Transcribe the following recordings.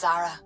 Zara.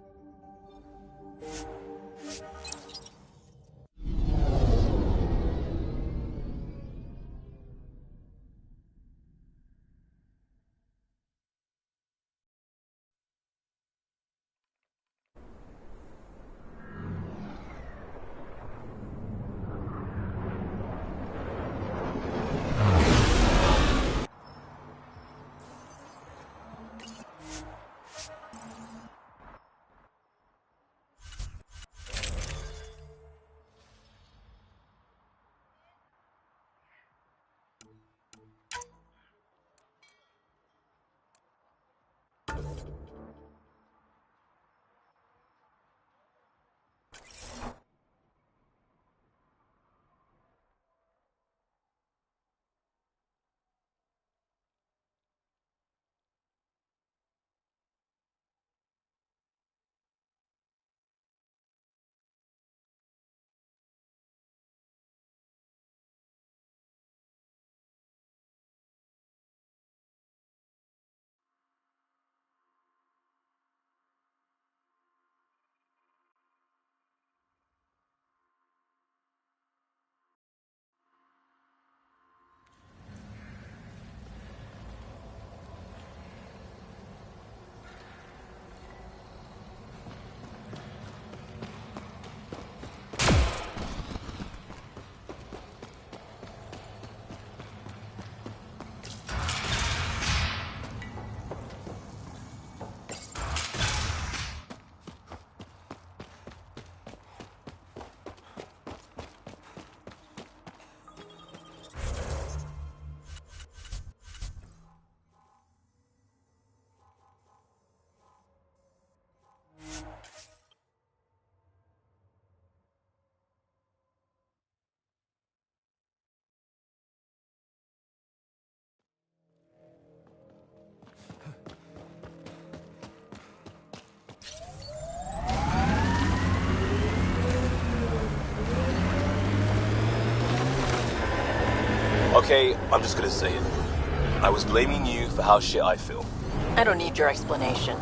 Okay, I'm just gonna say it. I was blaming you for how shit I feel. I don't need your explanation.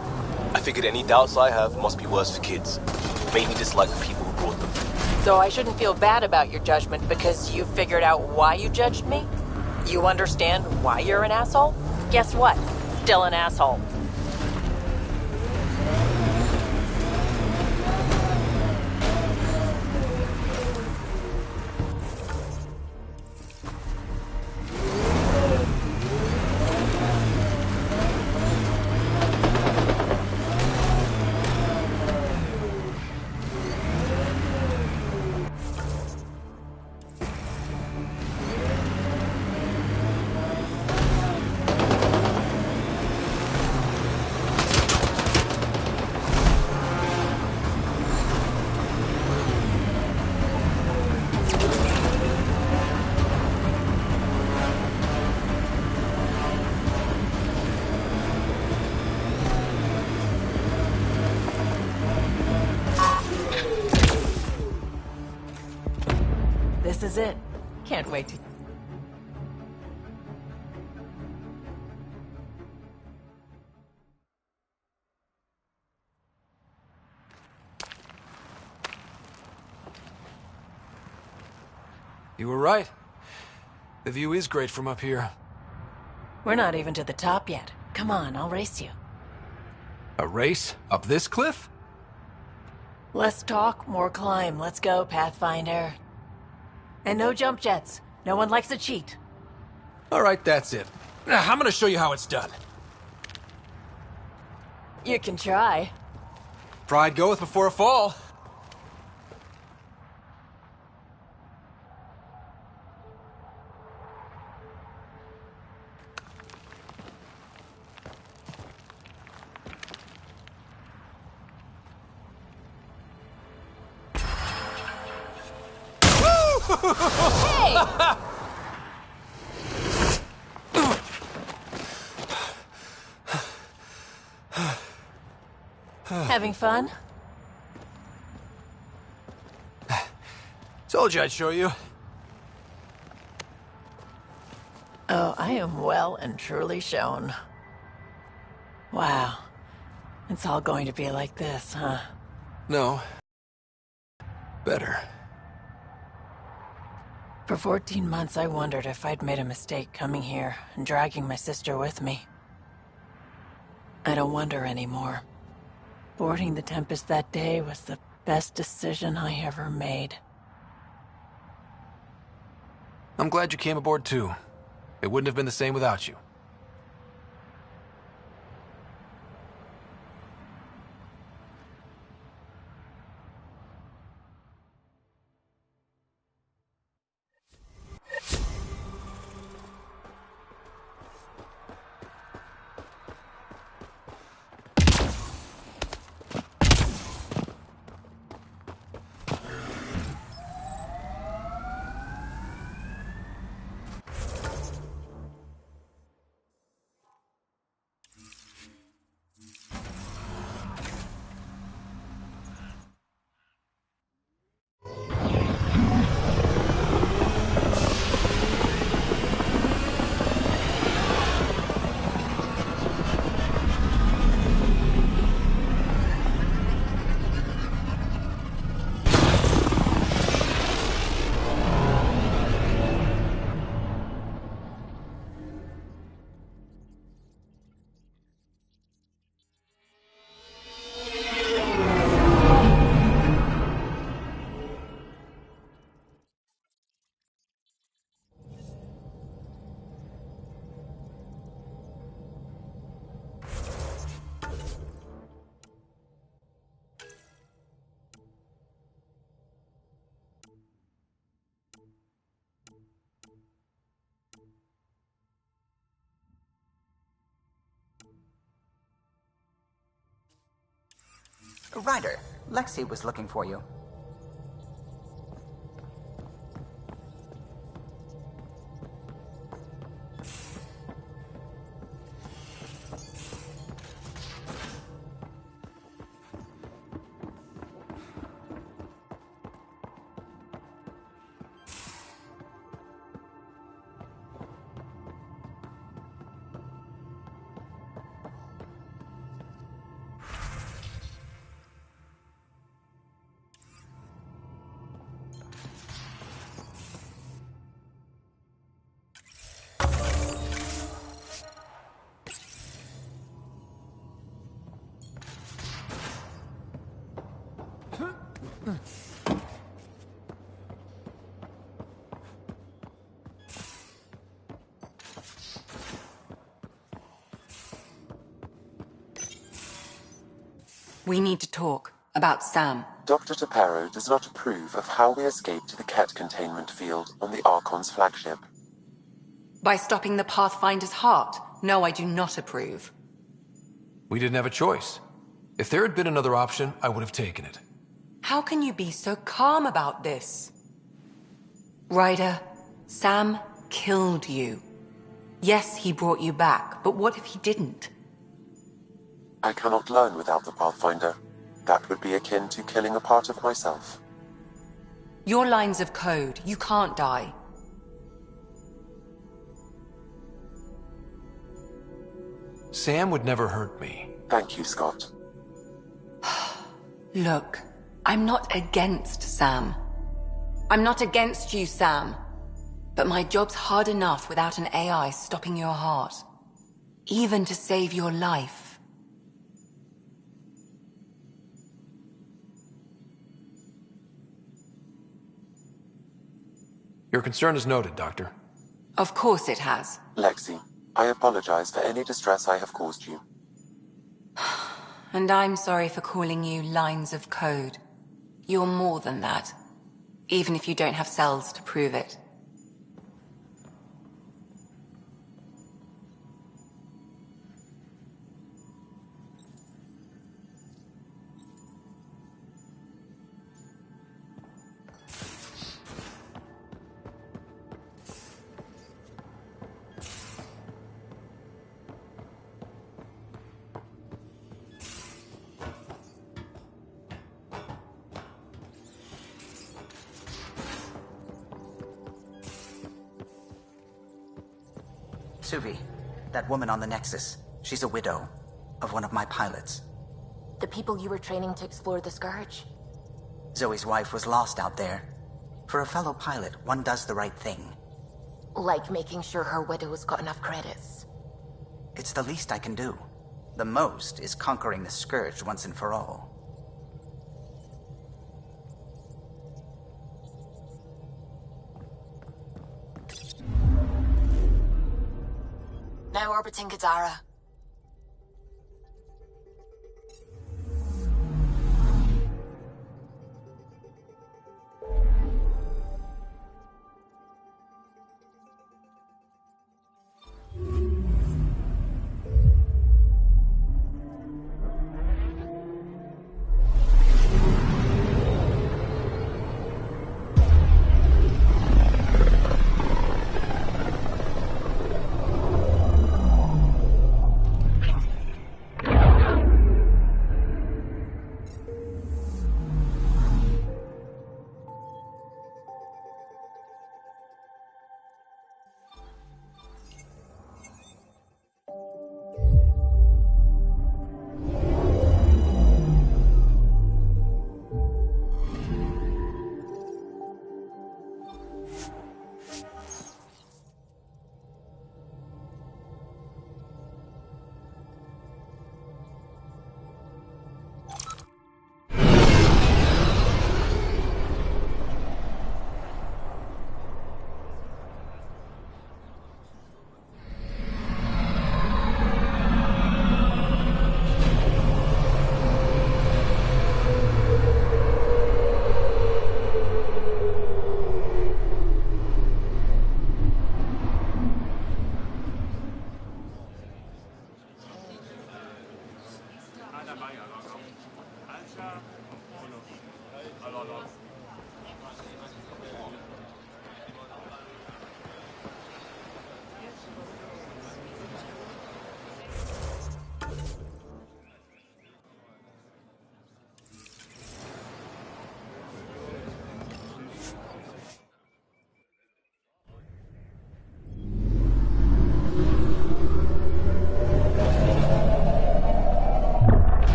I figured any doubts I have must be worse for kids. Made me dislike the people who brought them. So I shouldn't feel bad about your judgment because you figured out why you judged me? You understand why you're an asshole? Guess what? Still an asshole. This is it. Can't wait to... You were right. The view is great from up here. We're not even to the top yet. Come on, I'll race you. A race? Up this cliff? Less talk, more climb. Let's go, Pathfinder. And no jump jets. No one likes a cheat. All right, that's it. Now, I'm gonna show you how it's done. You can try. Pride goeth before a fall. Hey! Having fun? Told you I'd show you. Oh, I am well and truly shown. Wow. It's all going to be like this, huh? No. Better. For 14 months, I wondered if I'd made a mistake coming here and dragging my sister with me. I don't wonder anymore. Boarding the Tempest that day was the best decision I ever made. I'm glad you came aboard too. It wouldn't have been the same without you. Ryder, Lexi was looking for you. We need to talk about Sam. Dr. Taparo does not approve of how we escaped the Ket containment field on the Archon's flagship. By stopping the Pathfinder's heart? No, I do not approve. We didn't have a choice. If there had been another option, I would have taken it. How can you be so calm about this? Ryder, Sam killed you. Yes, he brought you back, but what if he didn't? I cannot learn without the Pathfinder. That would be akin to killing a part of myself. Your lines of code, you can't die. Sam would never hurt me. Thank you, Scott. Look, I'm not against Sam. I'm not against you, Sam. But my job's hard enough without an AI stopping your heart. Even to save your life. Your concern is noted, Doctor. Of course it has. Lexi, I apologize for any distress I have caused you. And I'm sorry for calling you lines of code. You're more than that. Even if you don't have cells to prove it. Suvi, that woman on the Nexus, she's a widow of one of my pilots. The people you were training to explore the Scourge? Zoe's wife was lost out there. For a fellow pilot, one does the right thing. Like making sure her widow's got enough credits. It's the least I can do. The most is conquering the Scourge once and for all. Now orbiting Gadara.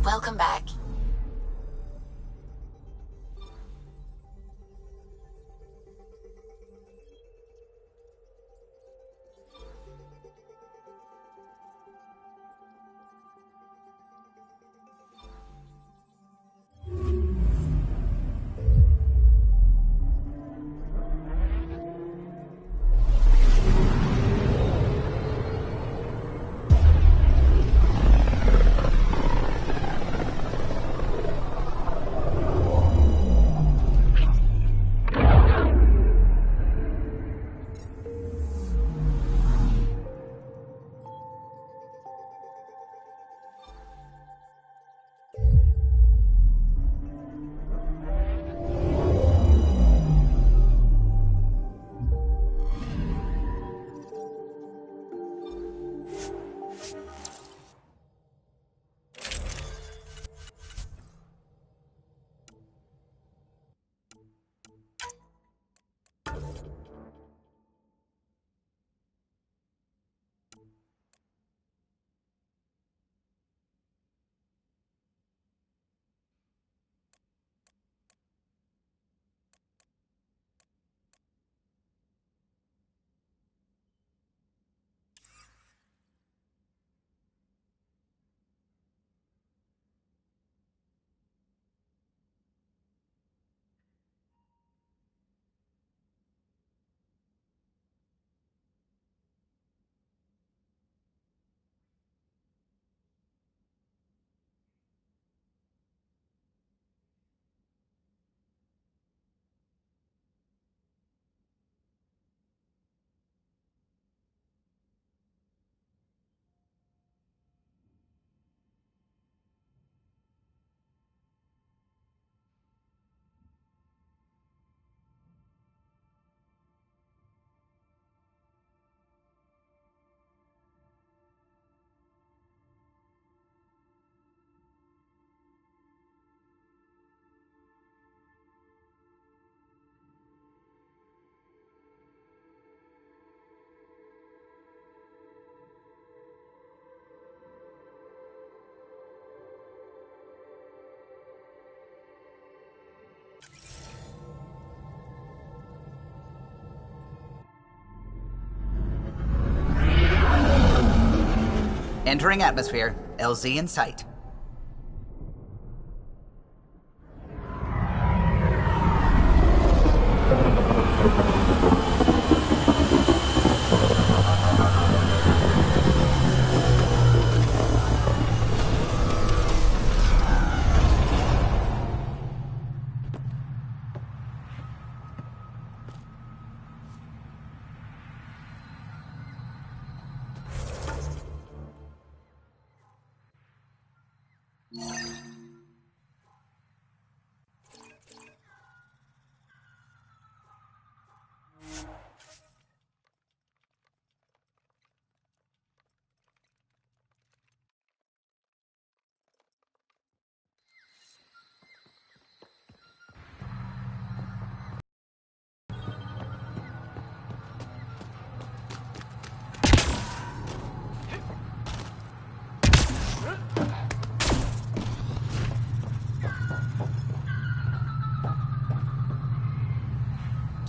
Welcome back. Entering atmosphere. LZ in sight.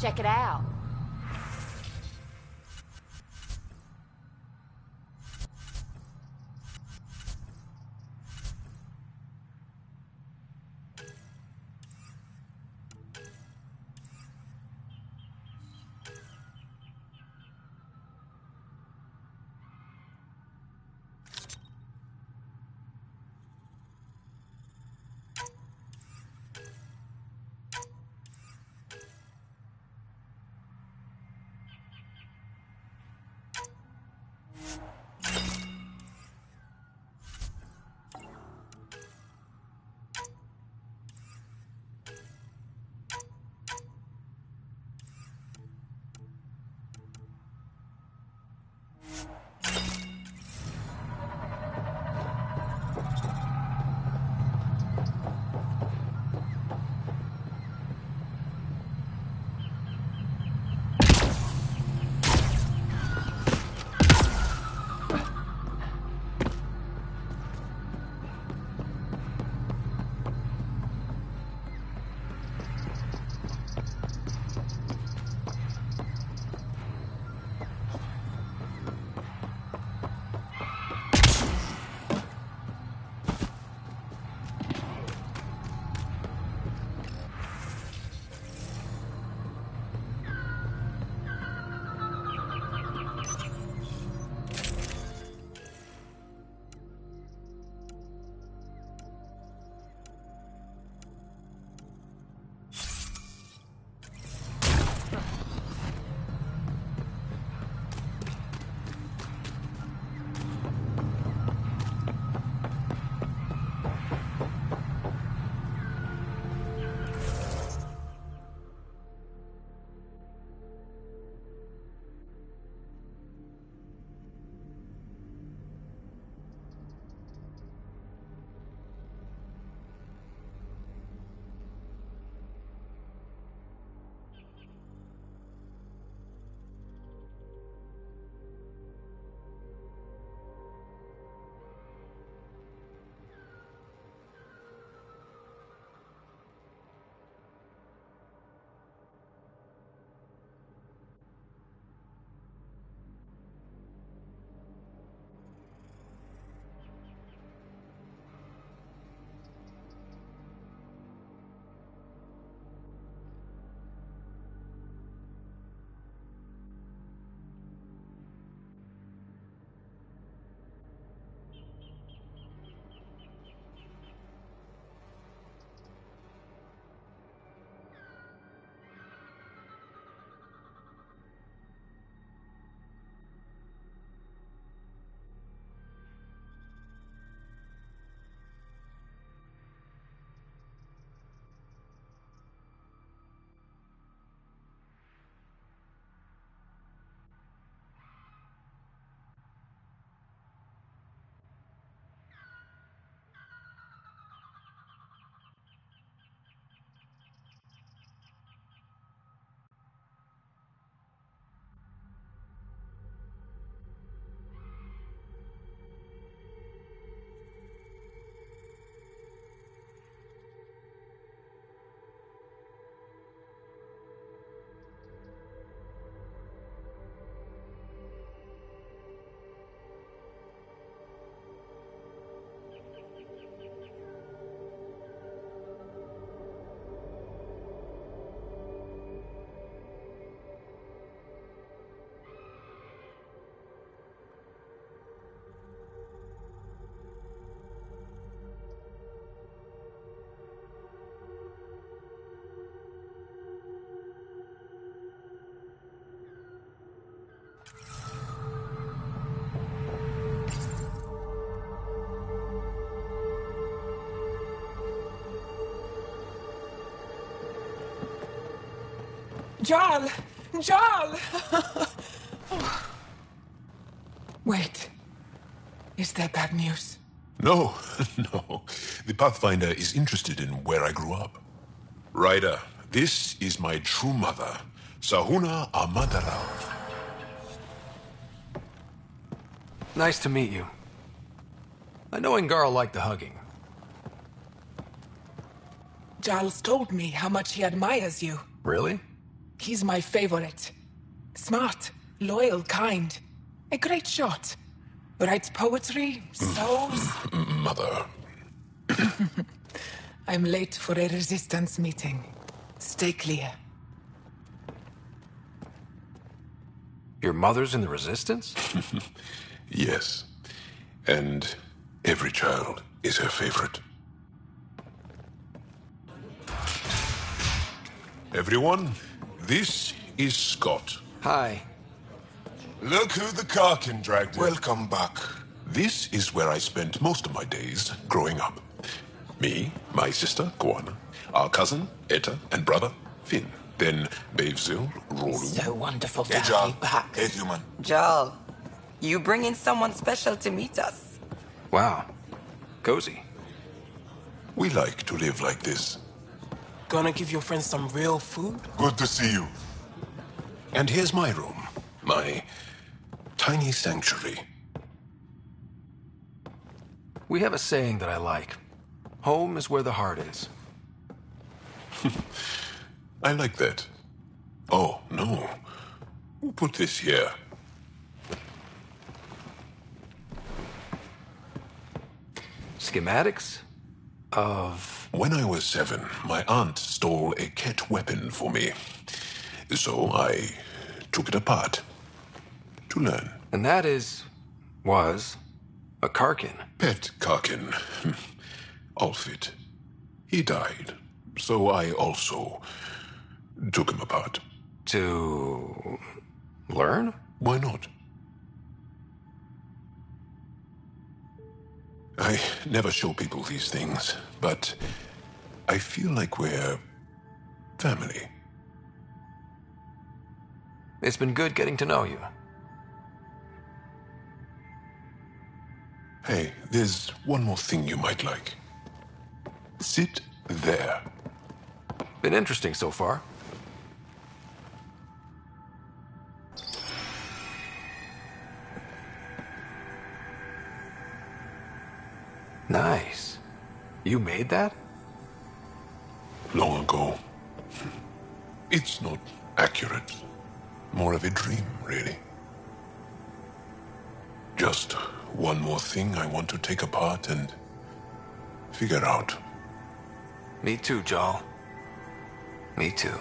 Check it out. Jarl! Jarl! Wait. Is there bad news? No, no. The Pathfinder is interested in where I grew up. Ryder, this is my true mother, Sahuna Amadarao. Nice to meet you. I know Angarl liked the hugging. Jarl's told me how much he admires you. Really? He's my favorite. Smart, loyal, kind. A great shot. Writes poetry, sews. Mother. I'm late for a resistance meeting. Stay clear. Your mother's in the Resistance? Yes. And every child is her favorite. Everyone, this is Scott. Hi. Look who the Karkin dragged in. Welcome back. This is where I spent most of my days growing up. Me, my sister, Koana, our cousin, Etta, and brother, Finn. Then Bavzil, Rolu. So wonderful to Hey, have Jarl. you back. Hey, human. Jarl, you bring in someone special to meet us. Wow. Cozy. We like to live like this. Gonna give your friends some real food? Good to see you. And here's my room. My tiny sanctuary. We have a saying that I like. Home is where the heart is. I like that. Oh, no. Who put this here? Schematics of... When I was 7, my aunt stole a cat weapon for me. So I took it apart to learn. And that was a Karkin. Pet Karkin. Alfit. He died. So I also took him apart. To learn? Why not? I never show people these things, but I feel like we're family. It's been good getting to know you. Hey, there's one more thing you might like. Sit there. Been interesting so far. Nice. You made that? Long ago. It's not accurate. More of a dream, really. Just one more thing I want to take apart and figure out. Me too, Jarl. Me too.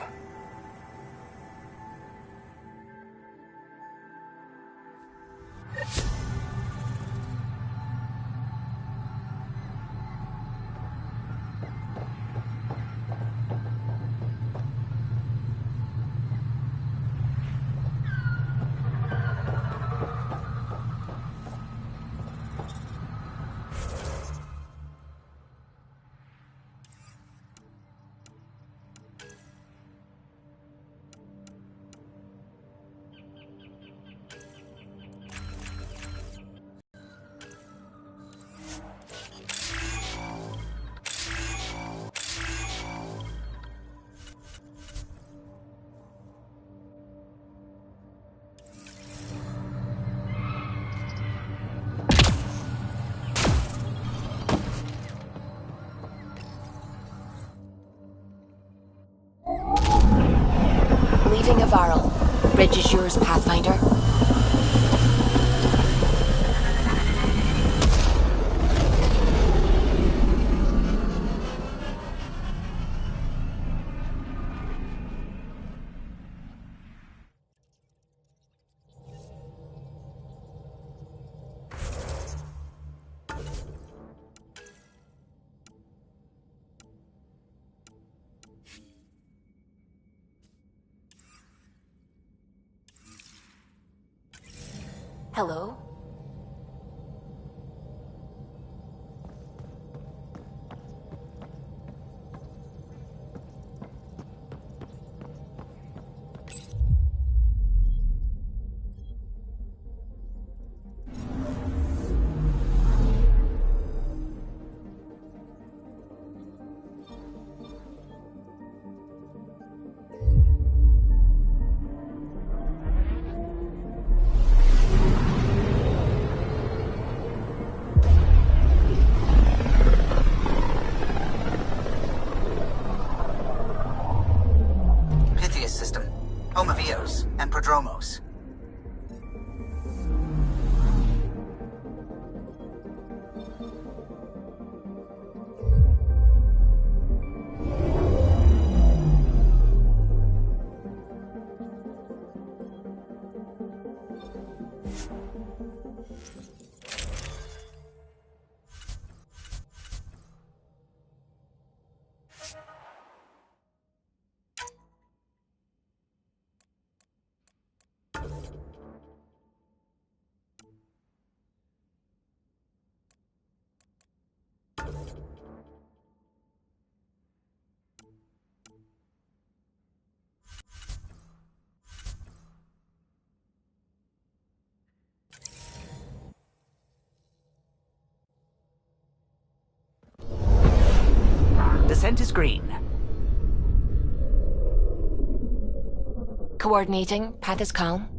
Leaving a Varl. Bridge is yours, Pathfinder. Hello? Nostromo's. Descent is green. Coordinating. Path is calm.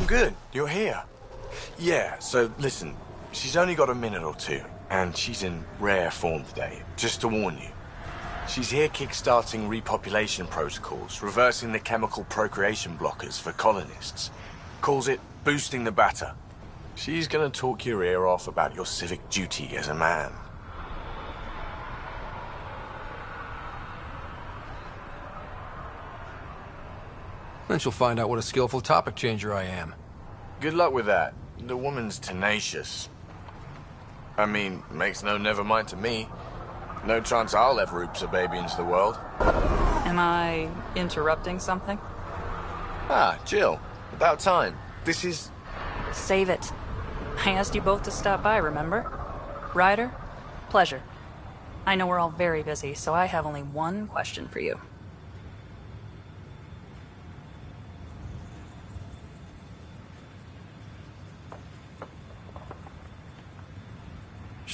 Good, you're here. Yeah, so listen, she's only got a minute or two, and she's in rare form today, just to warn you. She's here kickstarting repopulation protocols, reversing the chemical procreation blockers for colonists. Calls it boosting the batter. She's gonna talk your ear off about your civic duty as a man. Then she'll find out what a skillful topic changer I am. Good luck with that. The woman's tenacious. I mean, makes no never mind to me. No chance I'll ever oops a baby into the world. Am I interrupting something? Ah, Jill. About time. This is... Save it. I asked you both to stop by, remember? Ryder, pleasure. I know we're all very busy, so I have only one question for you.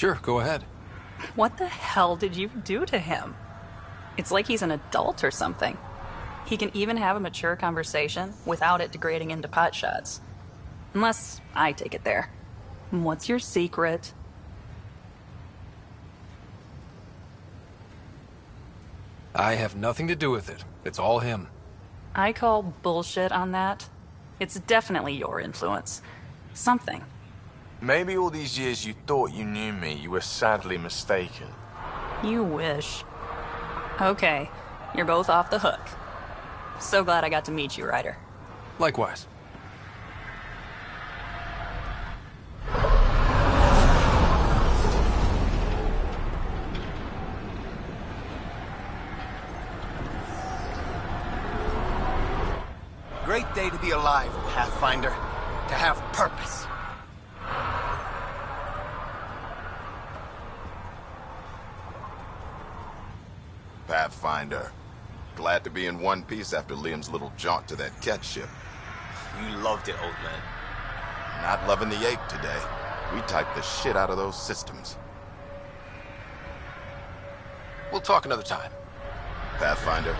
Sure, go ahead. What the hell did you do to him? It's like he's an adult or something. He can even have a mature conversation without it degrading into potshots. Unless I take it there. What's your secret? I have nothing to do with it. It's all him. I call bullshit on that. It's definitely your influence. Something. Maybe all these years you thought you knew me, you were sadly mistaken. You wish. Okay, you're both off the hook. So glad I got to meet you, Ryder. Likewise. Great day to be alive, Pathfinder. To have purpose. Pathfinder. Glad to be in one piece after Liam's little jaunt to that cat ship. You loved it, old man. Not loving the ache today. We typed the shit out of those systems. We'll talk another time. Pathfinder.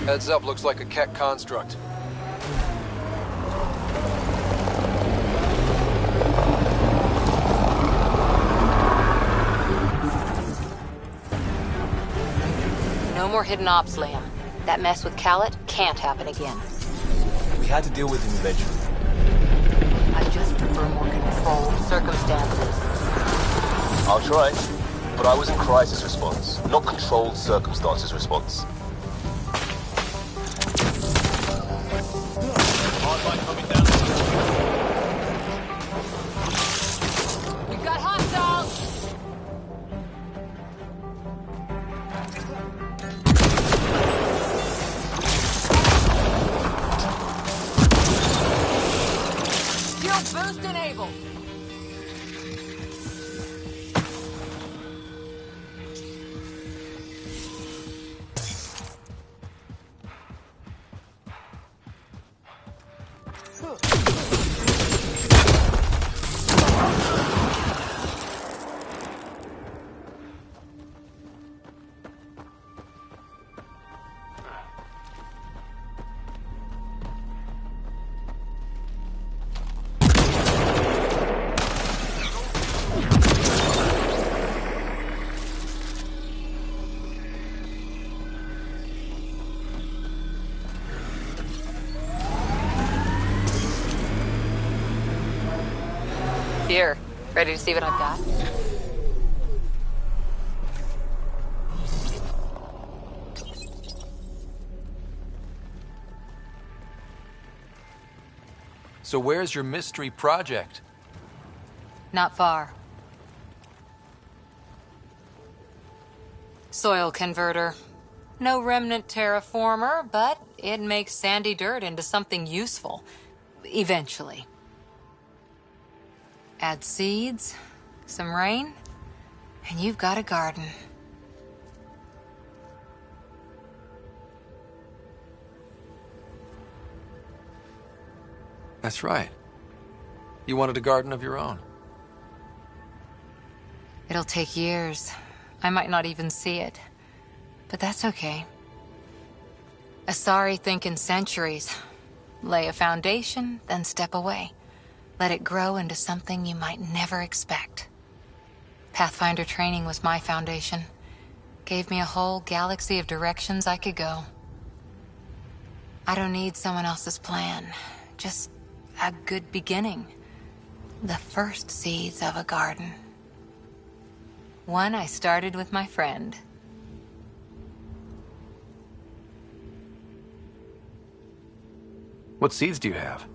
Heads up, looks like a Keck construct. No more hidden ops, Liam. That mess with Callet can't happen again. We had to deal with him eventually. I just prefer more controlled circumstances. I'll try, but I was in crisis response, not controlled circumstances response. Hardline coming down. We've got hostiles! Shield boost enabled. Here, ready to see what I've got? So where's your mystery project? Not far. Soil converter. No remnant terraformer, but it makes sandy dirt into something useful. Eventually. Add seeds, some rain, and you've got a garden. That's right. You wanted a garden of your own. It'll take years. I might not even see it. But that's okay. Asari think in centuries. Lay a foundation, then step away. Let it grow into something you might never expect. Pathfinder training was my foundation. Gave me a whole galaxy of directions I could go. I don't need someone else's plan. Just a good beginning. The first seeds of a garden. One I started with my friend. What seeds do you have?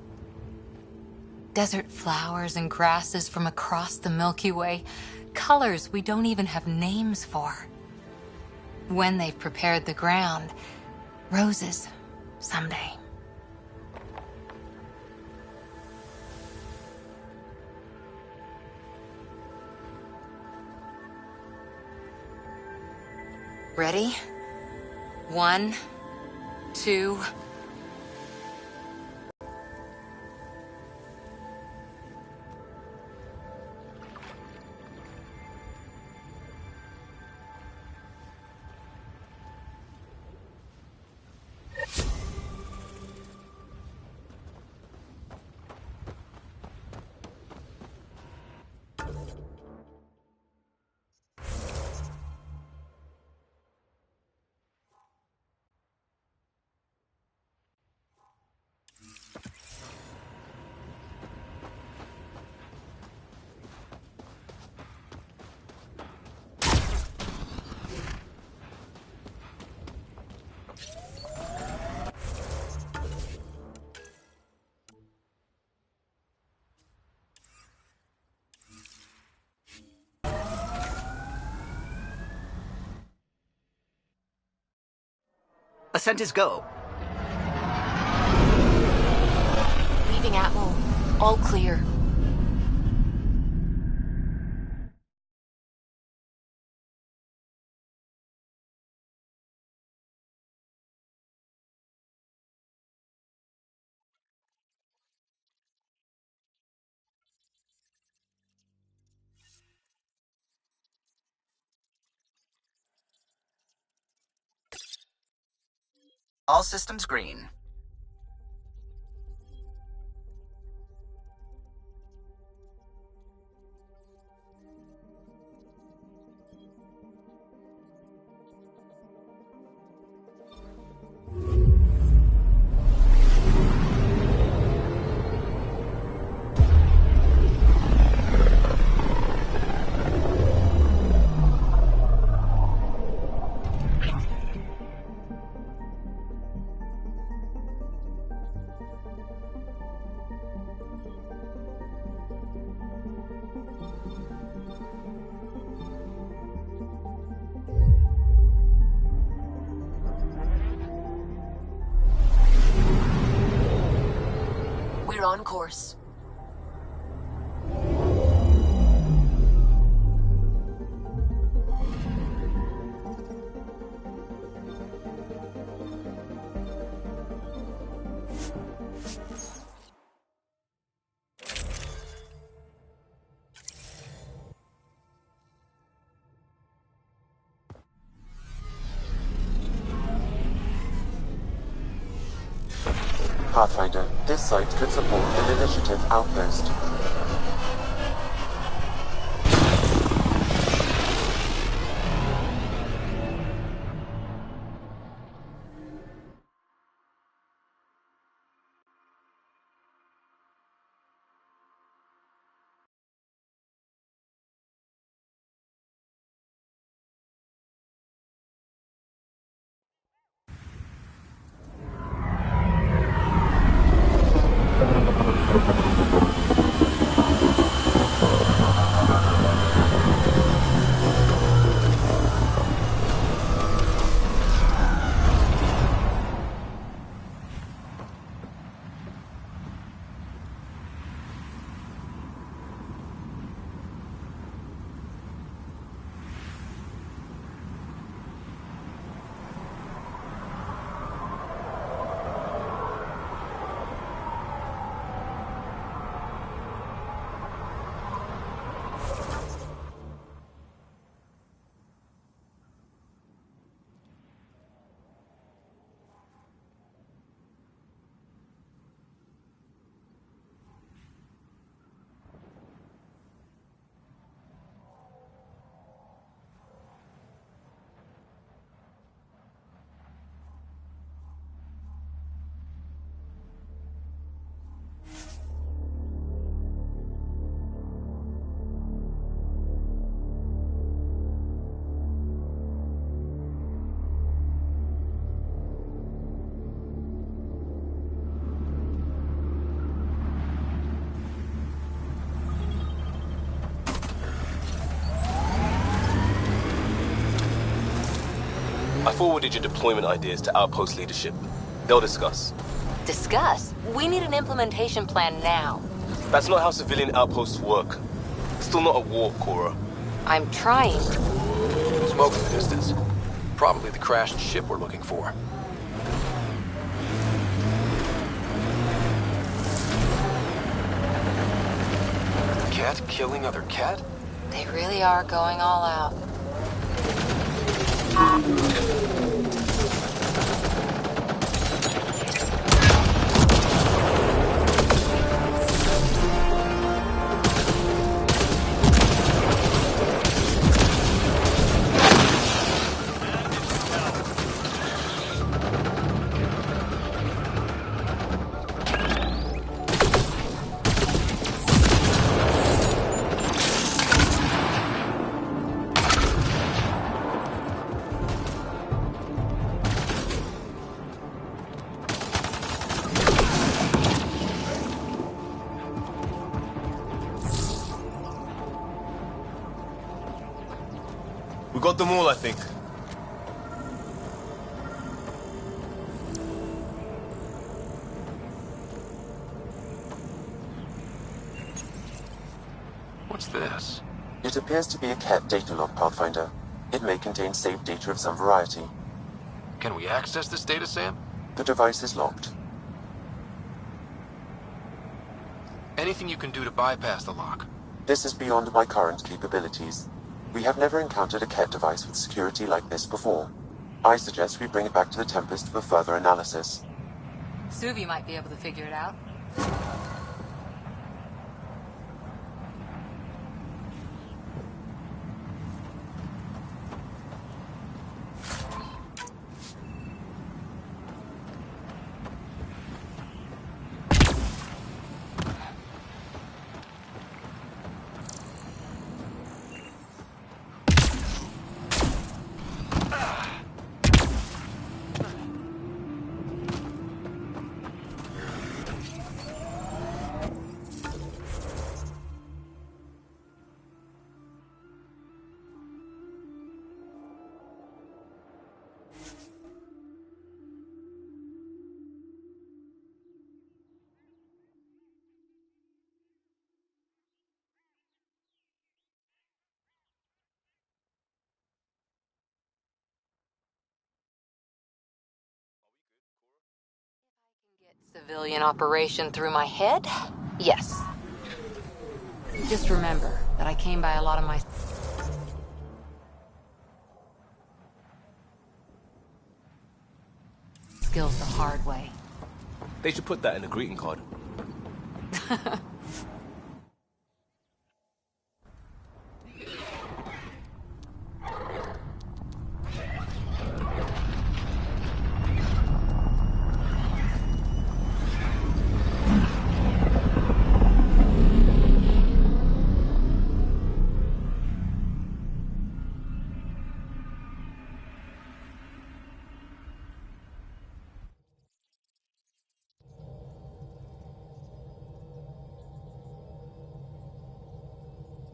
Desert flowers and grasses from across the Milky Way. Colors we don't even have names for. When they've prepared the ground, roses someday. Ready? 1, 2... Ascent is go. Leaving Atmo. All clear. All systems green. We're on course. Pathfinder, this site could support an initiative outpost. forwarded your deployment ideas to Outpost leadership. They'll discuss. Discuss? We need an implementation plan now. That's not how civilian outposts work. It's still not a war, Cora. I'm trying. Smoke in the distance. Probably the crashed ship we're looking for. Cat killing other cat? They really are going all out. We got them all, I think. What's this? It appears to be a cat data log, Pathfinder. It may contain saved data of some variety. Can we access this data, Sam? The device is locked. Anything you can do to bypass the lock? This is beyond my current capabilities. We have never encountered a cat device with security like this before. I suggest we bring it back to the Tempest for further analysis. Suvi might be able to figure it out. Civilian operation through my head? Yes. Just remember that I came by a lot of my skills the hard way. They should put that in a greeting card.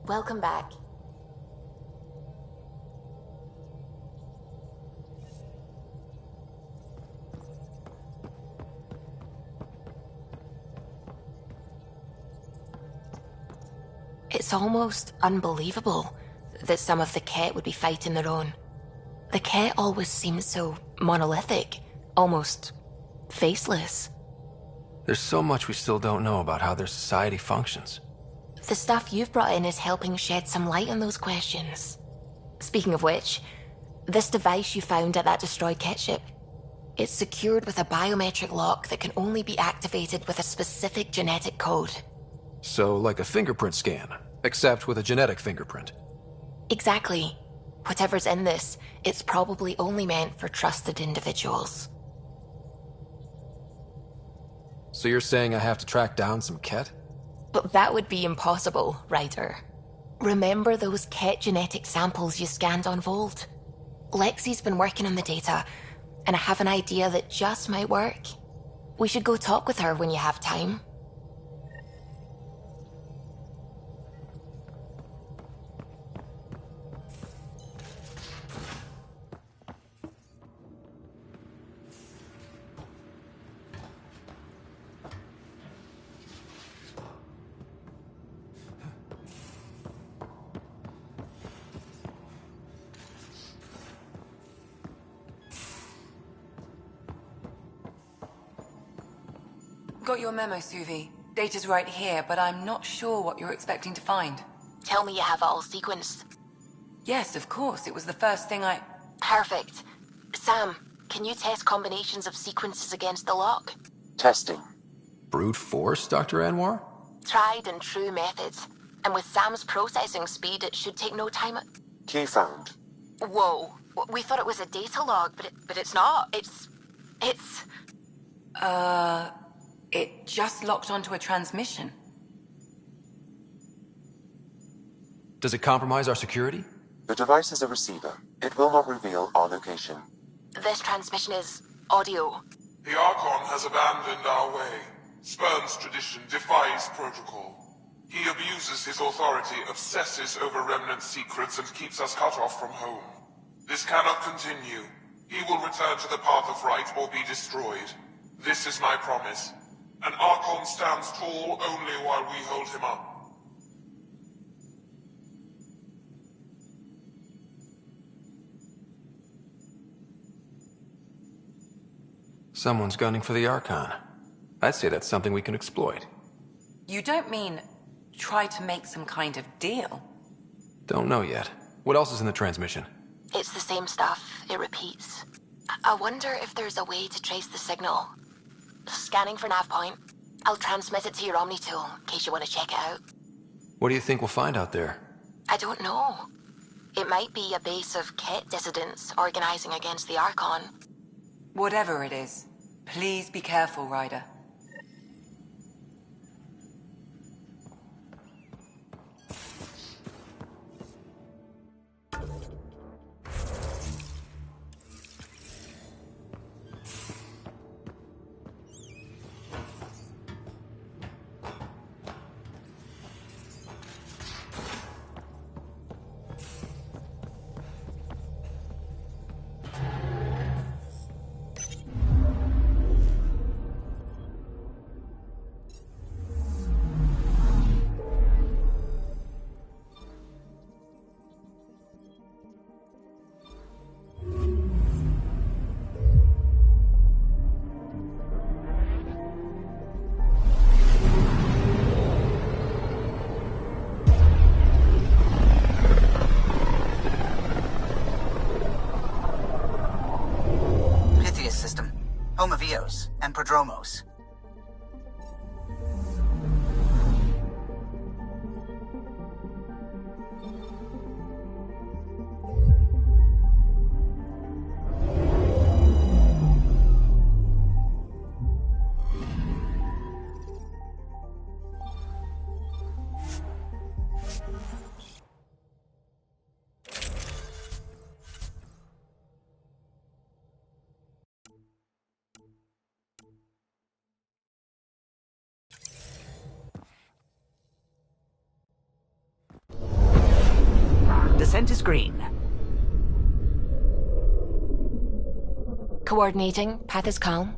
Welcome back. It's almost unbelievable that some of the Ket would be fighting their own. The Ket always seems so monolithic, almost faceless. There's so much we still don't know about how their society functions. The stuff you've brought in is helping shed some light on those questions. Speaking of which, this device you found at that destroyed Ket ship, it's secured with a biometric lock that can only be activated with a specific genetic code. So, like a fingerprint scan, except with a genetic fingerprint. Exactly. Whatever's in this, it's probably only meant for trusted individuals. So you're saying I have to track down some Ket? But that would be impossible, Ryder. Remember those Ket genetic samples you scanned on Vold? Lexi's been working on the data, and I have an idea that just might work. We should go talk with her when you have time. Got your memo, Suvi. Data's right here, but I'm not sure what you're expecting to find. Tell me you have it all sequenced. Yes, of course. It was the first thing I... Perfect. Sam, can you test combinations of sequences against the lock? Testing. Brute force, Dr. Anwar? Tried and true methods. And with Sam's processing speed, it should take no time. Key found. Whoa. We thought it was a data log, but it's not. It's... It just locked onto a transmission. Does it compromise our security? The device is a receiver. It will not reveal our location. This transmission is audio. The Archon has abandoned our way. Spurns tradition, defies protocol. He abuses his authority, obsesses over Remnant secrets, and keeps us cut off from home. This cannot continue. He will return to the path of right or be destroyed. This is my promise. An Archon stands tall only while we hold him up. Someone's gunning for the Archon. I'd say that's something we can exploit. You don't mean try to make some kind of deal? Don't know yet. What else is in the transmission? It's the same stuff. It repeats. I wonder if there's a way to trace the signal. Scanning for nav point. I'll transmit it to your Omni tool, in case you want to check it out. What do you think we'll find out there? I don't know. It might be a base of Ket dissidents organizing against the Archon. Whatever it is, please be careful, Ryder. And Prodromos. Descent is green. Coordinating. Path is calm.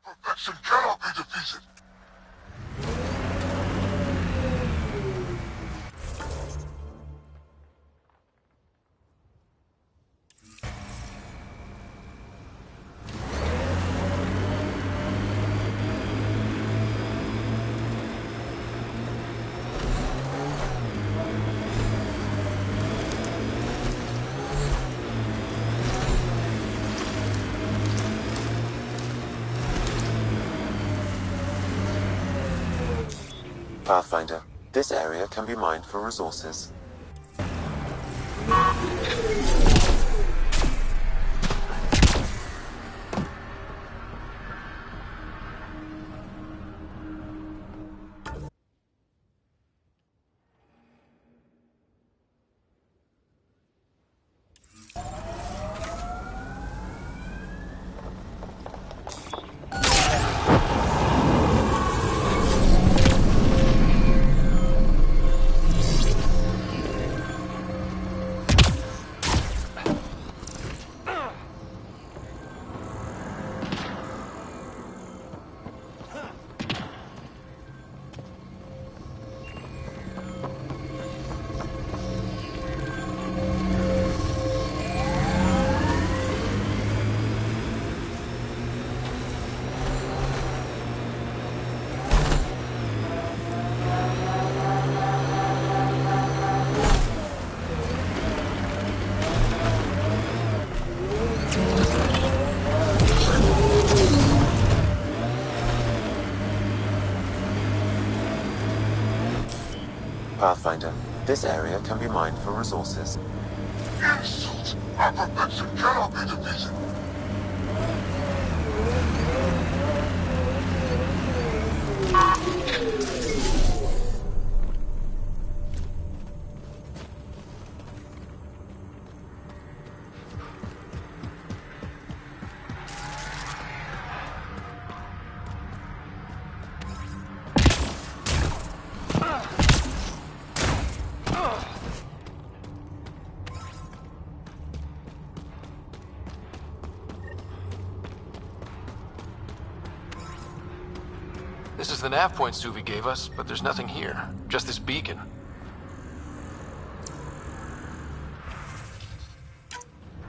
Perfection cannot be defeated. Pathfinder, this area can be mined for resources. Pathfinder, this area can be mined for resources. Insult! Our perfection cannot be defeated. This is the nav point Suvi gave us, but there's nothing here. Just this beacon.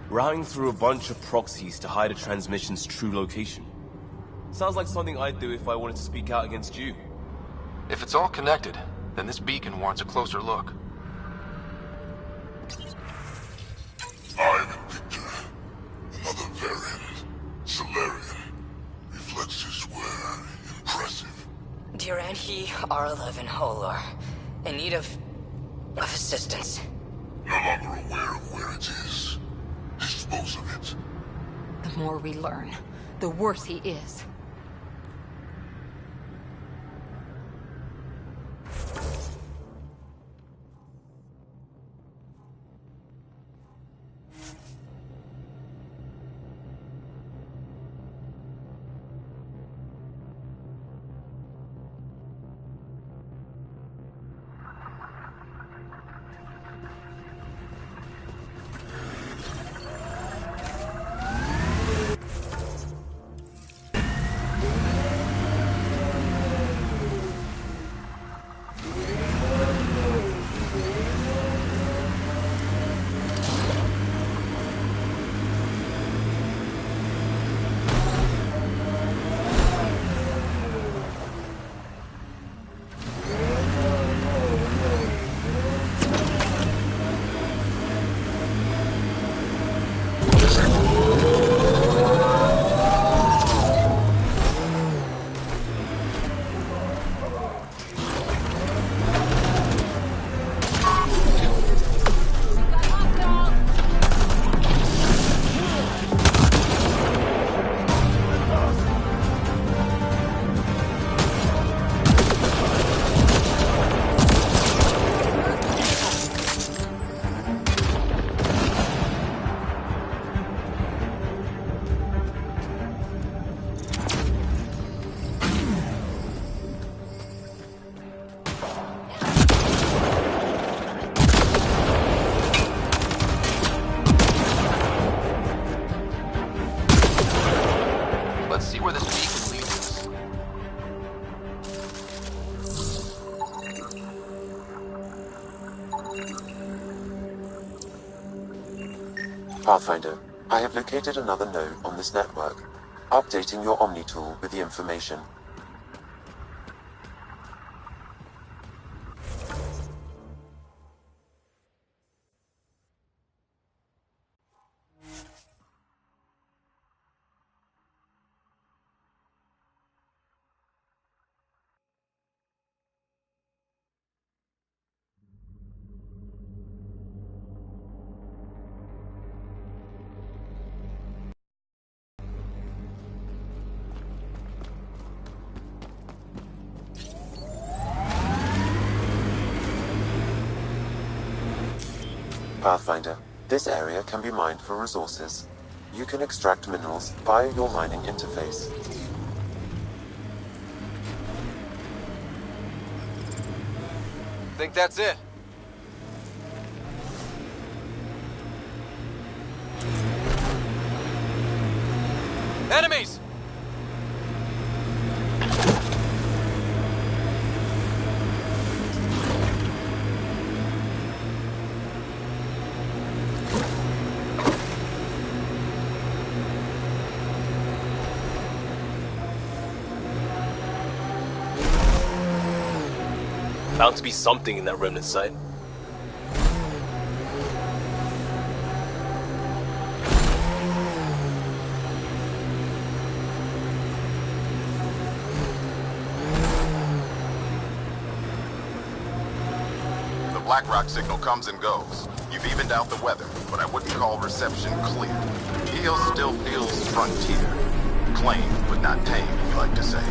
Routing through a bunch of proxies to hide a transmission's true location. Sounds like something I'd do if I wanted to speak out against you. If it's all connected, then this beacon warrants a closer look. I'm Victor. Another variant. Solarian. Reflexes were impressive. Dear He R11 Holor, in need of assistance. No longer aware of where it is. Dispose of it. The more we learn, the worse he is. Pathfinder, I have located another node on this network. Updating your Omni tool with the information. Pathfinder, this area can be mined for resources. You can extract minerals via your mining interface. Think that's it? Enemies! Bound to be something in that remnant site. The Blackrock signal comes and goes. You've evened out the weather, but I wouldn't call reception clear. EO still feels frontier. Claimed, but not tamed, you like to say.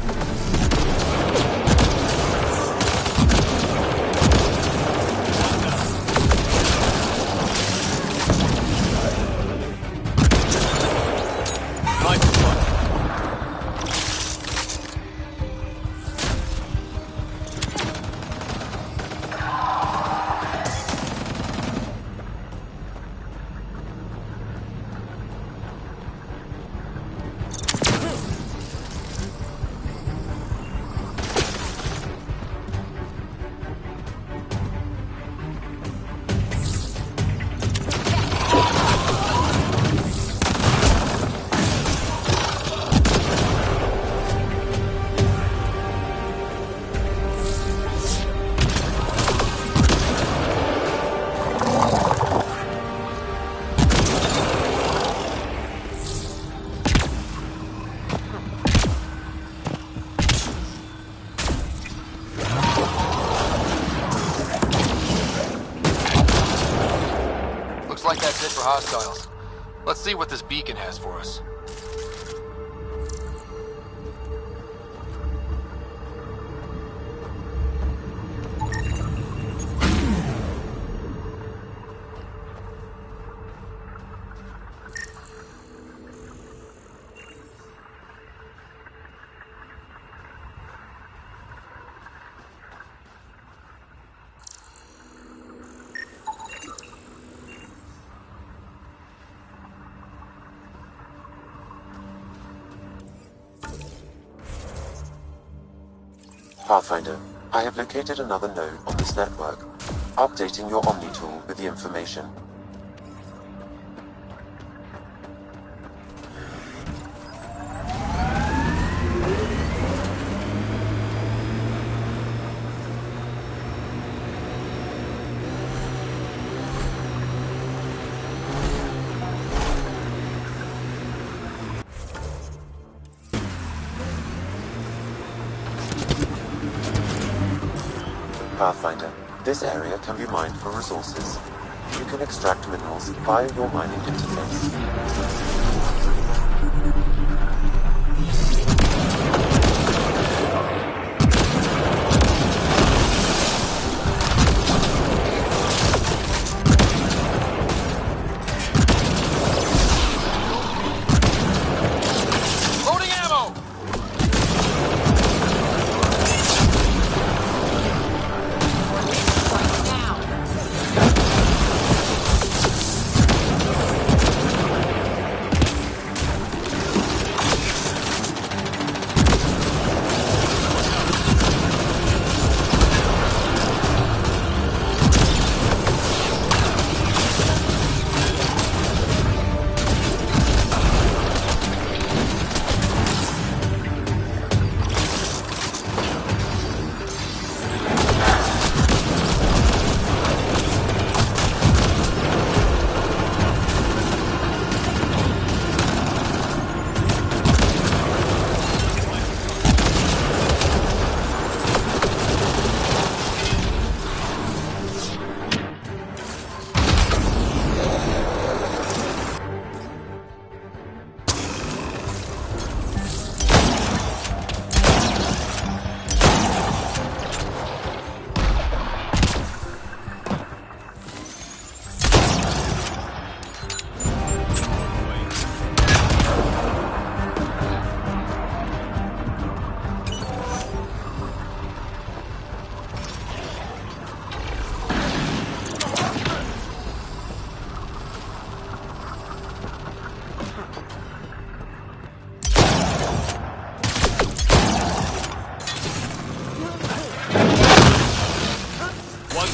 Looks like that's it for hostiles. Let's see what this beacon has for us. Pathfinder, I have located another node on this network. Updating your Omni tool with the information. Pathfinder, this area can be mined for resources. You can extract minerals via your mining interface.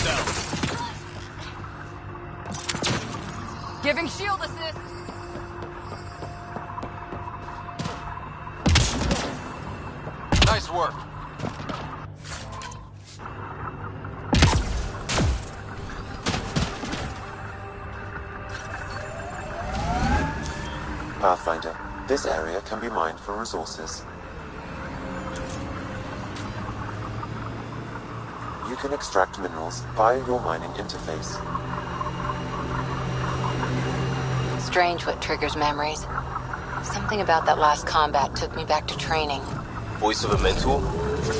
yourself. Giving shield assist. Nice work. Pathfinder, this area can be mined for resources. You can extract minerals via your mining interface. Strange what triggers memories. Something about that last combat took me back to training. Voice of a mentor?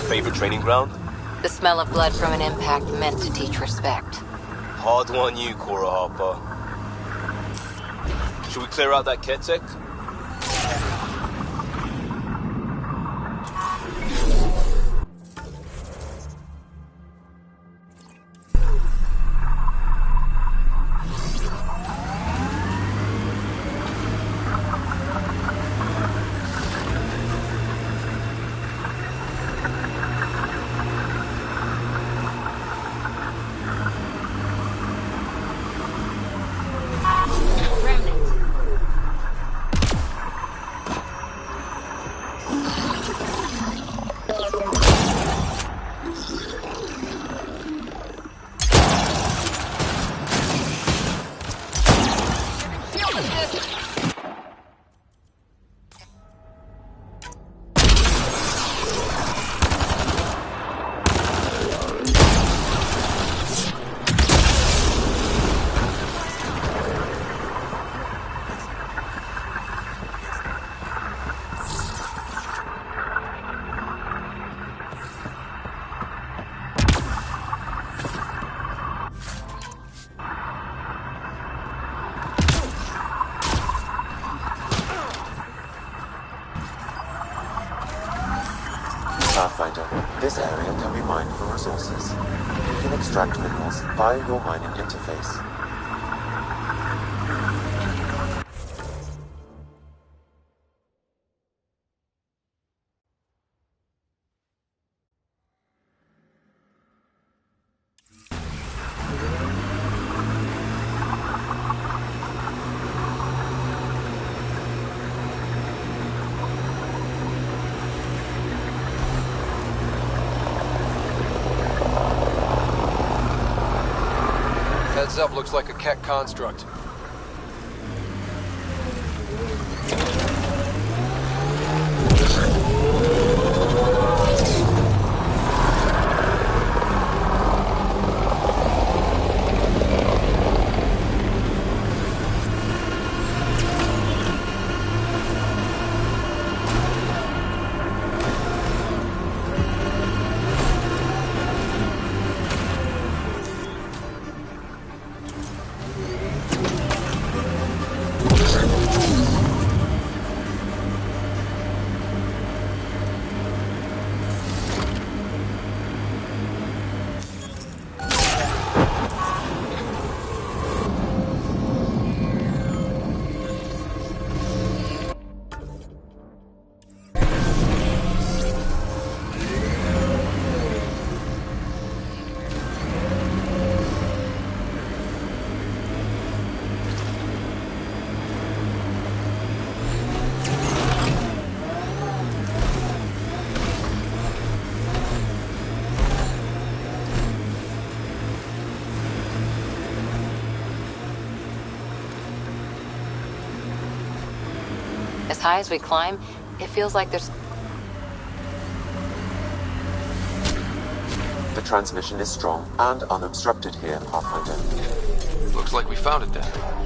Favorite training ground? The smell of blood from an impact meant to teach respect. Hard one you, Cora Harper. Should we clear out that Ketek? Pathfinder, this area can be mined for resources. You can extract minerals via your mining interface. Heads up, looks like a Keck construct. As high as we climb, it feels like there's... The transmission is strong and unobstructed here, Pathfinder. Looks like we found it then.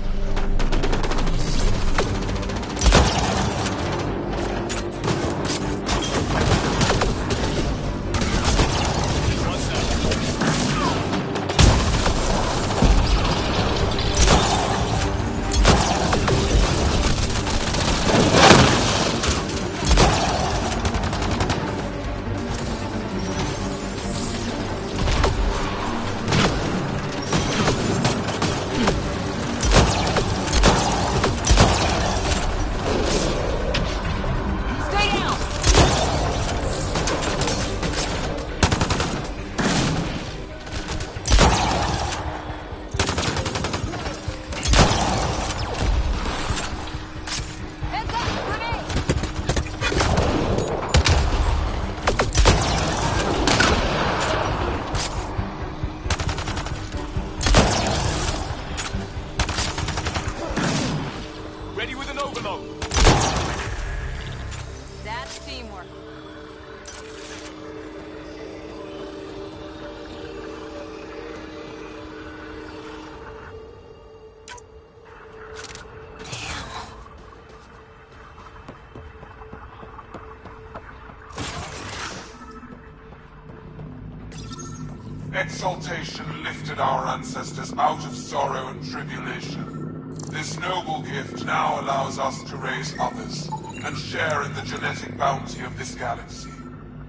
Exaltation lifted our ancestors out of sorrow and tribulation. This noble gift now allows us to raise others, and share in the genetic bounty of this galaxy.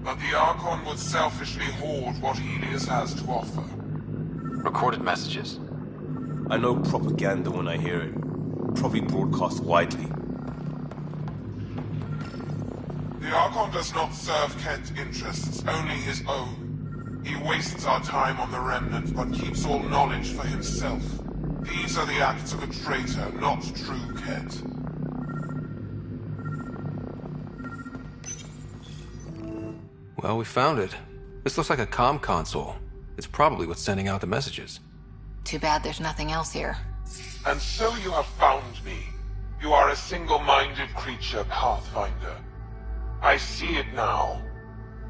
But the Archon would selfishly hoard what Helios has to offer. Recorded messages. I know propaganda when I hear it. Probably broadcast widely. The Archon does not serve Kent's interests, only his own. He wastes our time on the Remnant, but keeps all knowledge for himself. These are the acts of a traitor, not true Kent. Well, we found it. This looks like a comm console. It's probably what's sending out the messages. Too bad there's nothing else here. And so you have found me. You are a single-minded creature, Pathfinder. I see it now.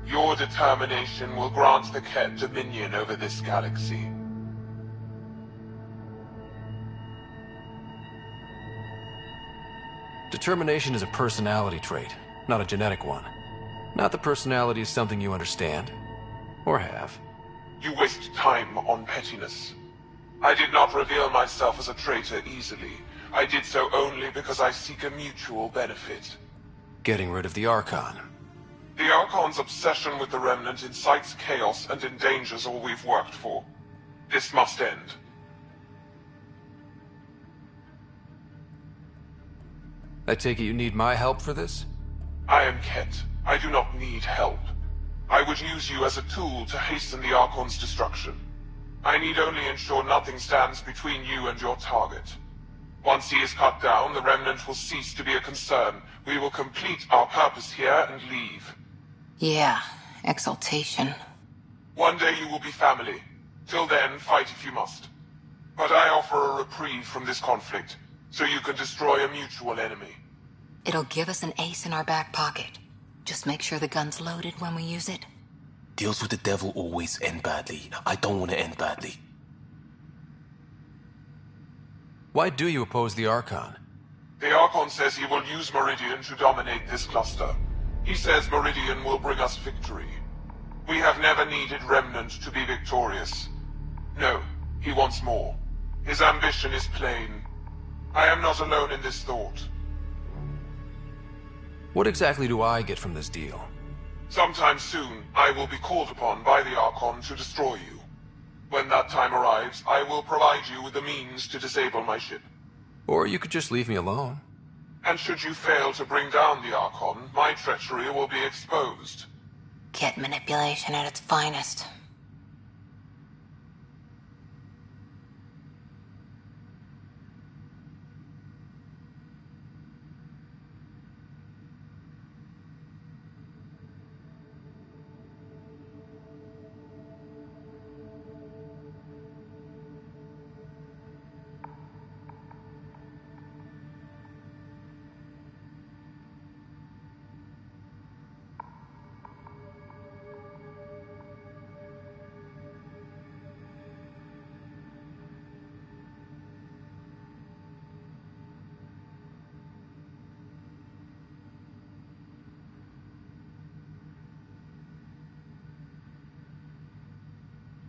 Your determination will grant the Ket dominion over this galaxy. Determination is a personality trait, not a genetic one. Not that personality is something you understand. Or have. You waste time on pettiness. I did not reveal myself as a traitor easily. I did so only because I seek a mutual benefit. Getting rid of the Archon. The Archon's obsession with the Remnant incites chaos and endangers all we've worked for. This must end. I take it you need my help for this? I am Ket. I do not need help. I would use you as a tool to hasten the Archon's destruction. I need only ensure nothing stands between you and your target. Once he is cut down, the Remnant will cease to be a concern. We will complete our purpose here and leave. Yeah, exaltation. One day you will be family. Till then, fight if you must. But I offer a reprieve from this conflict, so you can destroy a mutual enemy. It'll give us an ace in our back pocket. Just make sure the gun's loaded when we use it. Deals with the devil always end badly. I don't want to end badly. Why do you oppose the Archon? The Archon says he will use Meridian to dominate this cluster. He says Meridian will bring us victory. We have never needed Remnant to be victorious. No, he wants more. His ambition is plain. I am not alone in this thought. What exactly do I get from this deal? Sometime soon, I will be called upon by the Archon to destroy you. When that time arrives, I will provide you with the means to disable my ship. Or you could just leave me alone. And should you fail to bring down the Archon, my treachery will be exposed. Ket manipulation at its finest.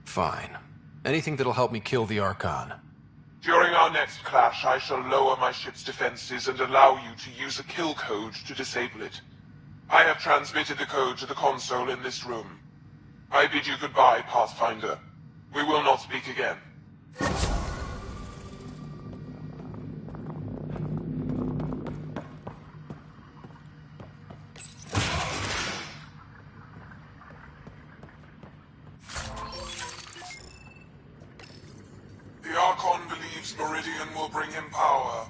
Fine. Anything that'll help me kill the Archon. During our next clash, I shall lower my ship's defenses and allow you to use a kill code to disable it. I have transmitted the code to the console in this room. I bid you goodbye, Pathfinder. We will not speak again. The Archon believes Meridian will bring him power.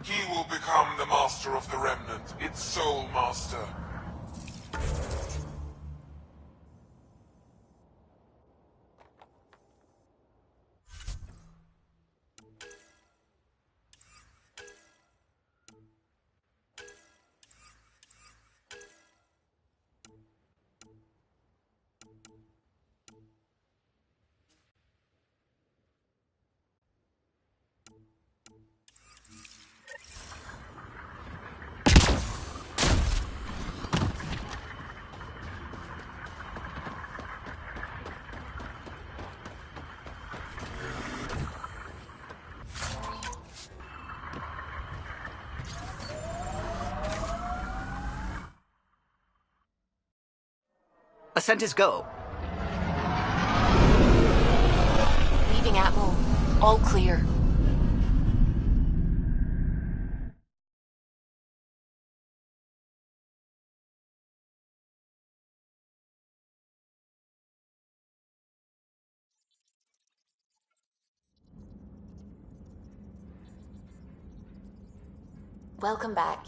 He will become the master of the Remnant, its sole master. Ascent is go. Leaving Atmo. All clear. Welcome back.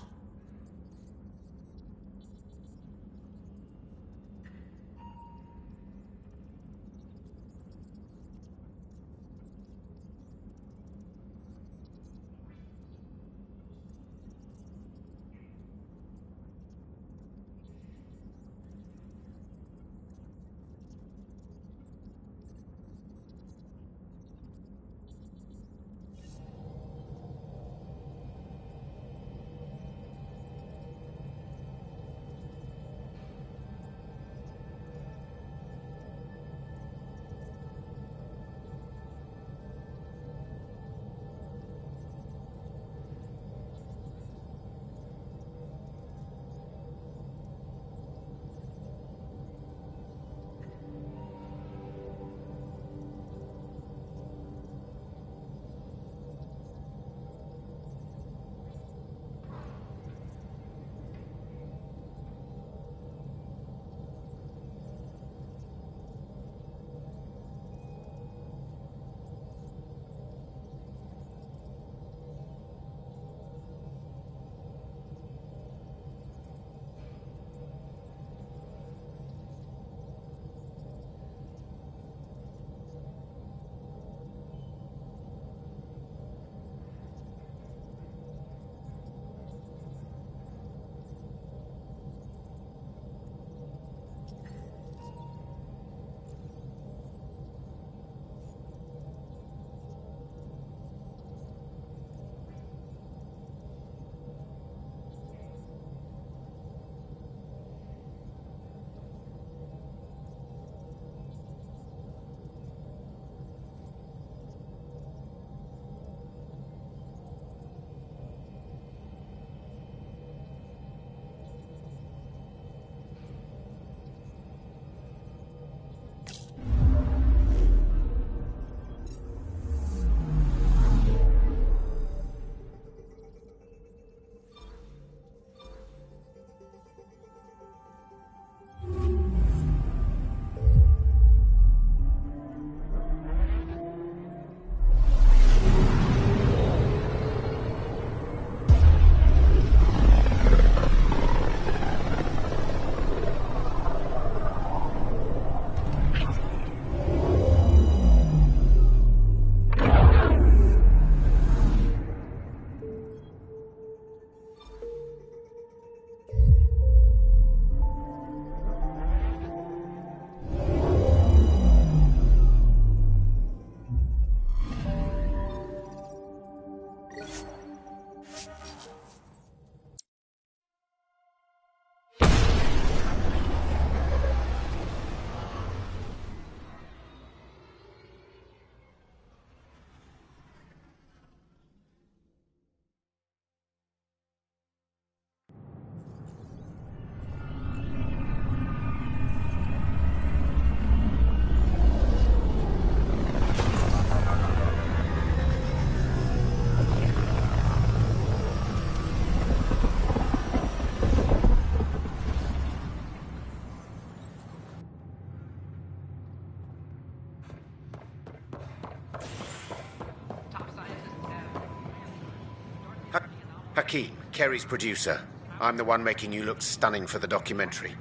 Hakeem, Kerry's producer. I'm the one making you look stunning for the documentary.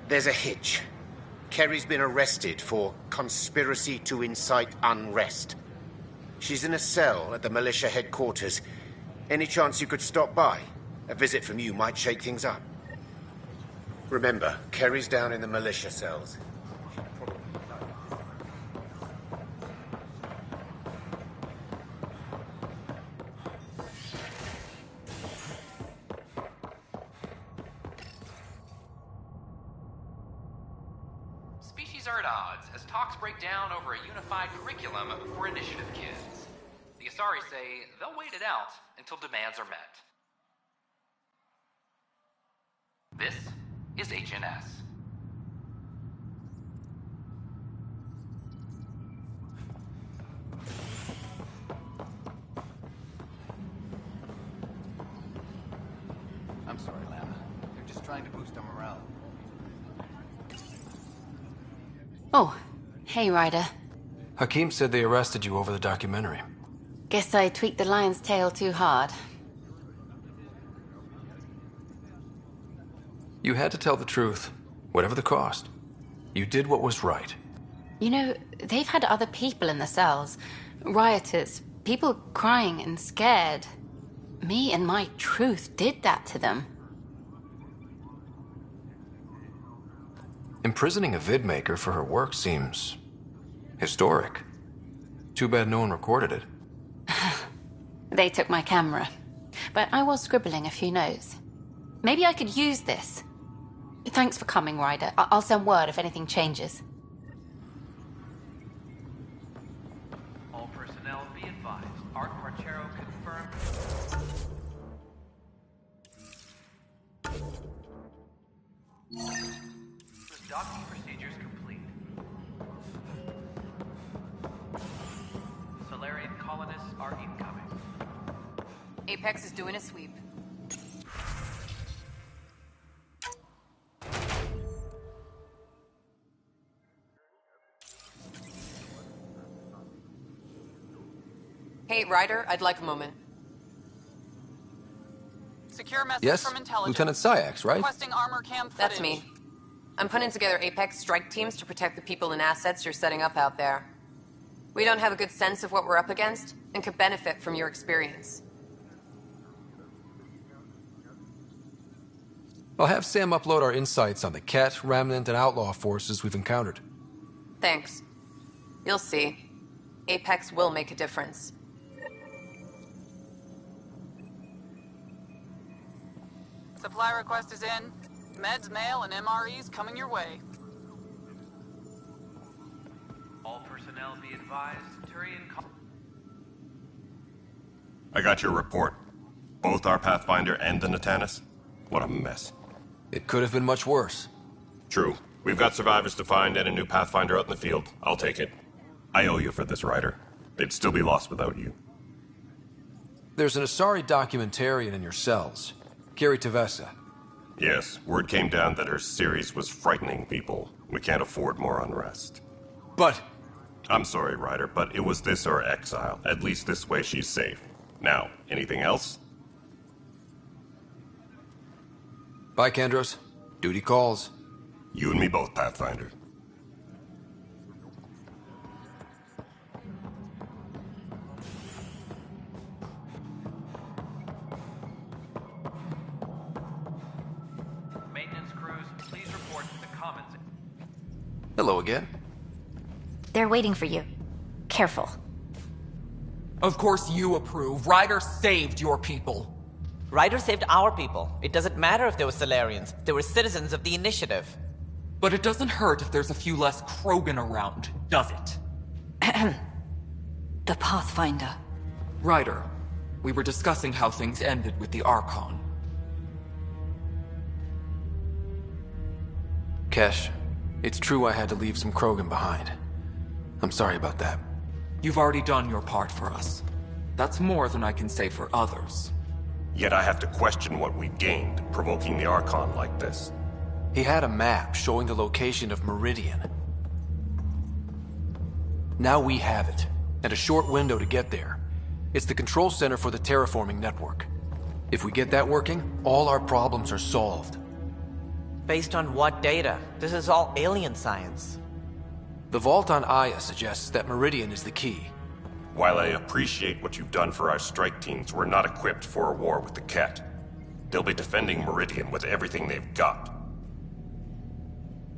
There's a hitch. Kerry's been arrested for conspiracy to incite unrest. She's in a cell at the militia headquarters. Any chance you could stop by? A visit from you might shake things up. Remember, Kerry's down in the militia cells. Species are at odds as talks break down over a unified curriculum for initiative kids. The Asari say they'll wait it out until demands are met. This is HNS. I'm sorry, Lana. They're just trying to boost our morale. Oh, hey, Ryder. Hakim said they arrested you over the documentary. Guess I tweaked the lion's tail too hard. You had to tell the truth, whatever the cost. You did what was right. You know, they've had other people in the cells. Rioters, people crying and scared. Me and my truth did that to them. Imprisoning a vidmaker for her work seems historic. Too bad no one recorded it. They took my camera, but I was scribbling a few notes. Maybe I could use this. Thanks for coming, Ryder. I'll send word if anything changes. All personnel be advised. Art Marchero confirmed. Docking procedures complete. Solarian colonists are incoming. Apex is doing a sweep. Hey, Ryder, I'd like a moment. Secure message Yes, from intelligence. Lieutenant Syax, right? Requesting armor cam footage. That's me. I'm putting together Apex strike teams to protect the people and assets you're setting up out there. We don't have a good sense of what we're up against, and could benefit from your experience. I'll have Sam upload our insights on the Ket, Remnant, and Outlaw forces we've encountered. Thanks. You'll see. Apex will make a difference. Supply request is in. Meds, mail, and MREs coming your way. All personnel be advised. Turian. I got your report. Both our Pathfinder and the Natanis. What a mess. It could have been much worse. True. We've got survivors to find and a new Pathfinder out in the field. I'll take it. I owe you for this, Ryder. They'd still be lost without you. There's an Asari documentarian in your cells, Kiri Tevessa. Yes, word came down that her series was frightening people. We can't afford more unrest. But... I'm sorry, Ryder, but it was this or exile. At least this way she's safe. Now, anything else? Bye, Kandros. Duty calls. You and me both, Pathfinder. Maintenance crews, please report to the commons. Hello again. They're waiting for you. Careful. Of course you approve. Ryder saved your people. Ryder saved our people. It doesn't matter if they were Solarians. They were citizens of the Initiative. But it doesn't hurt if there's a few less Krogan around, does it? The Pathfinder. Ryder, we were discussing how things ended with the Archon. Kesh, it's true I had to leave some Krogan behind. I'm sorry about that. You've already done your part for us. That's more than I can say for others. Yet I have to question what we gained, provoking the Archon like this. He had a map showing the location of Meridian. Now we have it, and a short window to get there. It's the control center for the terraforming network. If we get that working, all our problems are solved. Based on what data? This is all alien science. The vault on Aya suggests that Meridian is the key. While I appreciate what you've done for our strike teams, we're not equipped for a war with the Ket. They'll be defending Meridian with everything they've got.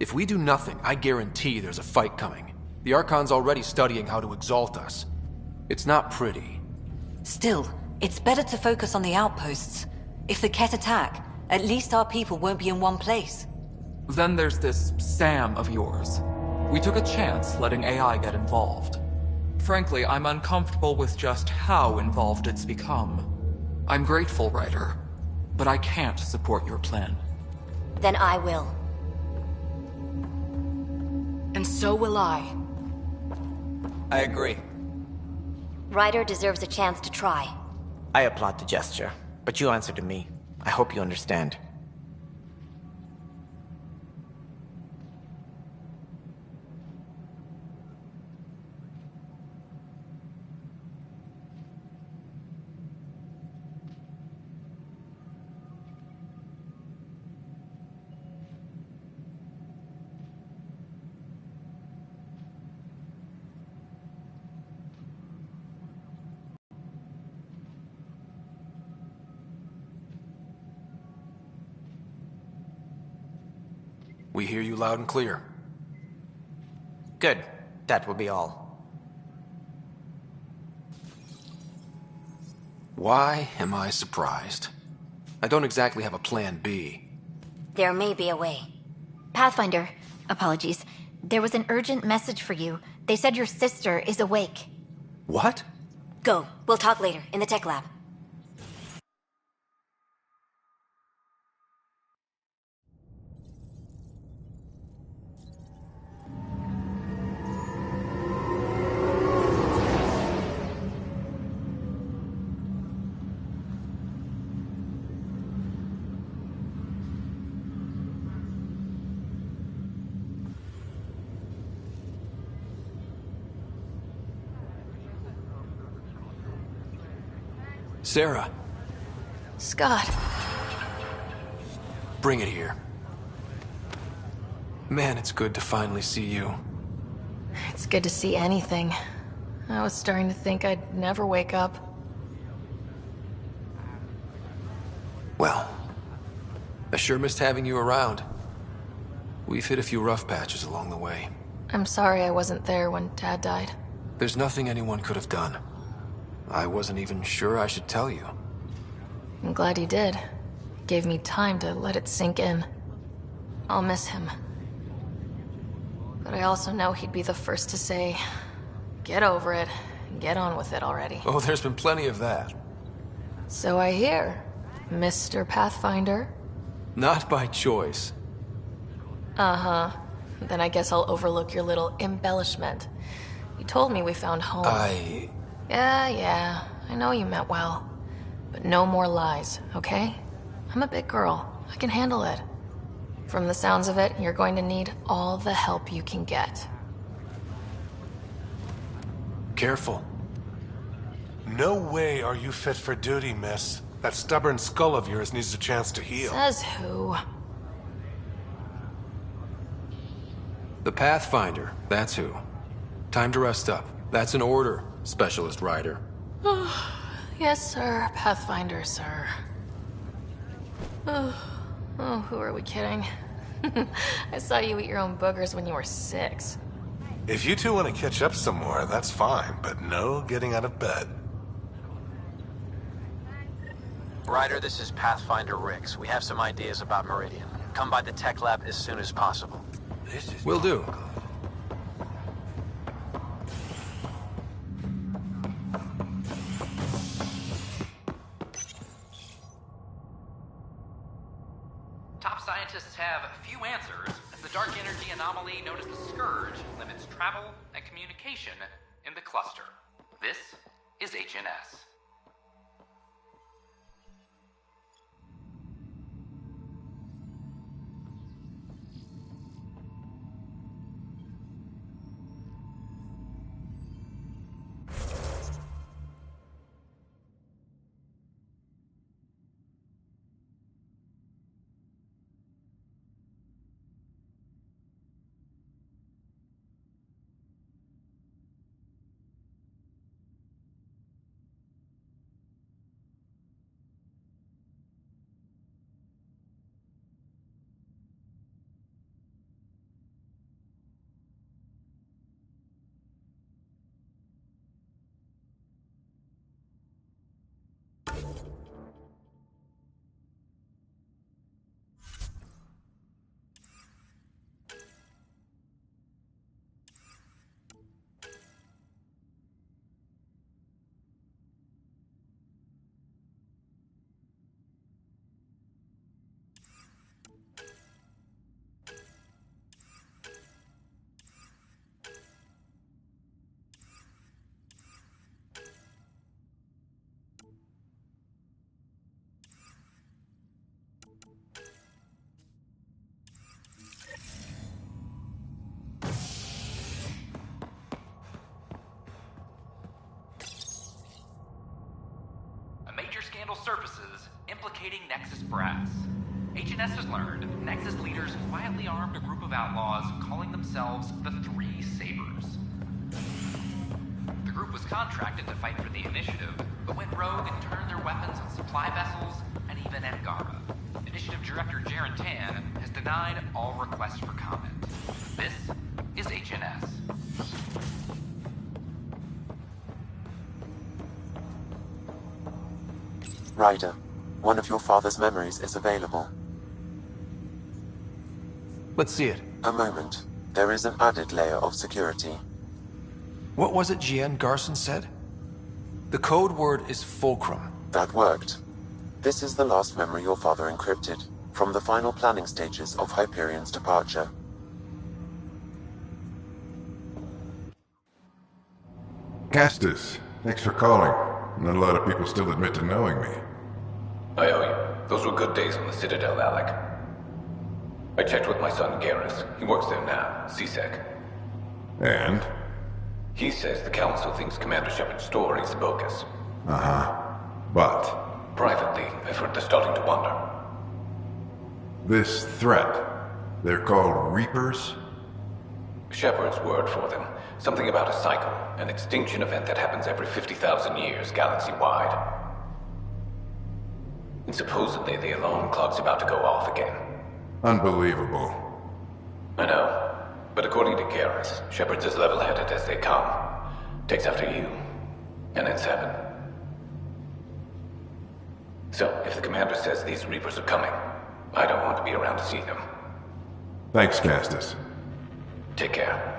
If we do nothing, I guarantee there's a fight coming. The Archon's already studying how to exalt us. It's not pretty. Still, it's better to focus on the outposts. If the Ket attack, at least our people won't be in one place. Then there's this Sam of yours. We took a chance letting AI get involved. Frankly, I'm uncomfortable with just how involved it's become. I'm grateful, Ryder, but I can't support your plan. Then I will. And so will I. I agree. Ryder deserves a chance to try. I applaud the gesture, but you answer to me. I hope you understand. We hear you loud and clear. Good. That will be all. Why am I surprised? I don't exactly have a plan B. There may be a way. Pathfinder, apologies. There was an urgent message for you. They said your sister is awake. What? Go. We'll talk later, in the tech lab. Sarah, Scott. bring it here. Man, it's good to finally see you. It's good to see anything. I was starting to think I'd never wake up. Well, I sure missed having you around. We've hit a few rough patches along the way. I'm sorry I wasn't there when Dad died. There's nothing anyone could have done. I wasn't even sure I should tell you. I'm glad you did. Gave me time to let it sink in. I'll miss him. But I also know he'd be the first to say, get over it, and get on with it already. Oh, there's been plenty of that. So I hear, Mr. Pathfinder. Not by choice. Uh-huh. Then I guess I'll overlook your little embellishment. You told me we found home. Yeah, I know you meant well. But no more lies, okay? I'm a big girl. I can handle it. From the sounds of it, you're going to need all the help you can get. Careful. No way are you fit for duty, miss. That stubborn skull of yours needs a chance to heal. Says who? The Pathfinder, that's who. Time to rest up. That's an order, Specialist Rider. Yes, sir. Pathfinder, sir. Oh, who are we kidding? I saw you eat your own boogers when you were 6. If you two want to catch up some more, that's fine, but no getting out of bed. Ryder, this is Pathfinder Rix. We have some ideas about Meridian. Come by the tech lab as soon as possible. Will do. Top scientists have few answers, as the dark energy anomaly known as the Scourge limits travel and communication in the cluster. This is HNS. major scandal surfaces implicating Nexus brass. H&S has learned Nexus leaders quietly armed a group of outlaws calling themselves the Three Sabers. The group was contracted to fight for the Initiative, but went rogue and turned their weapons on supply vessels and even Angara. Initiative Director Jaren Tan has denied all requests for comment. This is H&S. Ryder, one of your father's memories is available. Let's see it. A moment. There is an added layer of security. What was it Gian Garson said? The code word is Fulcrum. That worked. This is the last memory your father encrypted, from the final planning stages of Hyperion's departure. Castus, thanks for calling. Not a lot of people still admit to knowing me. I owe you. Those were good days on the Citadel, Alec. I checked with my son, Garrus. He works there now, CSEC. And? He says the Council thinks Commander Shepard's story is bogus. Uh-huh. But? Privately, I've heard they're starting to wonder. This threat, they're called Reapers? Shepard's word for them. Something about a cycle, an extinction event that happens every 50,000 years, galaxy-wide. And supposedly the alarm clock's about to go off again. Unbelievable. I know. But according to Garrus, Shepard's as level-headed as they come. Takes after you. And then Seven. So, if the commander says these Reapers are coming, I don't want to be around to see them. Thanks, Castus. Take care.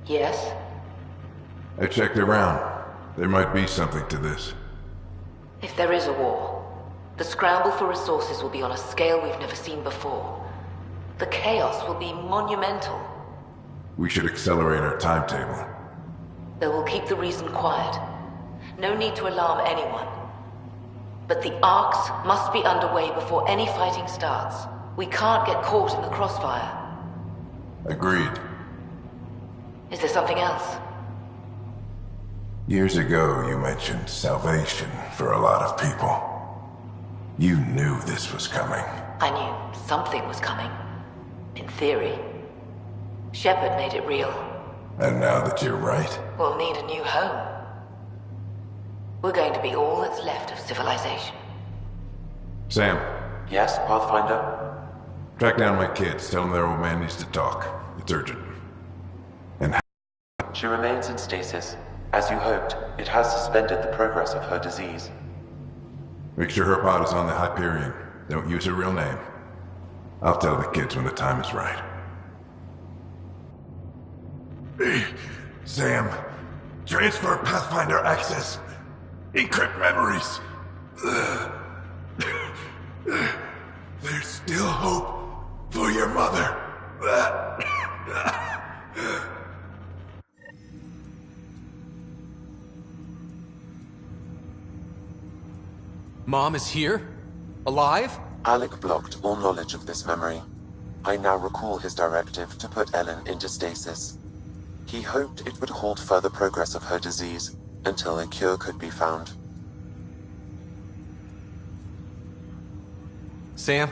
Yes? I checked around. There might be something to this. If there is a war, the scramble for resources will be on a scale we've never seen before. The chaos will be monumental. We should accelerate our timetable. They will keep the reason quiet. No need to alarm anyone. But the arcs must be underway before any fighting starts. We can't get caught in the crossfire. Agreed. Is there something else? Years ago, you mentioned salvation for a lot of people. You knew this was coming. I knew something was coming. In theory. Shepard made it real. And now that you're right? We'll need a new home. We're going to be all that's left of civilization. Sam. Yes, Pathfinder? Track down my kids. Tell them their old man needs to talk. It's urgent. And she remains in stasis. As you hoped, it has suspended the progress of her disease. Make sure her pod is on the Hyperion. Don't use her real name. I'll tell the kids when the time is right. Sam, transfer Pathfinder access. Encrypt memories. There's still hope for your mother. Mom is here? Alive? Alec blocked all knowledge of this memory. I now recall his directive to put Ellen into stasis. He hoped it would halt further progress of her disease until a cure could be found. Sam,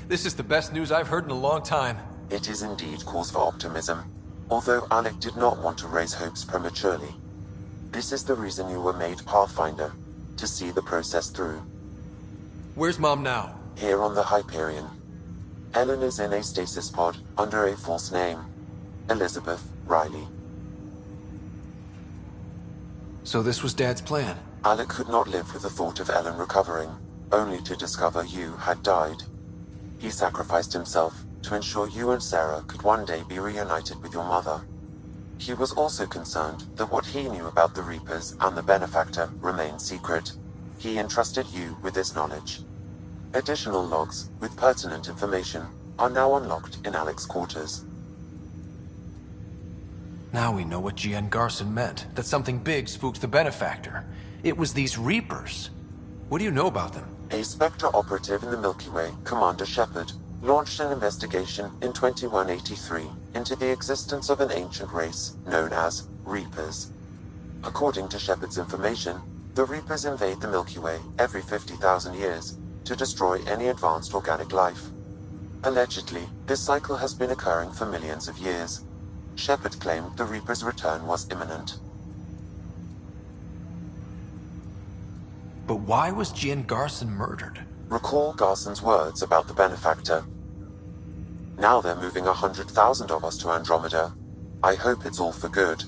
this is the best news I've heard in a long time. It is indeed cause for optimism, although Alec did not want to raise hopes prematurely. This is the reason you were made Pathfinder, to see the process through. Where's Mom now? Here on the Hyperion. Ellen is in a stasis pod under a false name. Elizabeth Riley. So this was Dad's plan? Alec could not live with the thought of Ellen recovering, only to discover you had died. He sacrificed himself to ensure you and Sarah could one day be reunited with your mother. He was also concerned that what he knew about the Reapers and the Benefactor remained secret. He entrusted you with this knowledge. Additional logs with pertinent information are now unlocked in Alec's quarters. Now we know what Gian Garson meant, that something big spooked the Benefactor. It was these Reapers. What do you know about them? A Spectre operative in the Milky Way, Commander Shepard, launched an investigation in 2183 into the existence of an ancient race known as Reapers. According to Shepard's information, the Reapers invade the Milky Way every 50,000 years to destroy any advanced organic life. Allegedly, this cycle has been occurring for millions of years. Shepard claimed the Reapers' return was imminent. But why was Jian Garson murdered? Recall Garson's words about the Benefactor. Now they're moving 100,000 of us to Andromeda. I hope it's all for good,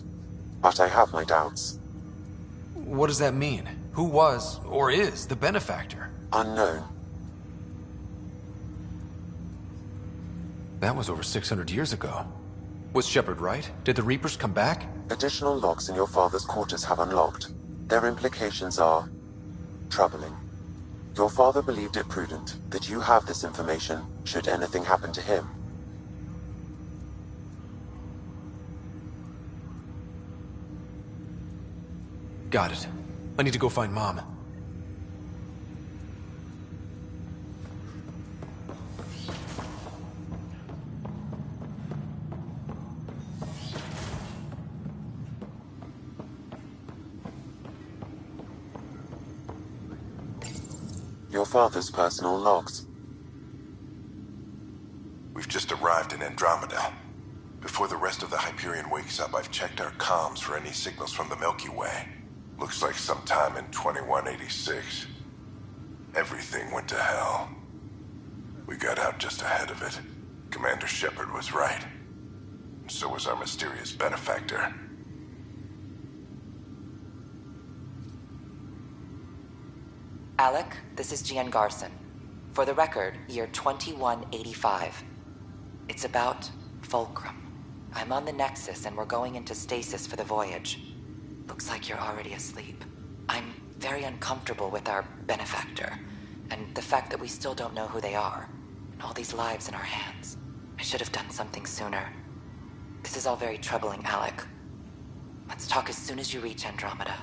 but I have my doubts. What does that mean? Who was, or is, the Benefactor? Unknown. That was over 600 years ago. Was Shepard right? Did the Reapers come back? Additional logs in your father's quarters have unlocked. Their implications are troubling. Your father believed it prudent that you have this information should anything happen to him. Got it. I need to go find Mom. Your father's personal logs. We've just arrived in Andromeda. Before the rest of the Hyperion wakes up, I've checked our comms for any signals from the Milky Way. Looks like sometime in 2186. Everything went to hell. We got out just ahead of it. Commander Shepard was right. And so was our mysterious benefactor. Alec, this is Jian Garson. For the record, year 2185. It's about Fulcrum. I'm on the Nexus and we're going into stasis for the voyage. Looks like you're already asleep. I'm very uncomfortable with our benefactor, and the fact that we still don't know who they are, and all these lives in our hands. I should have done something sooner. This is all very troubling, Alec. Let's talk as soon as you reach Andromeda.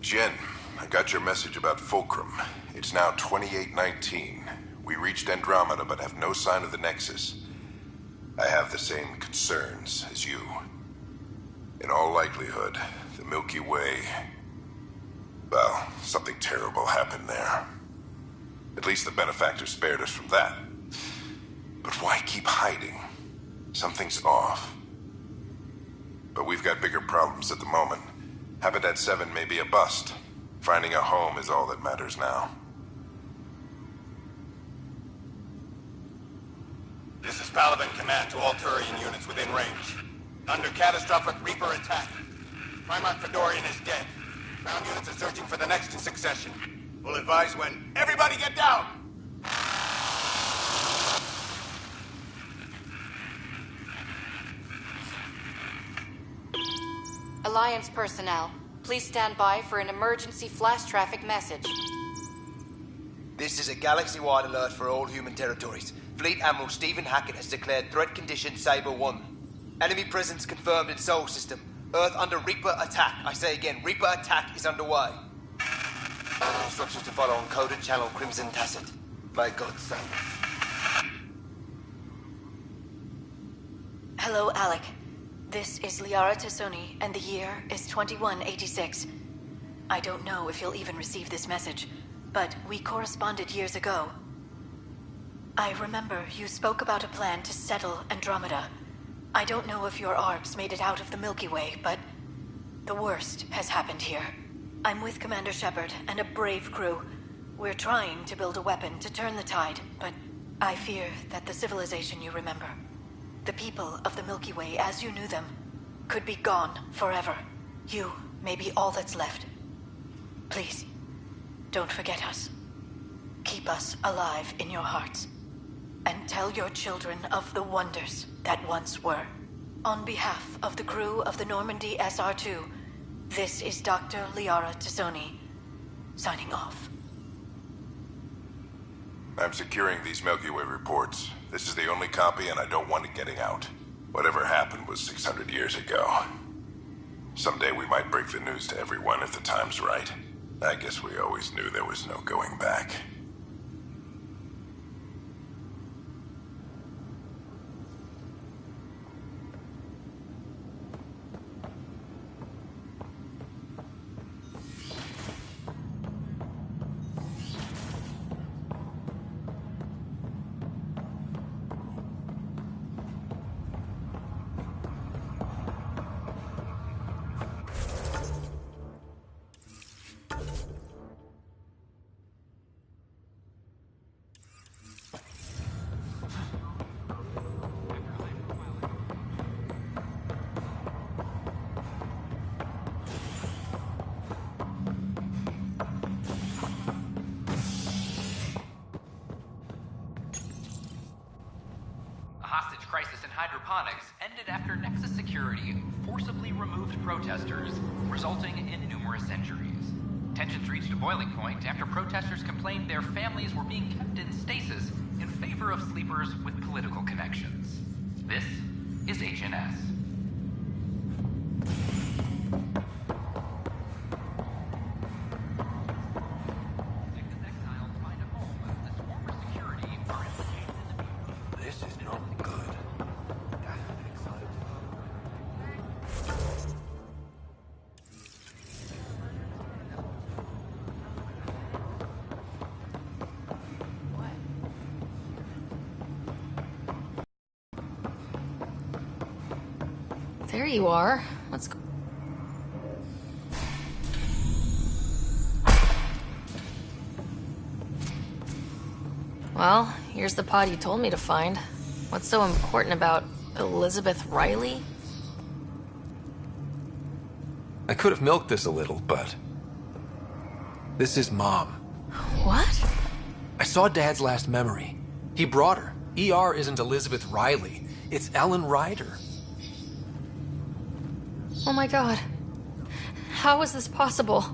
Jen, I got your message about Fulcrum. It's now 2819. We reached Andromeda but have no sign of the Nexus. I have the same concerns as you. In all likelihood, the Milky Way... well, something terrible happened there. At least the benefactor spared us from that. But why keep hiding? Something's off. But we've got bigger problems at the moment. Habitat 7 may be a bust. Finding a home is all that matters now. This is Paladin Command to all Turian units within range. Under catastrophic Reaper attack. Primarch Fedorian is dead. Ground units are searching for the next in succession. We'll advise when... Everybody get down! Alliance personnel, please stand by for an emergency flash traffic message. This is a galaxy-wide alert for all human territories. Fleet Admiral Stephen Hackett has declared threat condition Saber 1. Enemy presence confirmed in Sol System. Earth under Reaper attack. I say again, Reaper attack is underway. Instructions to follow on coded channel Crimson Tacit. By God's sake. Hello, Alec. This is Liara Tassoni, and the year is 2186. I don't know if you'll even receive this message, but we corresponded years ago. I remember you spoke about a plan to settle Andromeda. I don't know if your ARCs made it out of the Milky Way, but the worst has happened here. I'm with Commander Shepard and a brave crew. We're trying to build a weapon to turn the tide, but I fear that the civilization you remember, the people of the Milky Way as you knew them, could be gone forever. You may be all that's left. Please, don't forget us. Keep us alive in your hearts. And tell your children of the wonders that once were. On behalf of the crew of the Normandy SR2, this is Dr. Liara Tassoni, signing off. I'm securing these Milky Way reports. This is the only copy and I don't want it getting out. Whatever happened was 600 years ago. Someday we might break the news to everyone if the time's right. I guess we always knew there was no going back. hostage crisis in hydroponics ended after Nexus security forcibly removed protesters, resulting in numerous injuries. Tensions reached a boiling point after protesters complained their families were being kept in stasis in favor of sleepers with political connections. This is HNS. This is not good. There you are. Well, here's the pod you told me to find. What's so important about Elizabeth Riley? I could have milked this a little, but... This is Mom. What? I saw Dad's last memory. He brought her. ER isn't Elizabeth Riley. It's Ellen Ryder. Oh my god. How is this possible?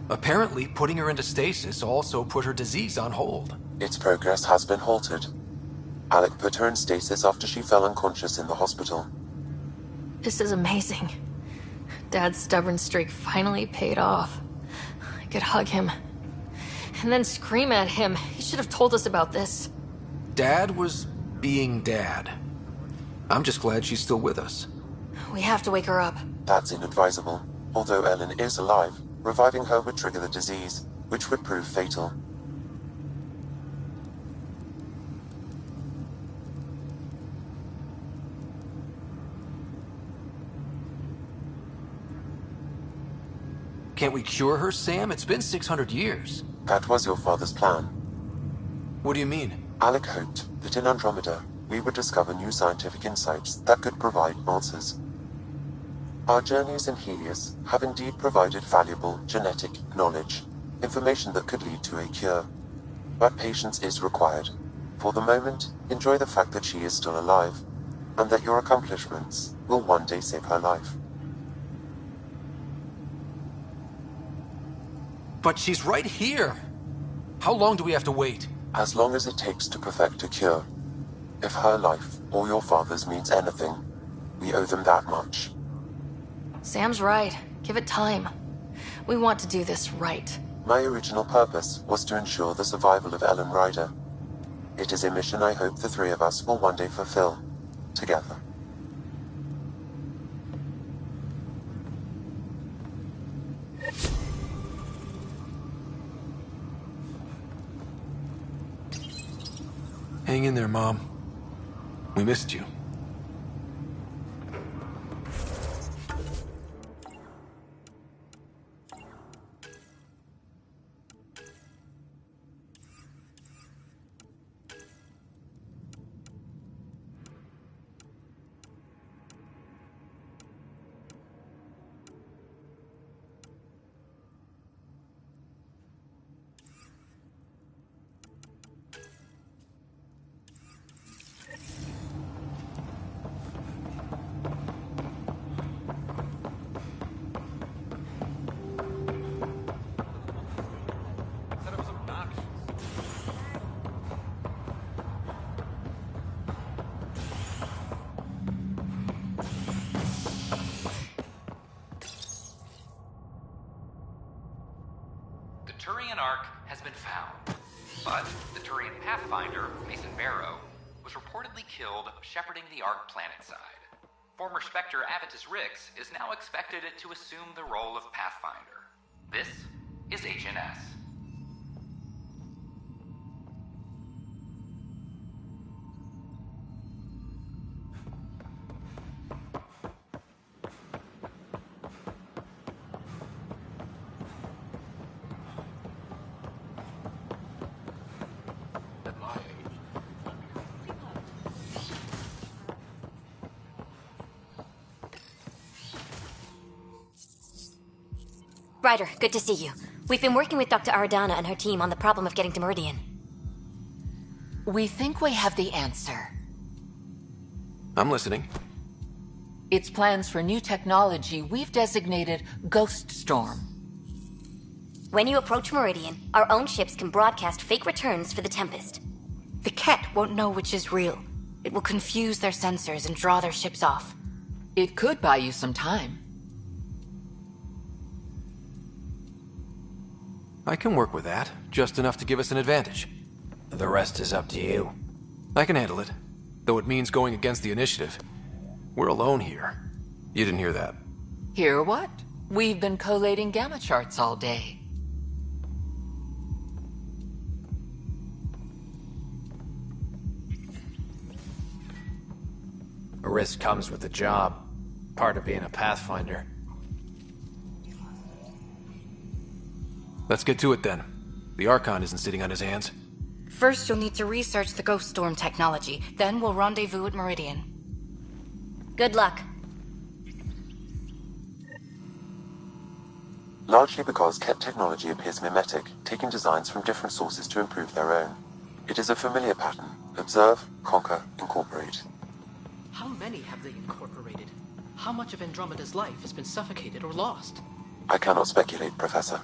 Apparently, putting her into stasis also put her disease on hold. Its progress has been halted. Alec put her in stasis after she fell unconscious in the hospital. This is amazing. Dad's stubborn streak finally paid off. I could hug him. And then scream at him. He should have told us about this. Dad was being Dad. I'm just glad she's still with us. We have to wake her up. That's inadvisable. Although Ellen is alive, reviving her would trigger the disease, which would prove fatal. Can't we cure her, Sam? It's been 600 years. That was your father's plan. What do you mean? Alec hoped that in Andromeda, we would discover new scientific insights that could provide answers. Our journeys in Helios have indeed provided valuable genetic knowledge, information that could lead to a cure. But patience is required. For the moment, enjoy the fact that she is still alive, and that your accomplishments will one day save her life. But she's right here. How long do we have to wait? As long as it takes to perfect a cure. If her life or your father's means anything, we owe them that much. Sam's right. Give it time. We want to do this right. My original purpose was to ensure the survival of Ellen Ryder. It is a mission I hope the three of us will one day fulfill, together. Hang in there, Mom. We missed you. Turian Ark has been found, but the Turian Pathfinder, Mason Barrow, was reportedly killed shepherding the Ark planetside. Former Spectre Avitus Rix is now expected to assume the role of Pathfinder. This is HNS. Ryder, good to see you. We've been working with Dr. Aradana and her team on the problem of getting to Meridian. We think we have the answer. I'm listening. It's plans for new technology we've designated Ghost Storm. When you approach Meridian, our own ships can broadcast fake returns for the Tempest. The Ket won't know which is real. It will confuse their sensors and draw their ships off. It could buy you some time. I can work with that, just enough to give us an advantage. The rest is up to you. I can handle it, though it means going against the initiative. We're alone here. You didn't hear that. Hear what? We've been collating gamma charts all day. A risk comes with the job. Part of being a Pathfinder. Let's get to it then. The Archon isn't sitting on his hands. First, you'll need to research the Ghost Storm technology. Then we'll rendezvous at Meridian. Good luck. Largely because Ket technology appears mimetic, taking designs from different sources to improve their own. It is a familiar pattern. Observe, conquer, incorporate. How many have they incorporated? How much of Andromeda's life has been suffocated or lost? I cannot speculate, Professor.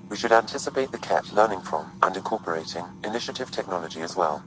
We should anticipate the Ket learning from and incorporating initiative technology as well.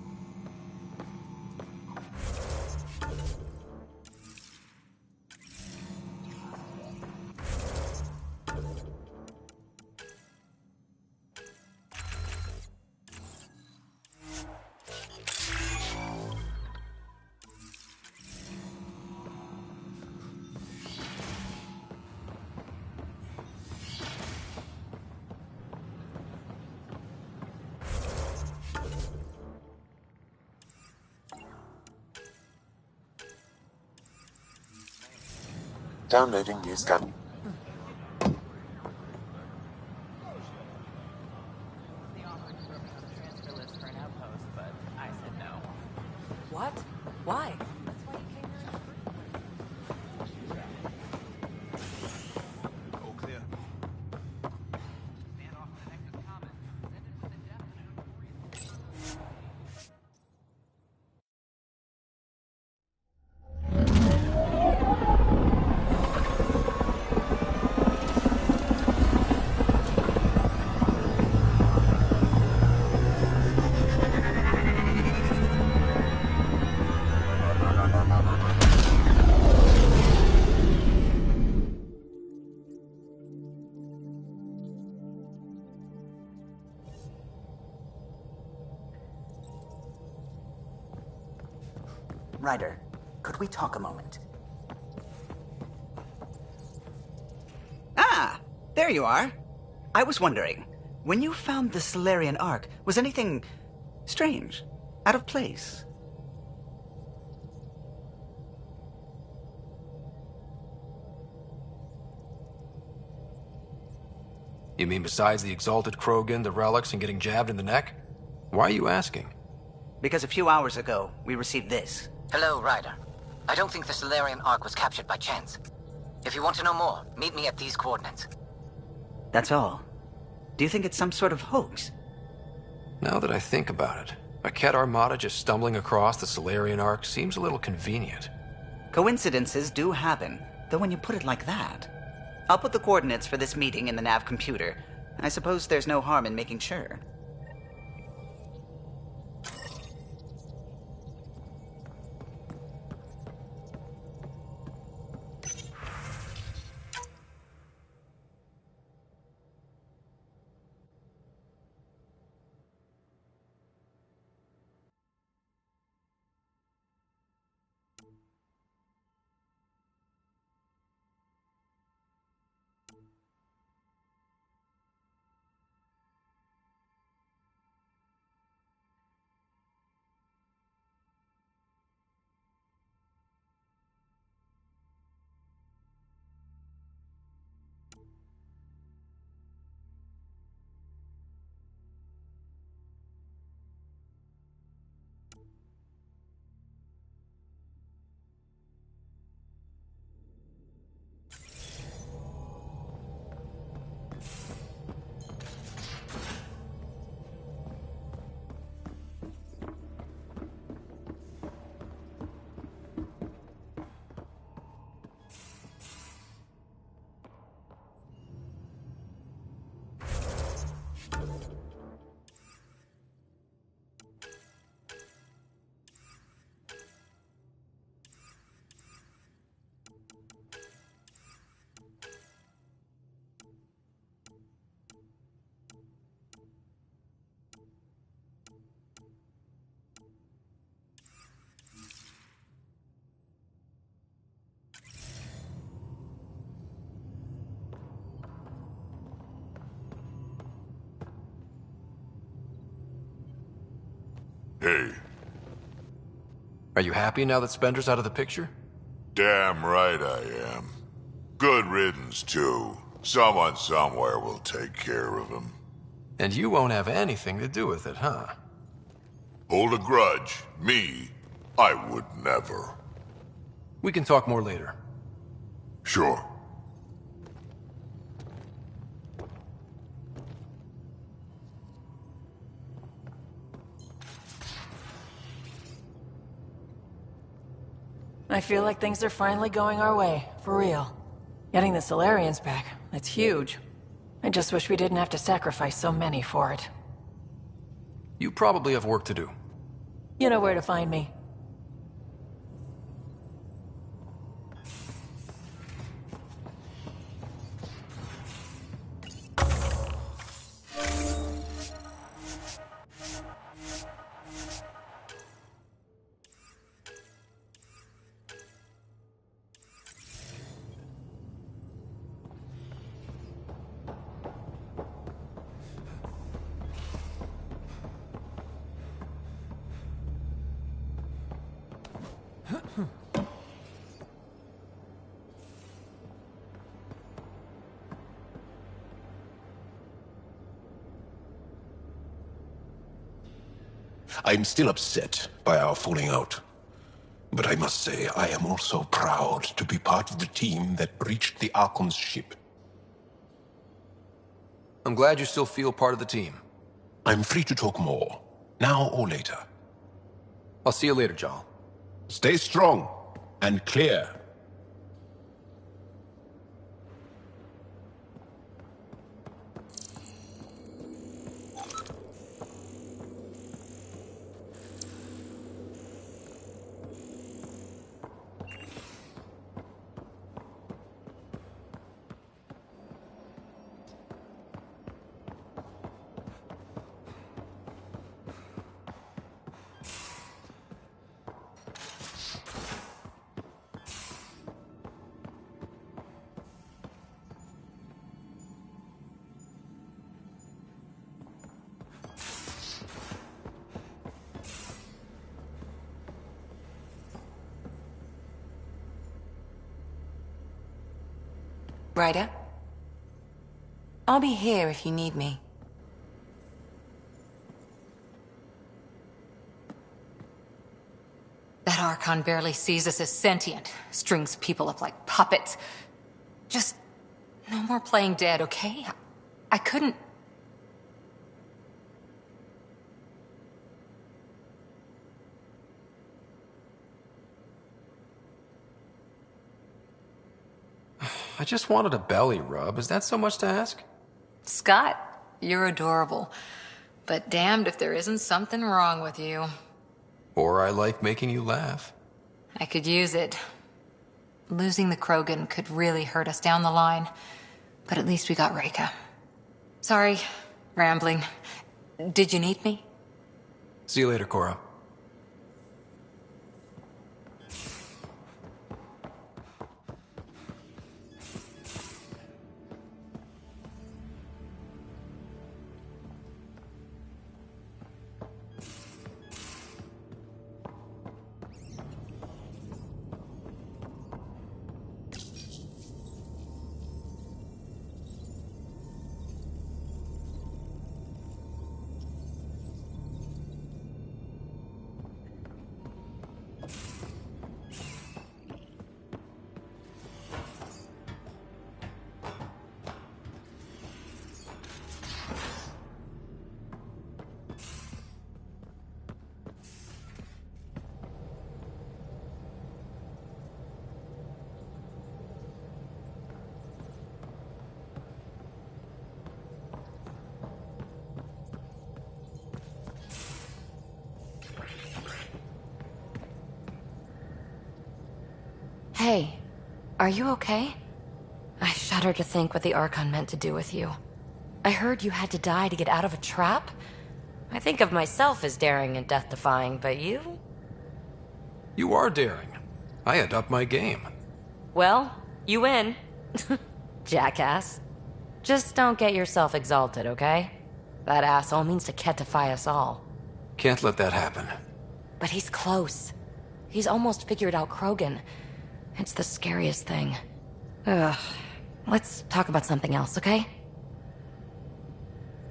Downloading new scan. What? Why? All clear. Ryder, could we talk a moment? Ah! There you are. I was wondering, when you found the Solarian Ark, was anything strange? Out of place? You mean besides the Exalted Krogan, the relics, and getting jabbed in the neck? Why are you asking? Because a few hours ago, we received this. Hello, Ryder. I don't think the Solarian Ark was captured by chance. If you want to know more, meet me at these coordinates. That's all. Do you think it's some sort of hoax? Now that I think about it, a Ket armada just stumbling across the Solarian Ark seems a little convenient. Coincidences do happen, though when you put it like that. I'll put the coordinates for this meeting in the nav computer. I suppose there's no harm in making sure. Hey. Are you happy now that Spender's out of the picture? Damn right I am. Good riddance, too. Someone somewhere will take care of him. And you won't have anything to do with it, huh? Hold a grudge. Me? I would never. We can talk more later. Sure. I feel like things are finally going our way, for real. Getting the Solarians back, that's huge. I just wish we didn't have to sacrifice so many for it. You probably have work to do. You know where to find me. I'm still upset by our falling out. But I must say, I am also proud to be part of the team that breached the Archon's ship. I'm glad you still feel part of the team. I'm free to talk more, now or later. I'll see you later, Jarl. Stay strong and clear. Ryder? I'll be here if you need me. That Archon barely sees us as sentient, strings people up like puppets. Just no more playing dead, okay? I couldn't... I just wanted a belly rub. Is that so much to ask? Scott, you're adorable. But damned if there isn't something wrong with you. Or I like making you laugh. I could use it. Losing the Krogan could really hurt us down the line. But at least we got Reika. Sorry, rambling. Did you need me? See you later, Cora. Hey, are you okay? I shudder to think what the Archon meant to do with you. I heard you had to die to get out of a trap? I think of myself as daring and death-defying, but you? You are daring. I had upped my game. Well, you win. Jackass. Just don't get yourself exalted, okay? That asshole means to ketify us all. Can't let that happen. But he's close. He's almost figured out Krogan. It's the scariest thing. Ugh. Let's talk about something else, okay?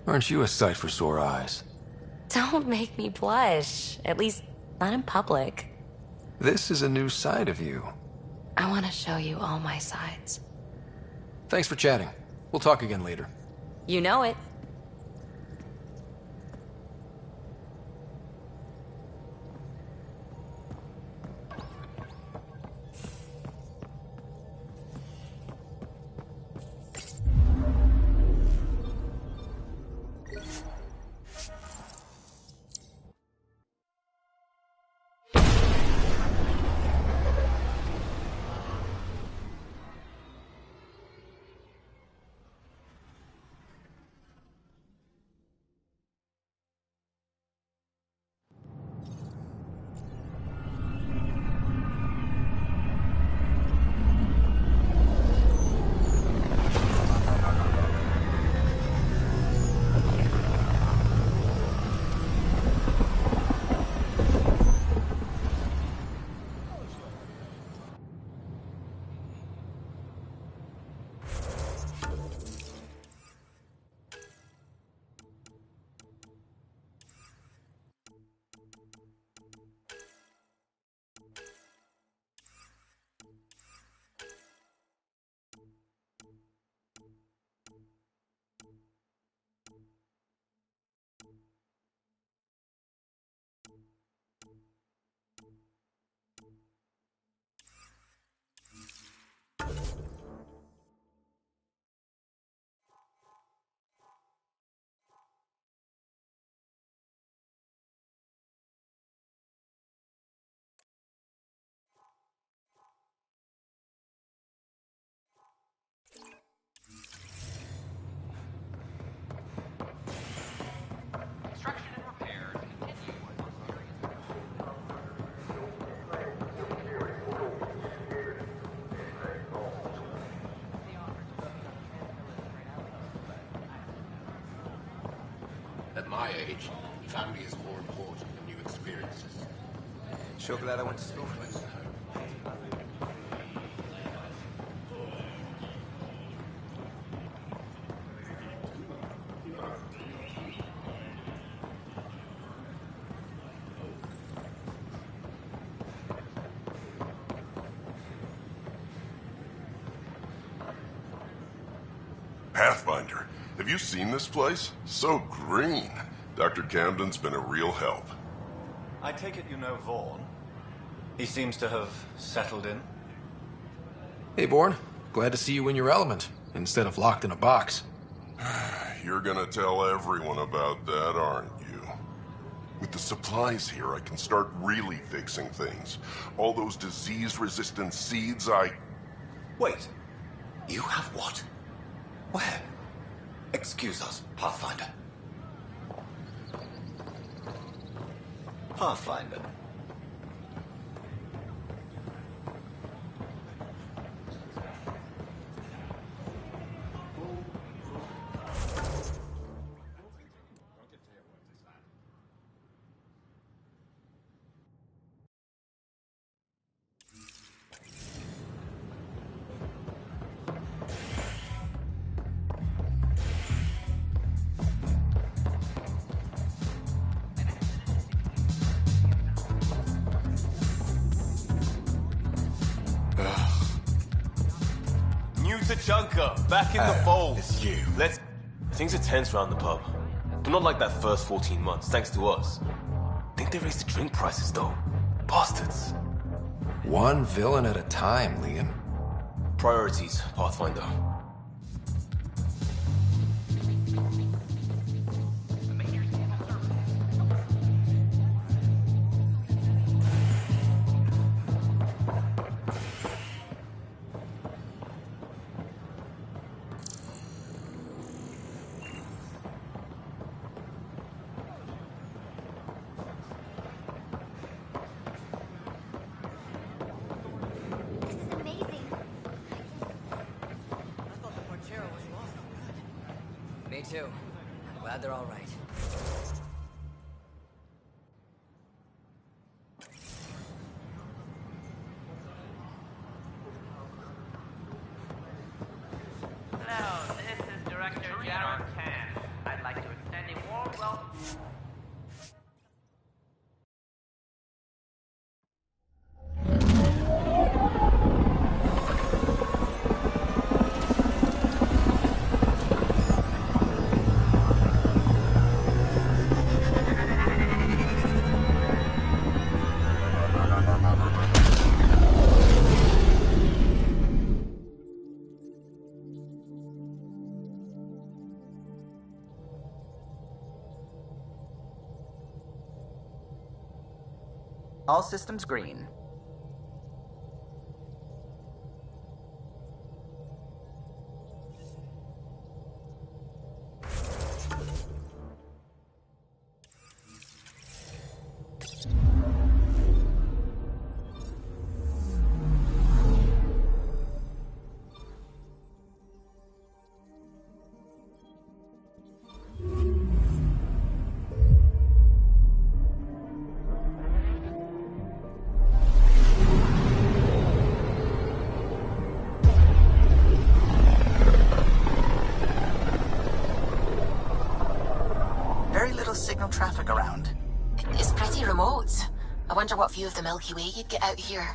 Aren't you a sight for sore eyes? Don't make me blush. At least, not in public. This is a new side of you. I want to show you all my sides. Thanks for chatting. We'll talk again later. You know it. At my age, family is more important than new experiences. Sure glad I went to school for this. Pathfinder, have you seen this place? So green. Dr. Camden's been a real help. I take it you know Vaughn. He seems to have settled in. Hey, Bourne. Glad to see you in your element, instead of locked in a box. You're gonna tell everyone about that, aren't you? With the supplies here, I can start really fixing things. All those disease-resistant seeds Wait. You have what? Where? Excuse us, Pathfinder. Pathfinder. Junker, back in the fold. It's you. Things are tense around the pub. But not like that first 14 months, thanks to us. Think they raised the drink prices, though. Bastards. One villain at a time, Liam. Priorities, Pathfinder. Me too. I'm glad they're all right. All systems green. Signal traffic around. It's pretty remote. I wonder what view of the Milky Way you'd get out here.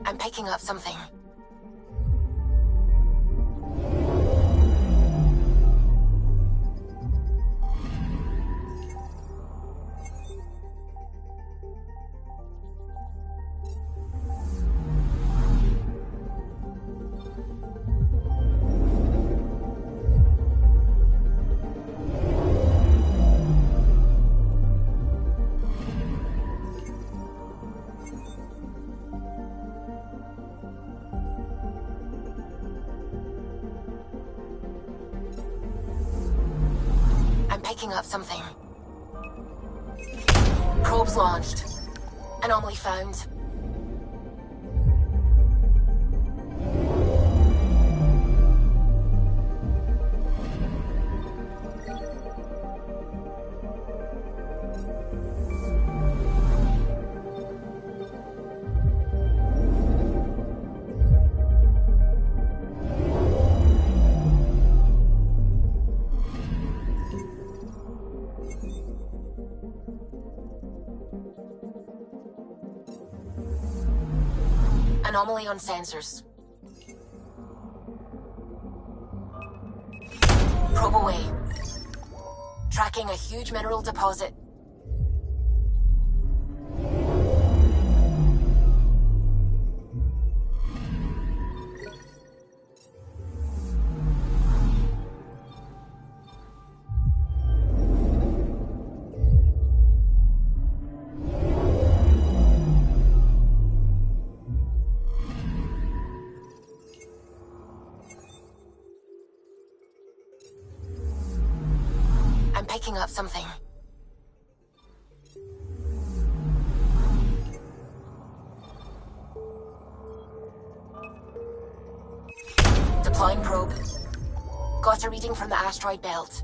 I'm picking up something. Picking up something. Probes launched. Anomaly found. Anomaly on sensors. Probe away. Tracking a huge mineral deposit. Picking up something. Deploying probe. Got a reading from the asteroid belt.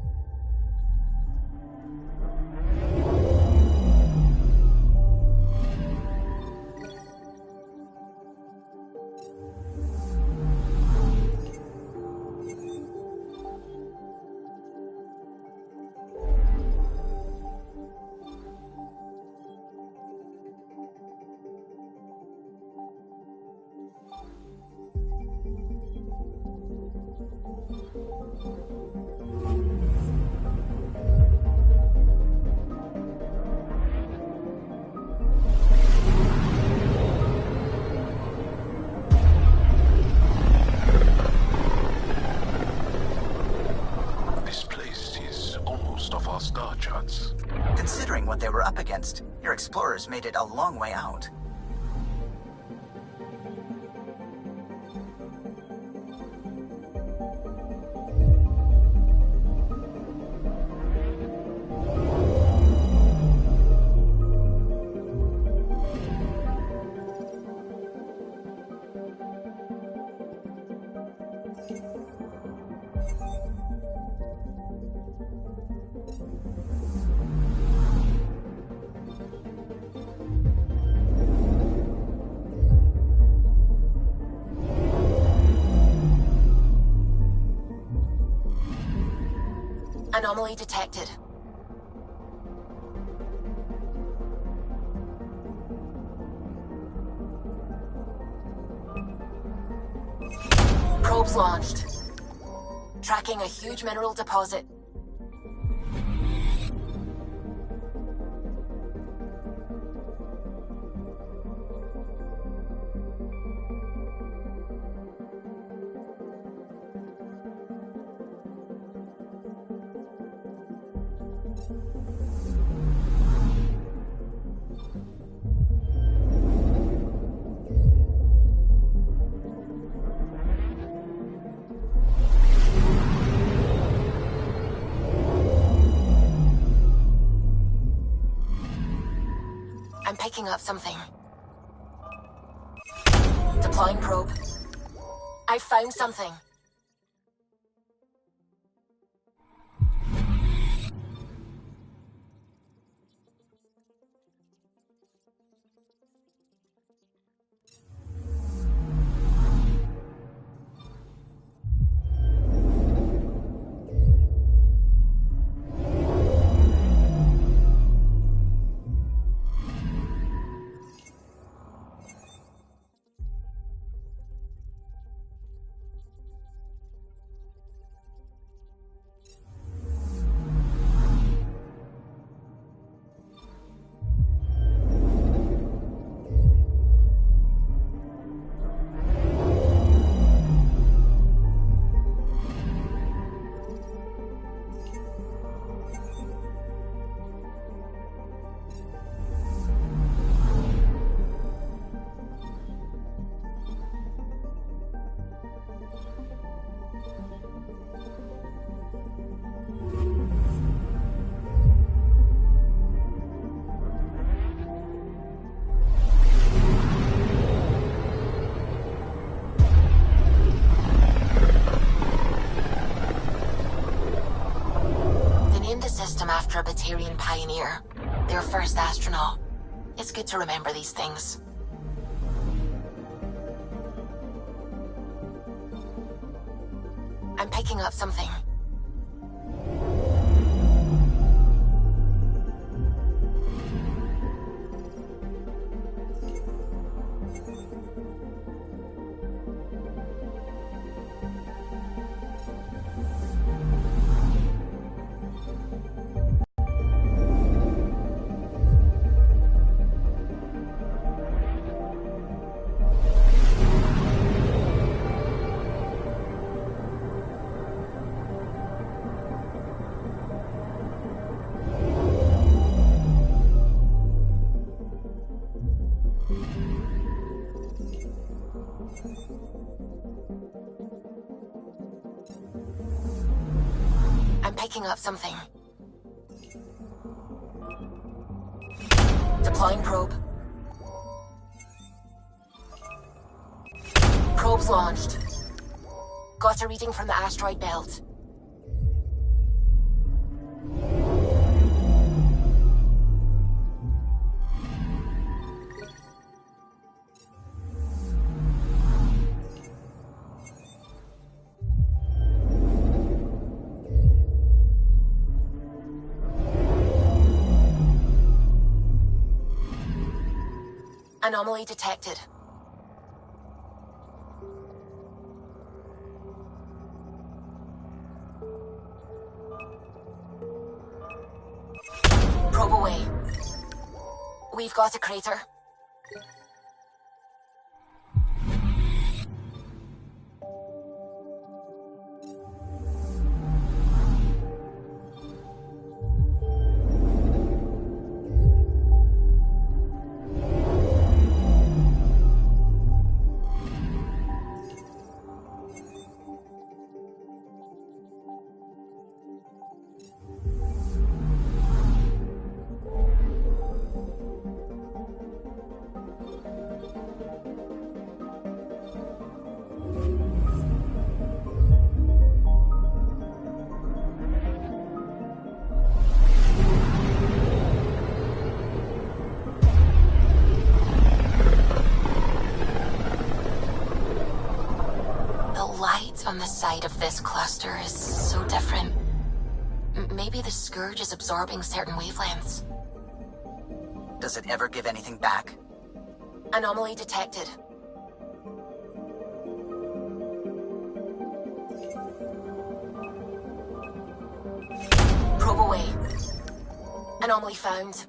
Considering what they were up against, your explorers made it a long way out. Anomaly detected. Probes launched. Tracking a huge mineral deposit. picking up something. Deploying probe. I found something. After a Batarian pioneer, their first astronaut. It's good to remember these things. I'm picking up something. Picking up something. Deploying probe. Probe's launched. Got a reading from the asteroid belt. Anomaly detected. Probe away. We've got a crater. On the side of this cluster is so different. Maybe the Scourge is absorbing certain wavelengths. Does it ever give anything back? Anomaly detected. Probe away. Anomaly found.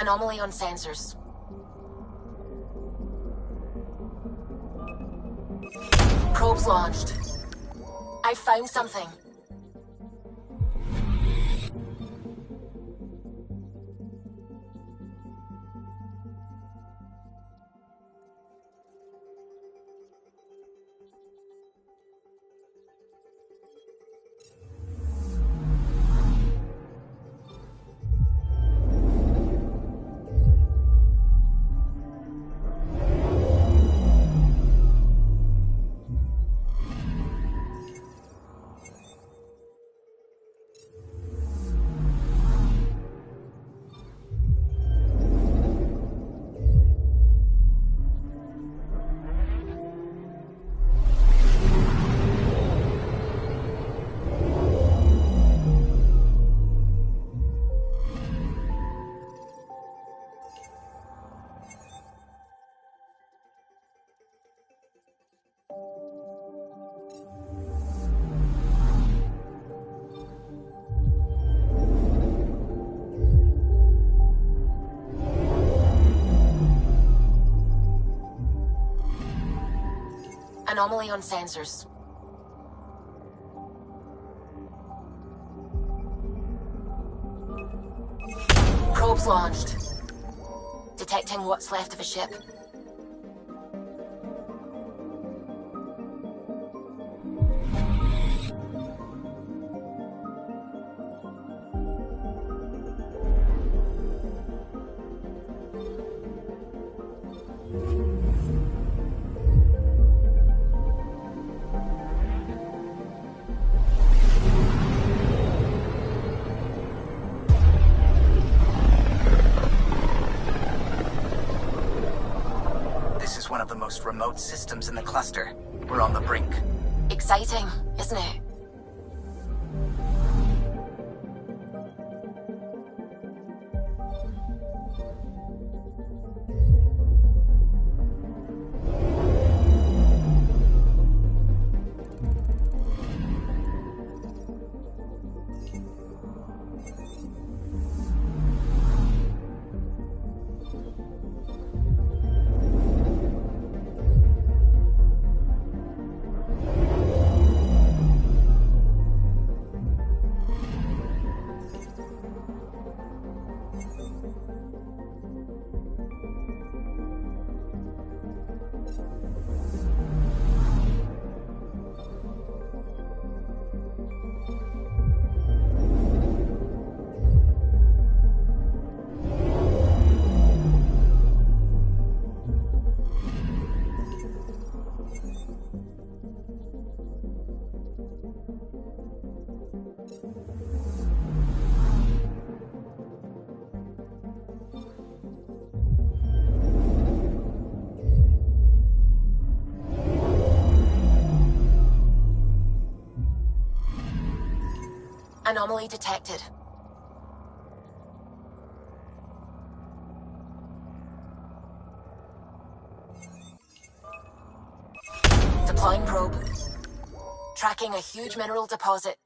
Anomaly on sensors. Probes launched. I found something. Anomaly on sensors. Probes launched. Detecting what's left of a ship. One of the most remote systems in the cluster. We're on the brink. Exciting, isn't it? Anomaly detected. Deploying probe. Tracking a huge mineral deposit.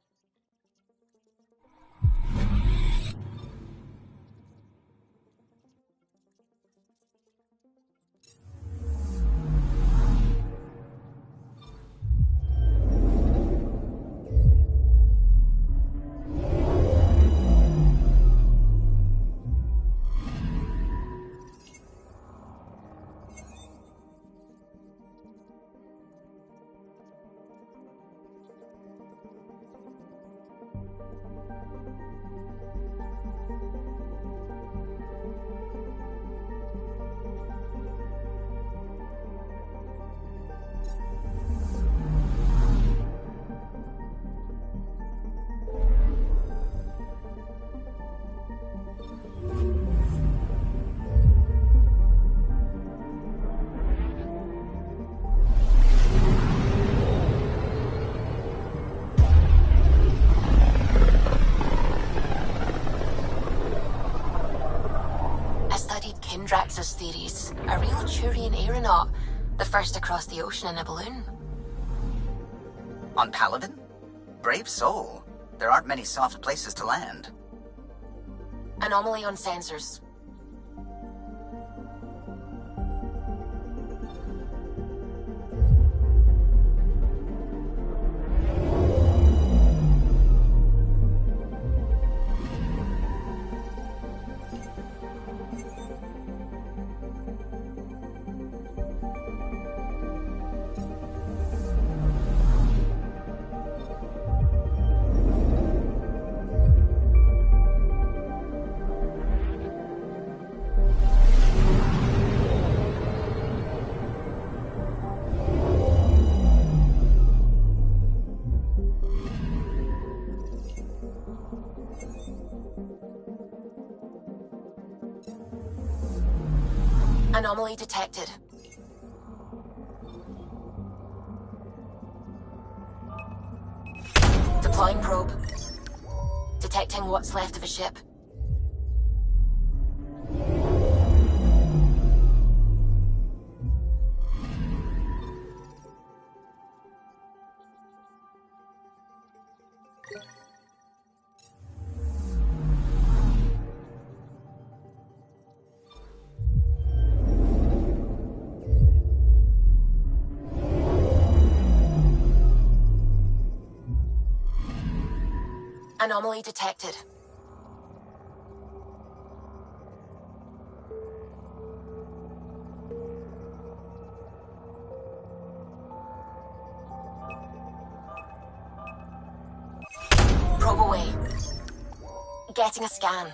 Drax's theories. A real Turian aeronaut. The first to cross the ocean in a balloon. On Paladin? Brave soul. There aren't many soft places to land. Anomaly on sensors. Anomaly detected. Deploying probe. Detecting what's left of a ship. Anomaly detected. Probe away. Getting a scan.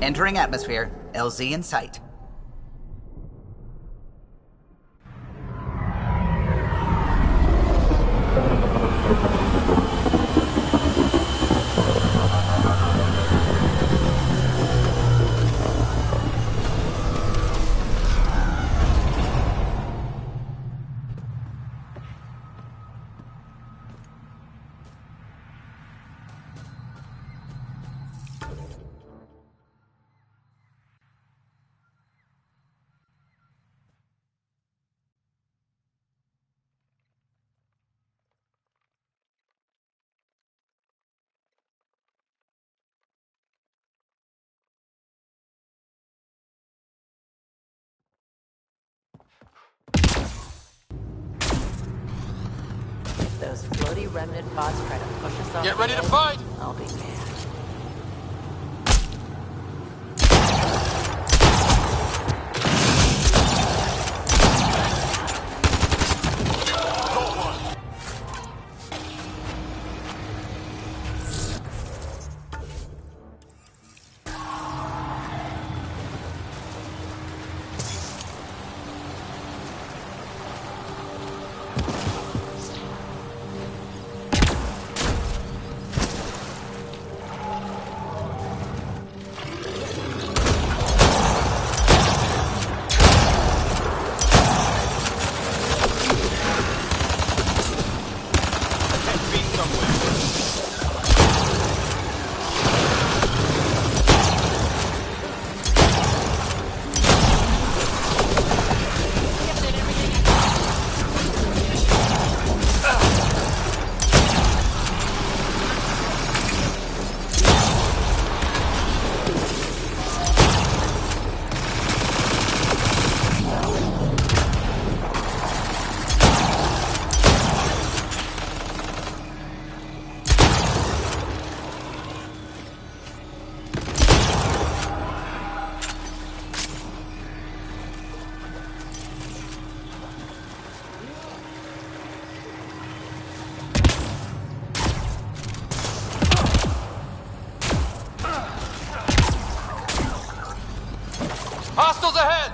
Entering atmosphere. LZ in sight. Those floaty remnant bots try to push us off. Get ready to fight! I'll be mad. Hostiles ahead!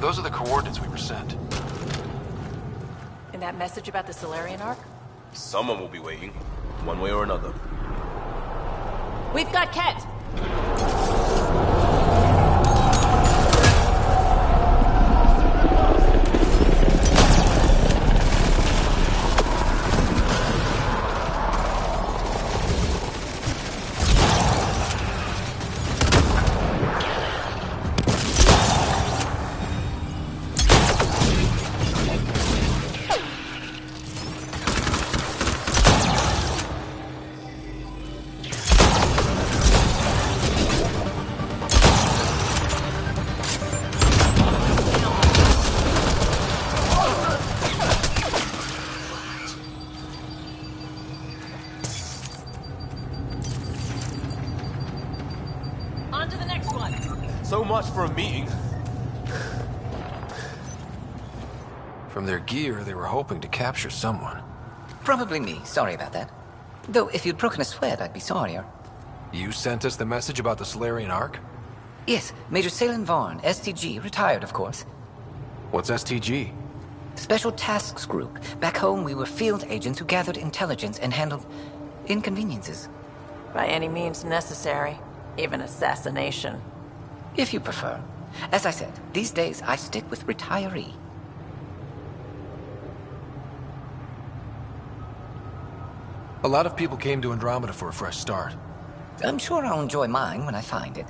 Those are the coordinates we were sent. And that message about the Solarian Ark? Someone will be waiting, one way or another. We've got Ket! much for a meeting. From their gear, they were hoping to capture someone. Probably me. Sorry about that. Though, if you'd broken a sweat, I'd be sorrier. You sent us the message about the Solarian Ark? Yes, Major Salin Vaughn, STG, retired, of course. What's STG? Special Tasks Group. Back home, we were field agents who gathered intelligence and handled inconveniences. By any means necessary. Even assassination. If you prefer. As I said, these days I stick with retiree. A lot of people came to Andromeda for a fresh start. I'm sure I'll enjoy mine when I find it.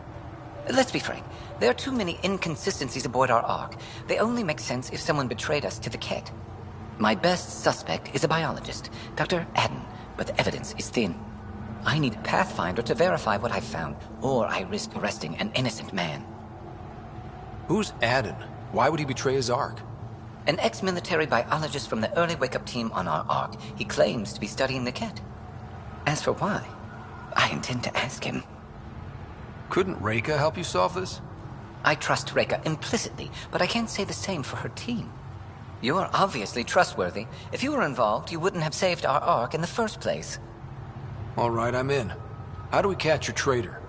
Let's be frank. There are too many inconsistencies aboard our Ark. They only make sense if someone betrayed us to the Ket. My best suspect is a biologist, Dr. Adden, but the evidence is thin. I need a Pathfinder to verify what I've found, or I risk arresting an innocent man. Who's Adden? Why would he betray his Ark? An ex-military biologist from the early wake-up team on our Ark. He claims to be studying the Ket. As for why, I intend to ask him. Couldn't Reika help you solve this? I trust Reika implicitly, but I can't say the same for her team. You're obviously trustworthy. If you were involved, you wouldn't have saved our Ark in the first place. All right, I'm in. How do we catch your traitor?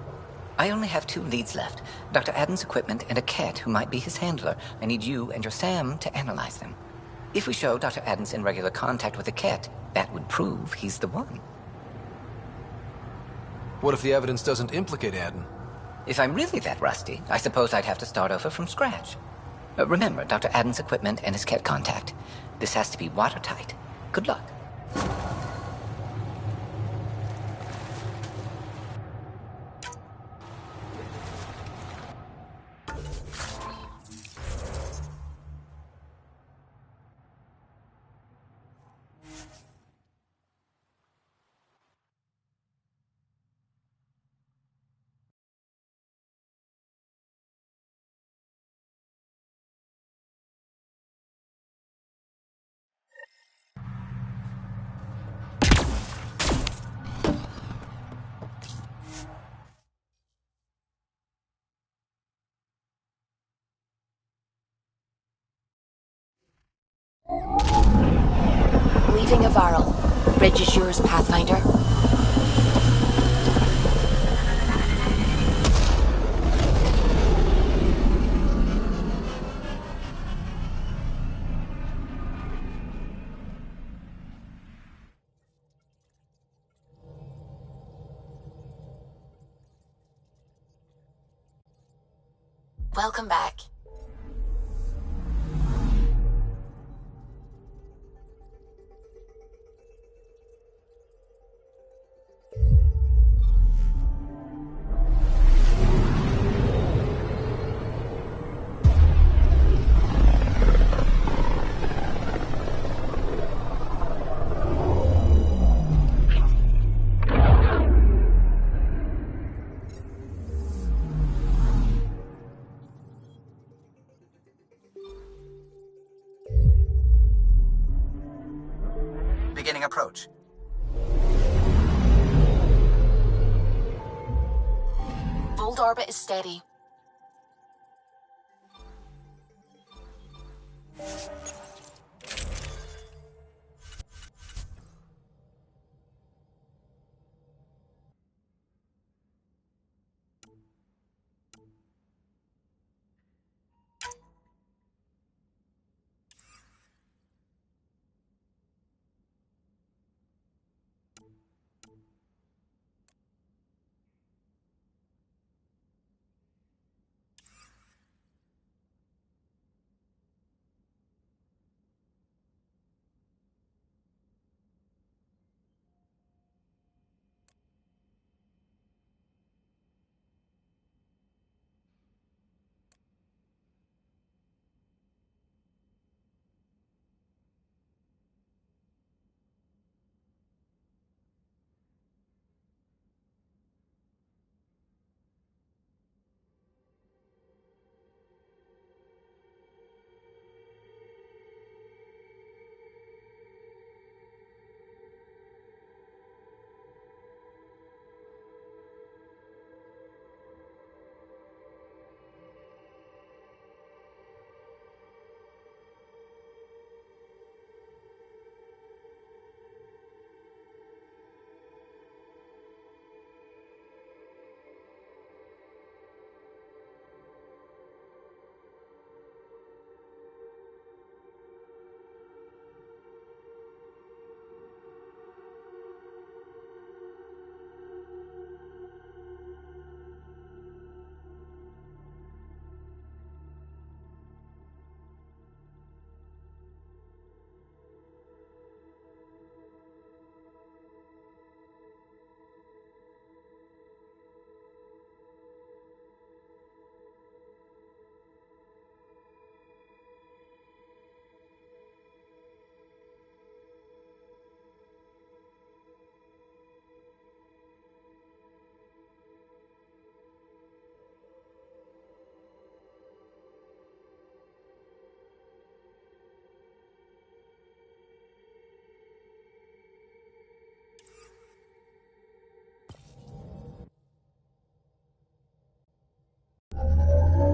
I only have 2 leads left. Dr. Adden's equipment and a Ket who might be his handler. I need you and your Sam to analyze them. If we show Dr. Adden's in regular contact with the Ket, that would prove he's the one. What if the evidence doesn't implicate Adden? If I'm really that rusty, I suppose I'd have to start over from scratch. Remember, Dr. Adden's equipment and his Ket contact. This has to be watertight. Good luck. Leaving Avaril. Bridge is yours, Pathfinder. Welcome back. Beginning approach. Fold orbit is steady.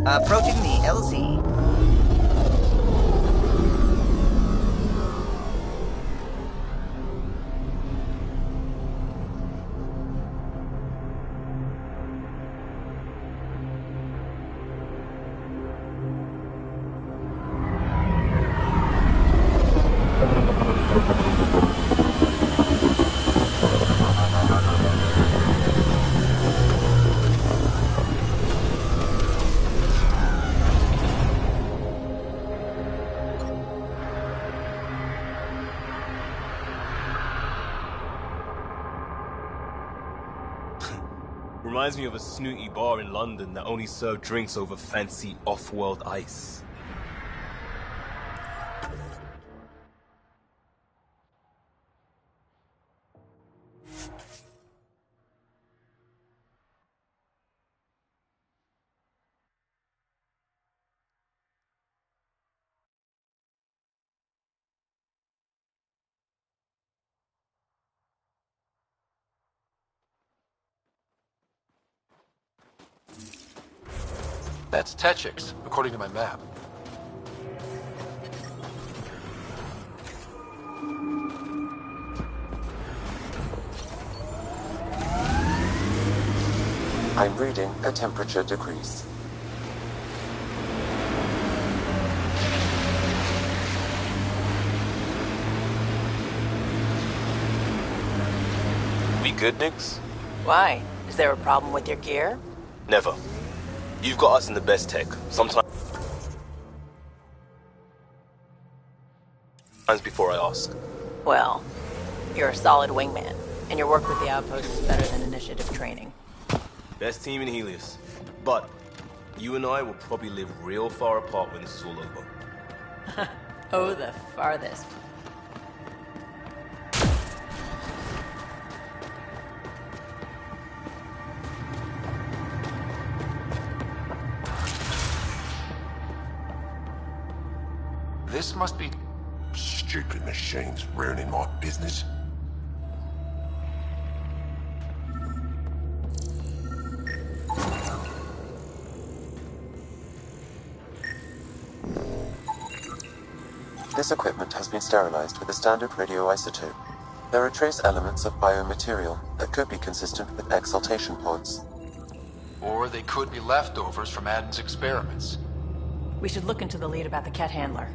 Approaching the LZ. Reminds me of a snooty bar in London that only served drinks over fancy off-world ice. That's Techix, according to my map. I'm reading a temperature decrease. We good, Nix? Why? Is there a problem with your gear? Never. You've got us in the best tech. Sometimes before I ask. Well, you're a solid wingman, and your work with the outpost is better than initiative training. Best team in Helios. But you and I will probably live real far apart when this is all over. Oh, the farthest. This must be... Stupid machines ruining my business. This equipment has been sterilized with a standard radioisotope. There are trace elements of biomaterial that could be consistent with exaltation pods. Or they could be leftovers from Adam's experiments. We should look into the lead about the Ket handler.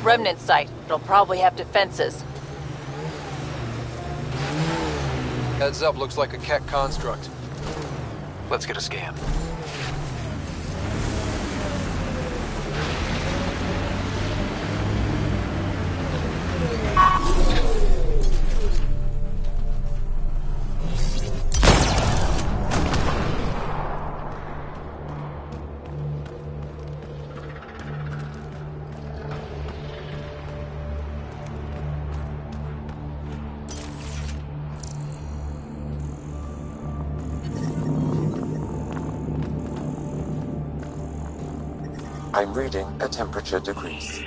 Remnant site. It'll probably have defenses. Heads up, looks like a Keck construct. Let's get a scan. I'm reading a temperature decrease.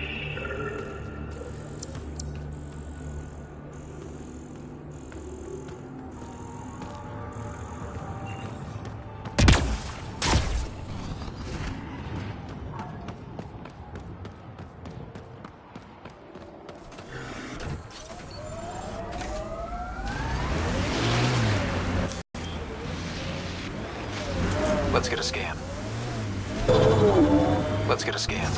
Let's get a scan. Let's get a scan.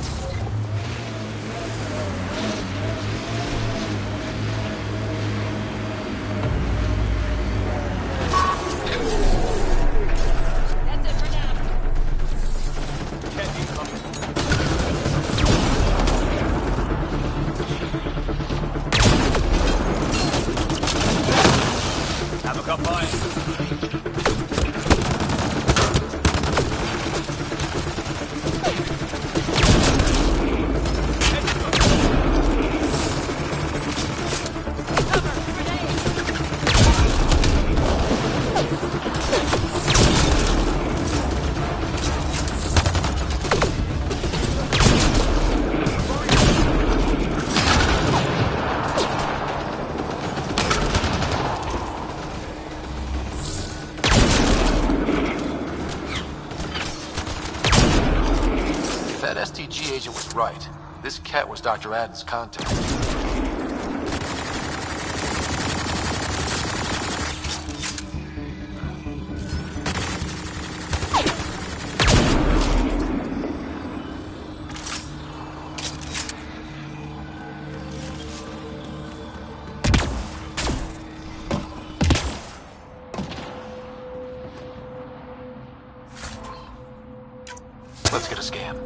That STG agent was right. This cat was Dr. Adden's contact. Let's get a scan.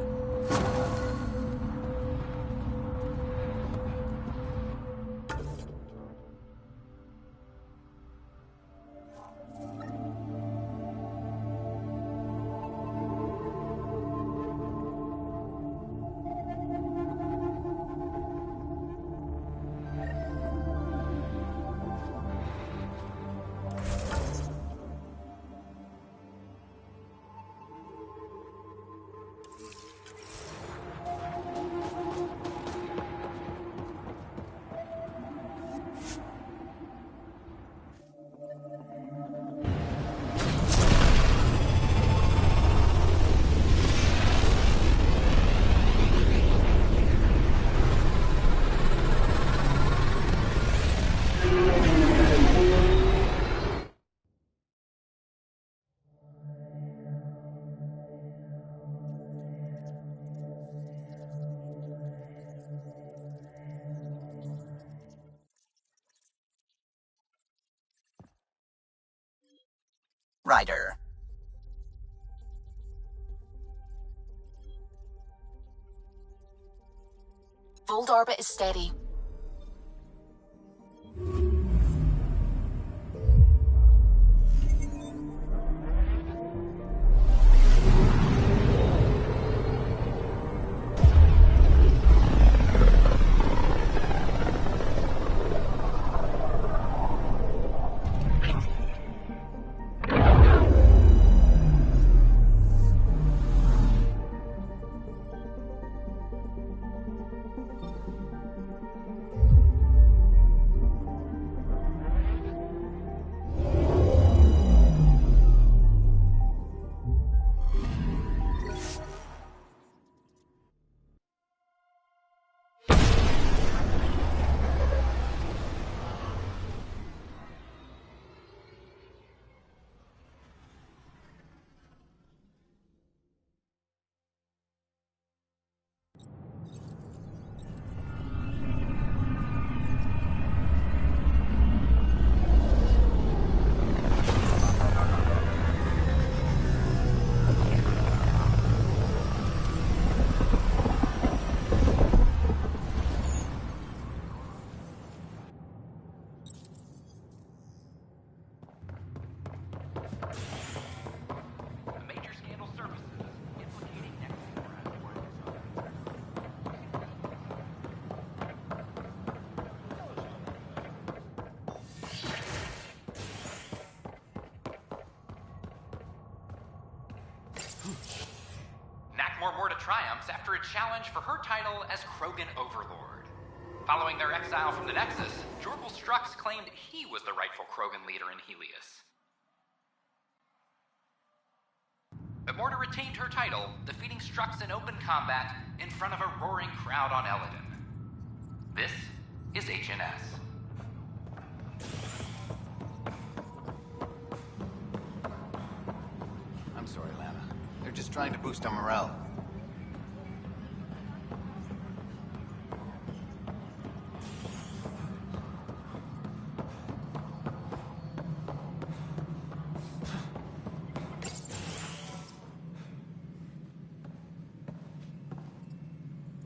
Ryder. Fold orbit is steady. More to triumphs after a challenge for her title as Krogan Overlord. Following their exile from the Nexus, Jorgal Strux claimed he was the rightful Krogan leader in Helios. But Morta retained her title, defeating Strux in open combat in front of a roaring crowd on Eladon. This is HNS. I'm sorry, Lana. They're just trying to boost our morale.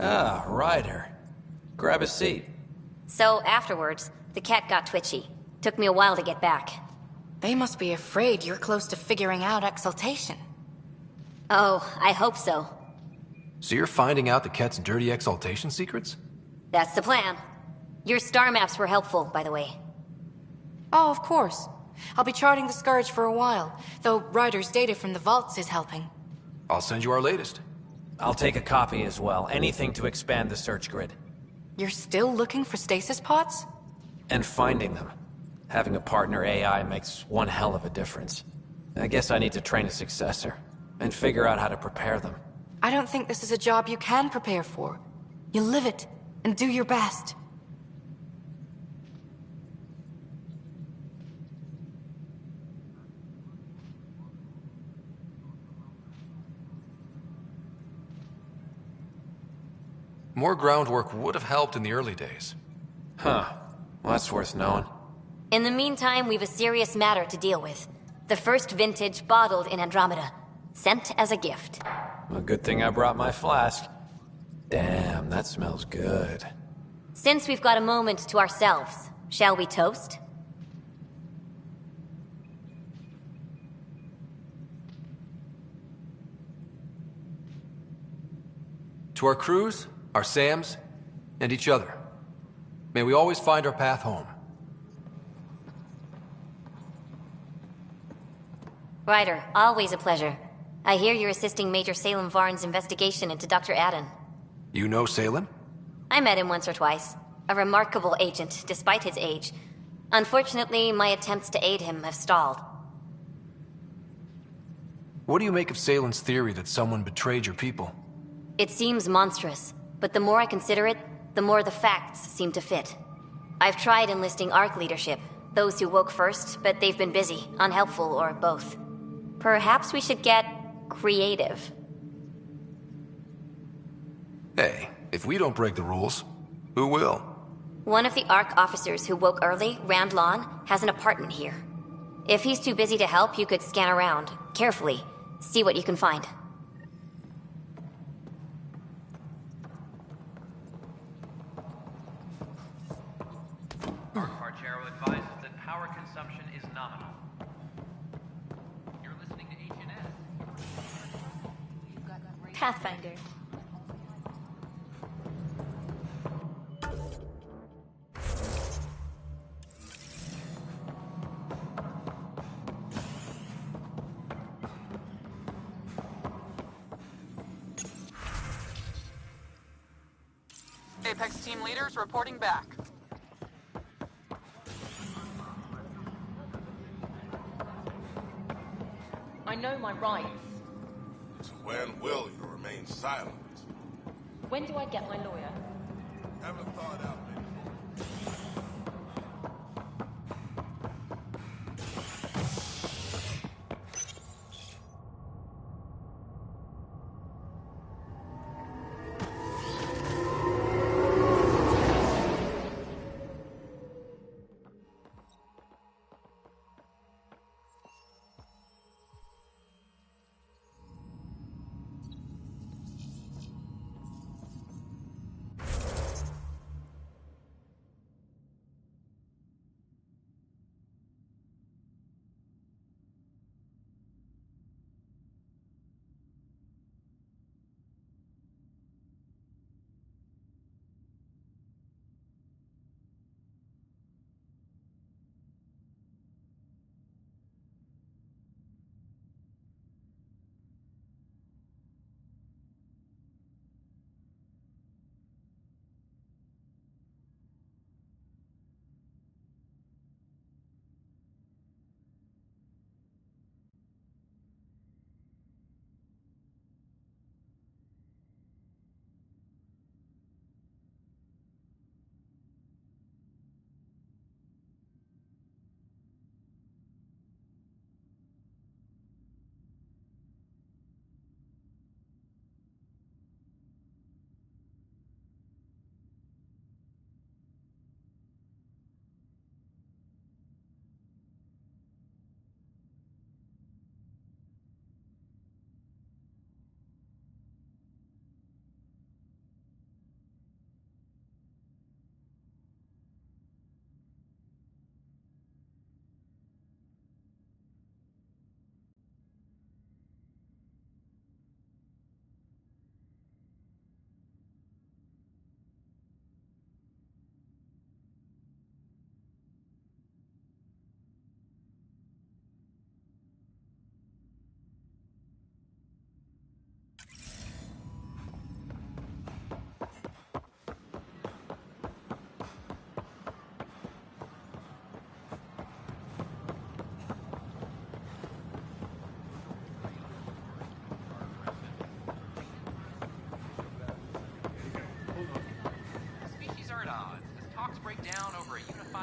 Ah, Ryder. Grab a seat. So afterwards, the cat got twitchy. Took me a while to get back. They must be afraid you're close to figuring out exaltation. Oh, I hope so. So you're finding out the Ket's dirty exaltation secrets? That's the plan. Your star maps were helpful, by the way. Oh, of course. I'll be charting the Scourge for a while, though Ryder's data from the vaults is helping. I'll send you our latest. I'll take a copy as well. Anything to expand the search grid. You're still looking for stasis pods? And finding them. Having a partner AI makes one hell of a difference. I guess I need to train a successor, and figure out how to prepare them. I don't think this is a job you can prepare for. You live it, and do your best. More groundwork would have helped in the early days. Huh. Well, that's worth knowing. In the meantime, we've a serious matter to deal with. The first vintage bottled in Andromeda. Sent as a gift. A good thing I brought my flask. Damn, that smells good. Since we've got a moment to ourselves, shall we toast? To our crews, our Sams, and each other. May we always find our path home. Ryder, always a pleasure. I hear you're assisting Major Salem Varn's investigation into Dr. Adden. You know Salem? I met him once or twice. A remarkable agent, despite his age. Unfortunately, my attempts to aid him have stalled. What do you make of Salem's theory that someone betrayed your people? It seems monstrous, but the more I consider it, the more the facts seem to fit. I've tried enlisting ARC leadership, those who woke first, but they've been busy, unhelpful, or both. Perhaps we should get creative. Hey, if we don't break the rules, who will? One of the ARC officers who woke early, Rand Lawn, has an apartment here. If he's too busy to help, you could scan around, carefully, see what you can find. Parchero advises that power consumption is nominal. You're listening to H&S. Pathfinder. Apex team leaders reporting back. I know my rights. So when will you remain silent? When do I get my lawyer? Haven't thought out,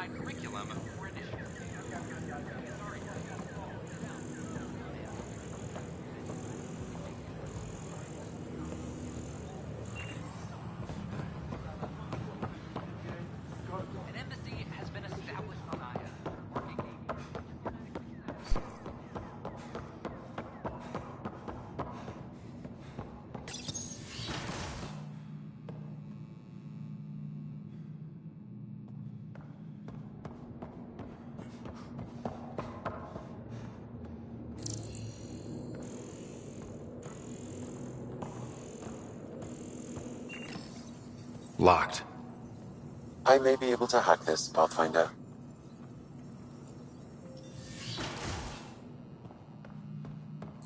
provide curriculum for initiatives. An embassy has been established on Aya, marking Locked. I may be able to hack this, Pathfinder.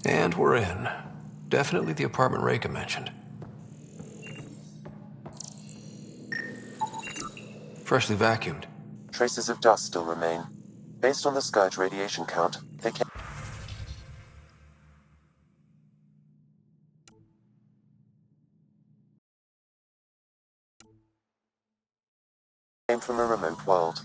And we're in. Definitely the apartment Reika mentioned. Freshly vacuumed. Traces of dust still remain. Based on the Scourge radiation count, they came from a remote world.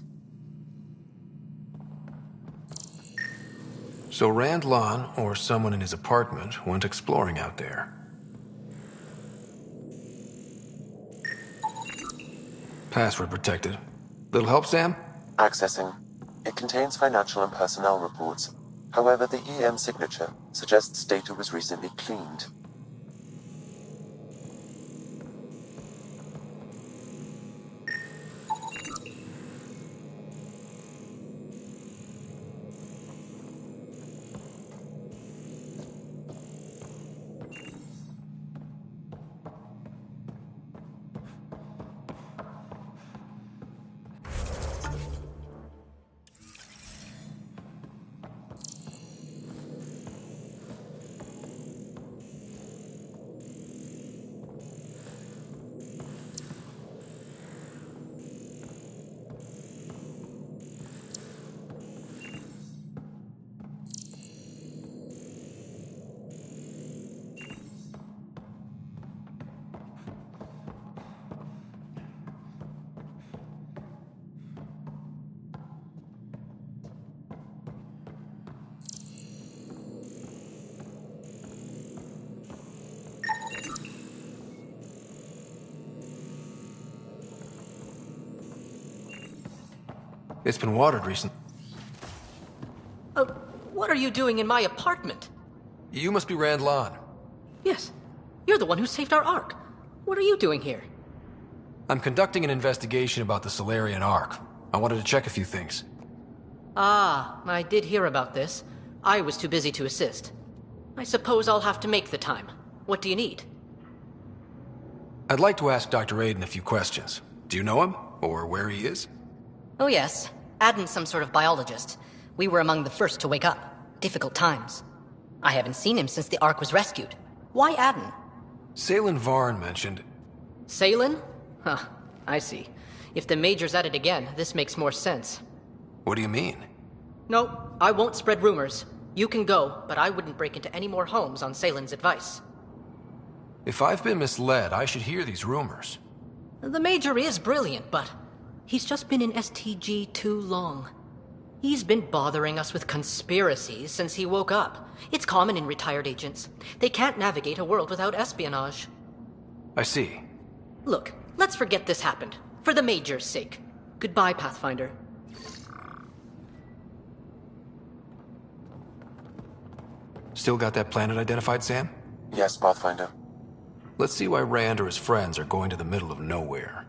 So Rand Lon, or someone in his apartment, went exploring out there. Password protected. Little help, Sam? Accessing. It contains financial and personnel reports. However, the EM signature suggests data was recently cleaned. It's been watered recently. What are you doing in my apartment? You must be Rand Lon. Yes. You're the one who saved our Ark. What are you doing here? I'm conducting an investigation about the Solarian Ark. I wanted to check a few things. Ah, I did hear about this. I was too busy to assist. I suppose I'll have to make the time. What do you need? I'd like to ask Dr. Aiden a few questions. Do you know him? Or where he is? Oh yes. Aden's some sort of biologist. We were among the first to wake up. Difficult times. I haven't seen him since the Ark was rescued. Why Aden? Salen Varn mentioned... Salen? Huh, I see. If the Major's at it again, this makes more sense. What do you mean? No, I won't spread rumors. You can go, but I wouldn't break into any more homes on Salen's advice. If I've been misled, I should hear these rumors. The Major is brilliant, but he's just been in STG too long. He's been bothering us with conspiracies since he woke up. It's common in retired agents. They can't navigate a world without espionage. I see. Look, let's forget this happened. For the Major's sake. Goodbye, Pathfinder. Still got that planet identified, Sam? Yes, Pathfinder. Let's see why Rand or his friends are going to the middle of nowhere.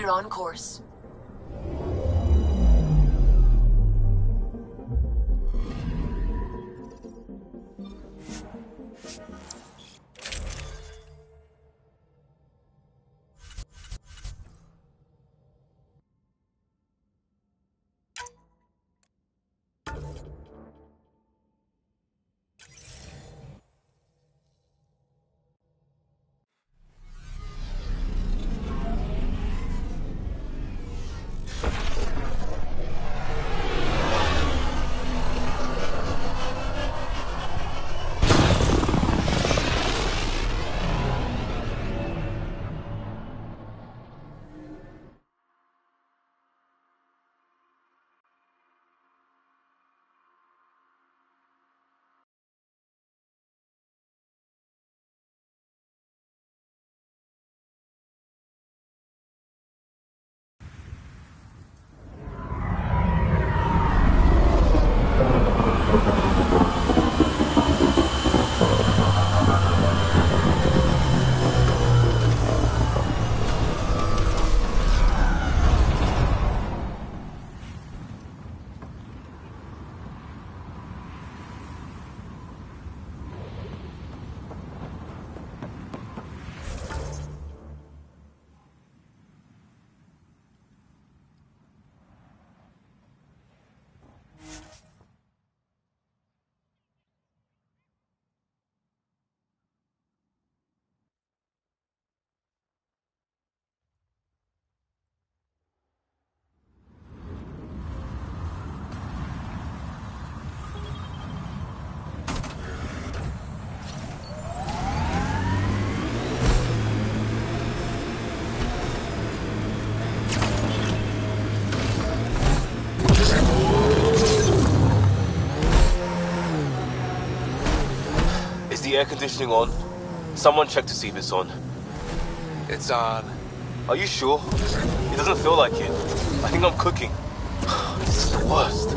We're on course. Is the air conditioning on? Someone check to see if it's on. It's on. Are you sure? It doesn't feel like it. I think I'm cooking. This is the worst.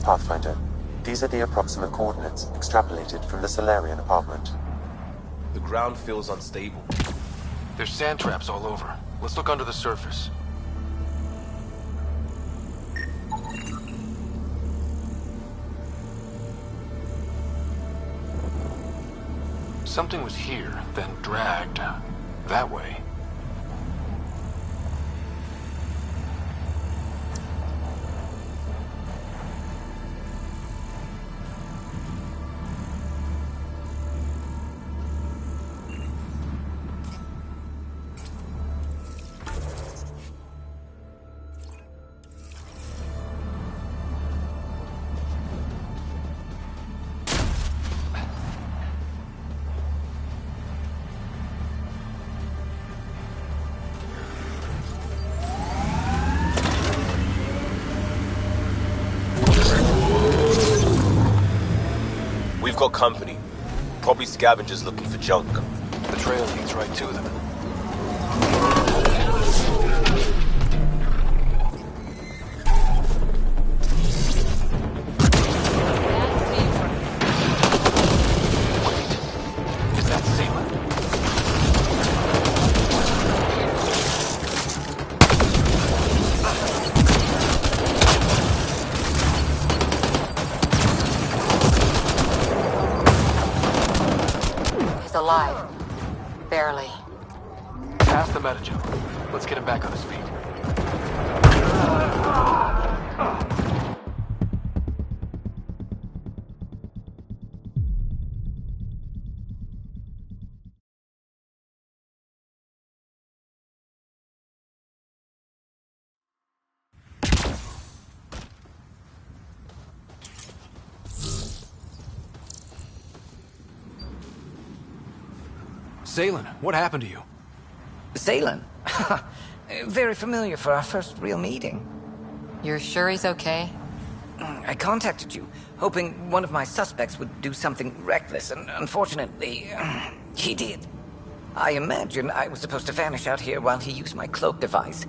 Pathfinder, these are the approximate coordinates extrapolated from the Solarian apartment. The ground feels unstable. There's sand traps all over. Let's look under the surface. Something was here, then dragged that way. We've got company. Probably scavengers looking for junk. The trail leads right to them. Is that Seaman? He's alive. Barely. Past the metagen. Let's get him back on his feet. Salen, what happened to you? Salen? Very familiar for our first real meeting. You're sure he's okay? I contacted you, hoping one of my suspects would do something reckless, and unfortunately, he did. I imagine I was supposed to vanish out here while he used my cloak device.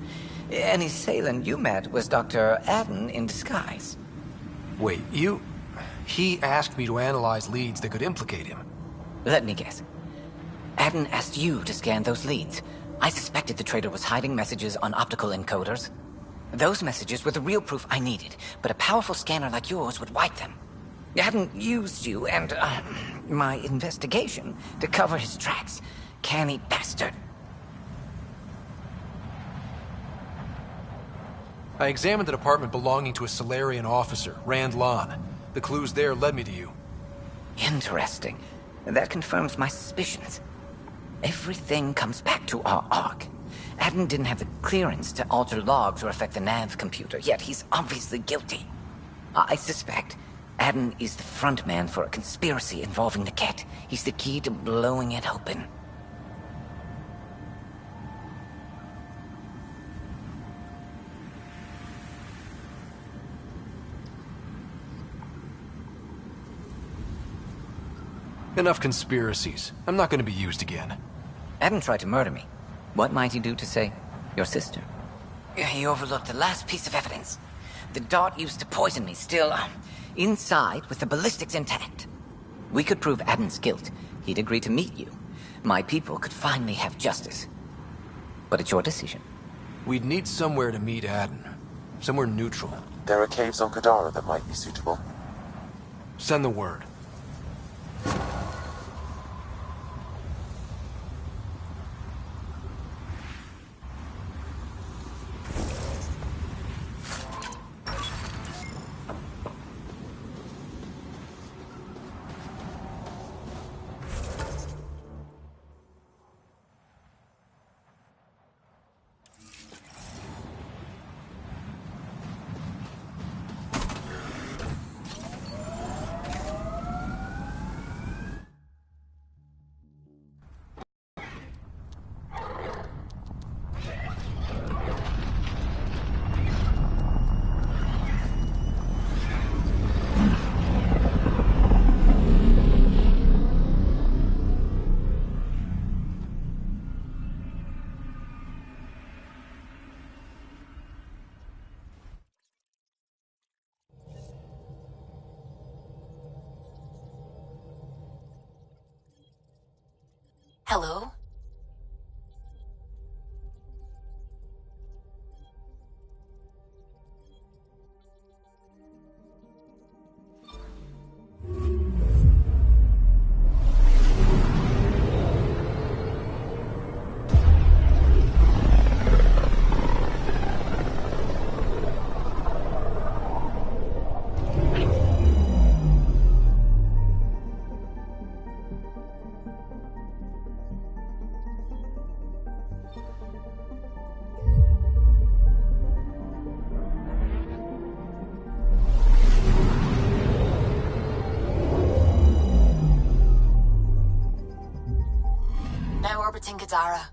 Any Salen you met was Dr. Adden in disguise. Wait, He asked me to analyze leads that could implicate him. Let me guess. Adden asked you to scan those leads. I suspected the traitor was hiding messages on optical encoders. Those messages were the real proof I needed, but a powerful scanner like yours would wipe them. Adden used you and my investigation to cover his tracks. Canny bastard. I examined an apartment belonging to a Solarian officer, Rand Lon. The clues there led me to you. Interesting. That confirms my suspicions. Everything comes back to our Ark. Adden didn't have the clearance to alter logs or affect the nav computer, yet he's obviously guilty. I suspect Adden is the front man for a conspiracy involving the Ket. He's the key to blowing it open. Enough conspiracies. I'm not going to be used again. Adden tried to murder me. What might he do to, say, your sister? He overlooked the last piece of evidence. The dart used to poison me still, inside with the ballistics intact. We could prove Adden's guilt. He'd agree to meet you. My people could finally have justice. But it's your decision. We'd need somewhere to meet Adden. Somewhere neutral. There are caves on Kadara that might be suitable. Send the word. Hello? Now orbiting Kadara.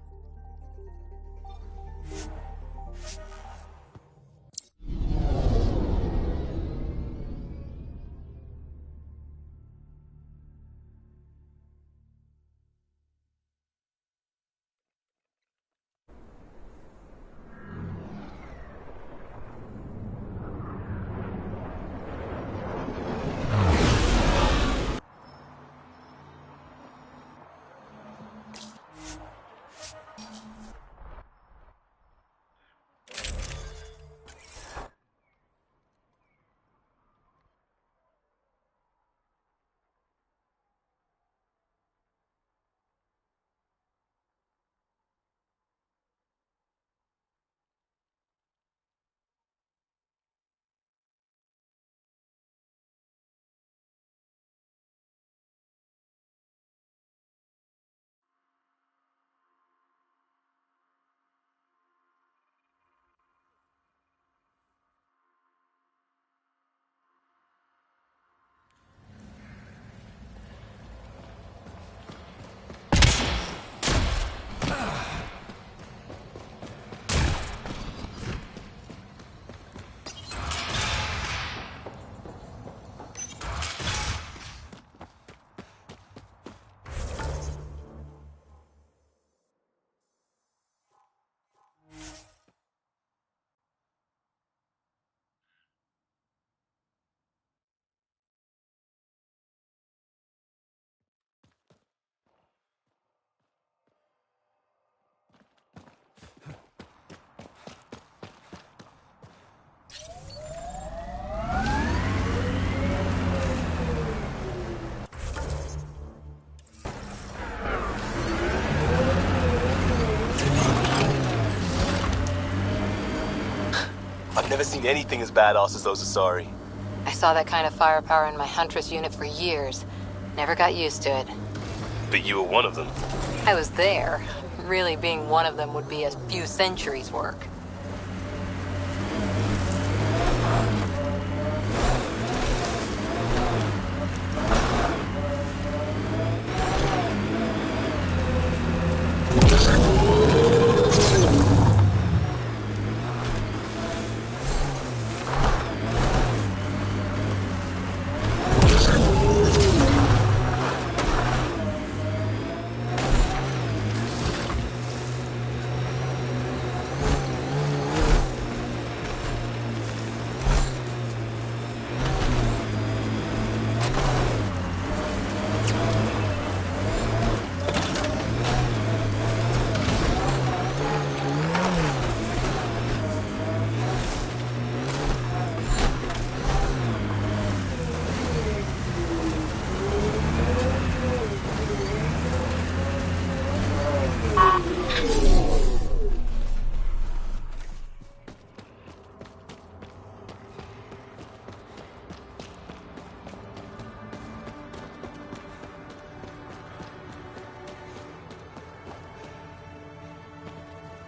Never seen anything as badass as those Asari. I saw that kind of firepower in my Huntress unit for years. Never got used to it. But you were one of them. I was there. Really being one of them would be a few centuries' work.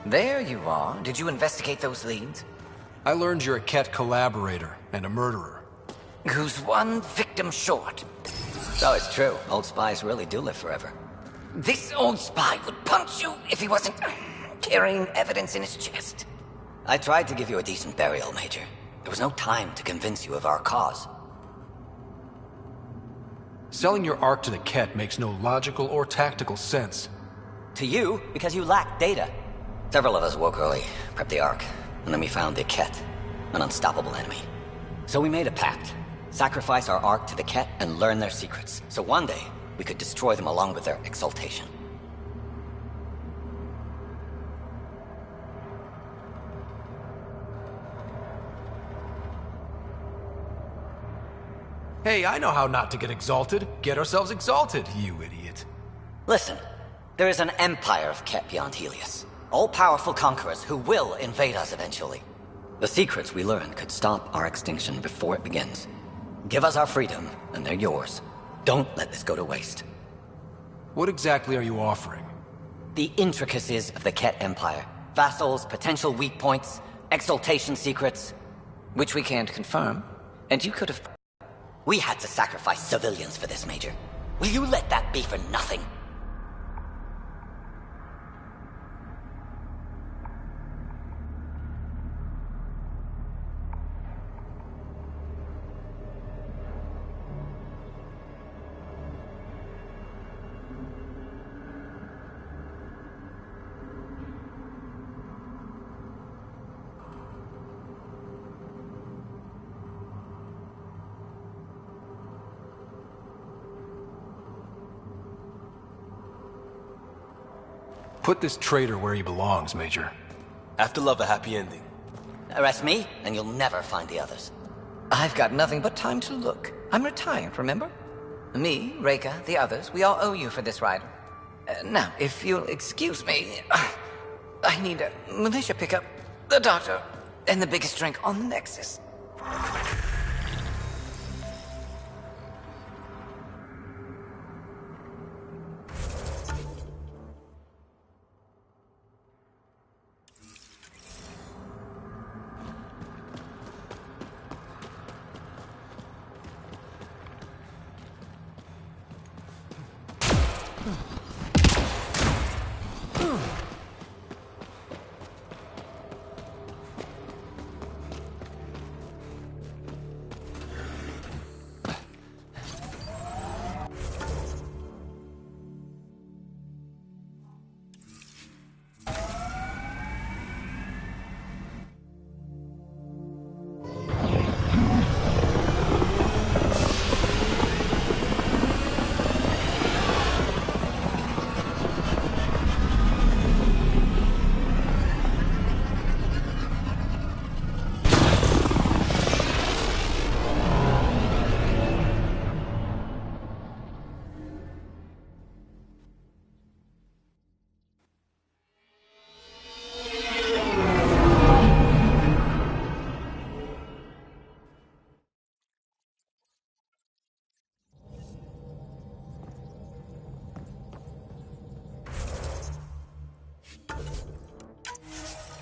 There you are. Did you investigate those leads? I learned you're a Ket collaborator and a murderer. Who's one victim short. So it's true. Old spies really do live forever. This old spy would punch you if he wasn't carrying evidence in his chest. I tried to give you a decent burial, Major. There was no time to convince you of our cause. Selling your Ark to the Ket makes no logical or tactical sense. To you, because you lack data. Several of us woke early, prepped the Ark, and then we found the Ket, an unstoppable enemy. So we made a pact. Sacrifice our Ark to the Ket and learn their secrets, so one day we could destroy them along with their exaltation. Hey, I know how not to get exalted. Get ourselves exalted, you idiot. Listen, there is an empire of Ket beyond Helios. All-powerful conquerors who will invade us eventually. The secrets we learn could stop our extinction before it begins. Give us our freedom, and they're yours. Don't let this go to waste. What exactly are you offering? The intricacies of the Ket Empire. Vassals, potential weak points, exaltation secrets. Which we can't confirm. And you could have... We had to sacrifice civilians for this, Major. Will you let that be for nothing? Put this traitor where he belongs, Major. Have to love a happy ending. Arrest me, and you'll never find the others. I've got nothing but time to look. I'm retired, remember? Me, Reika, the others, we all owe you for this ride. Now, if you'll excuse me, I need a militia pickup, the doctor, and the biggest drink on the Nexus.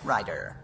Ryder.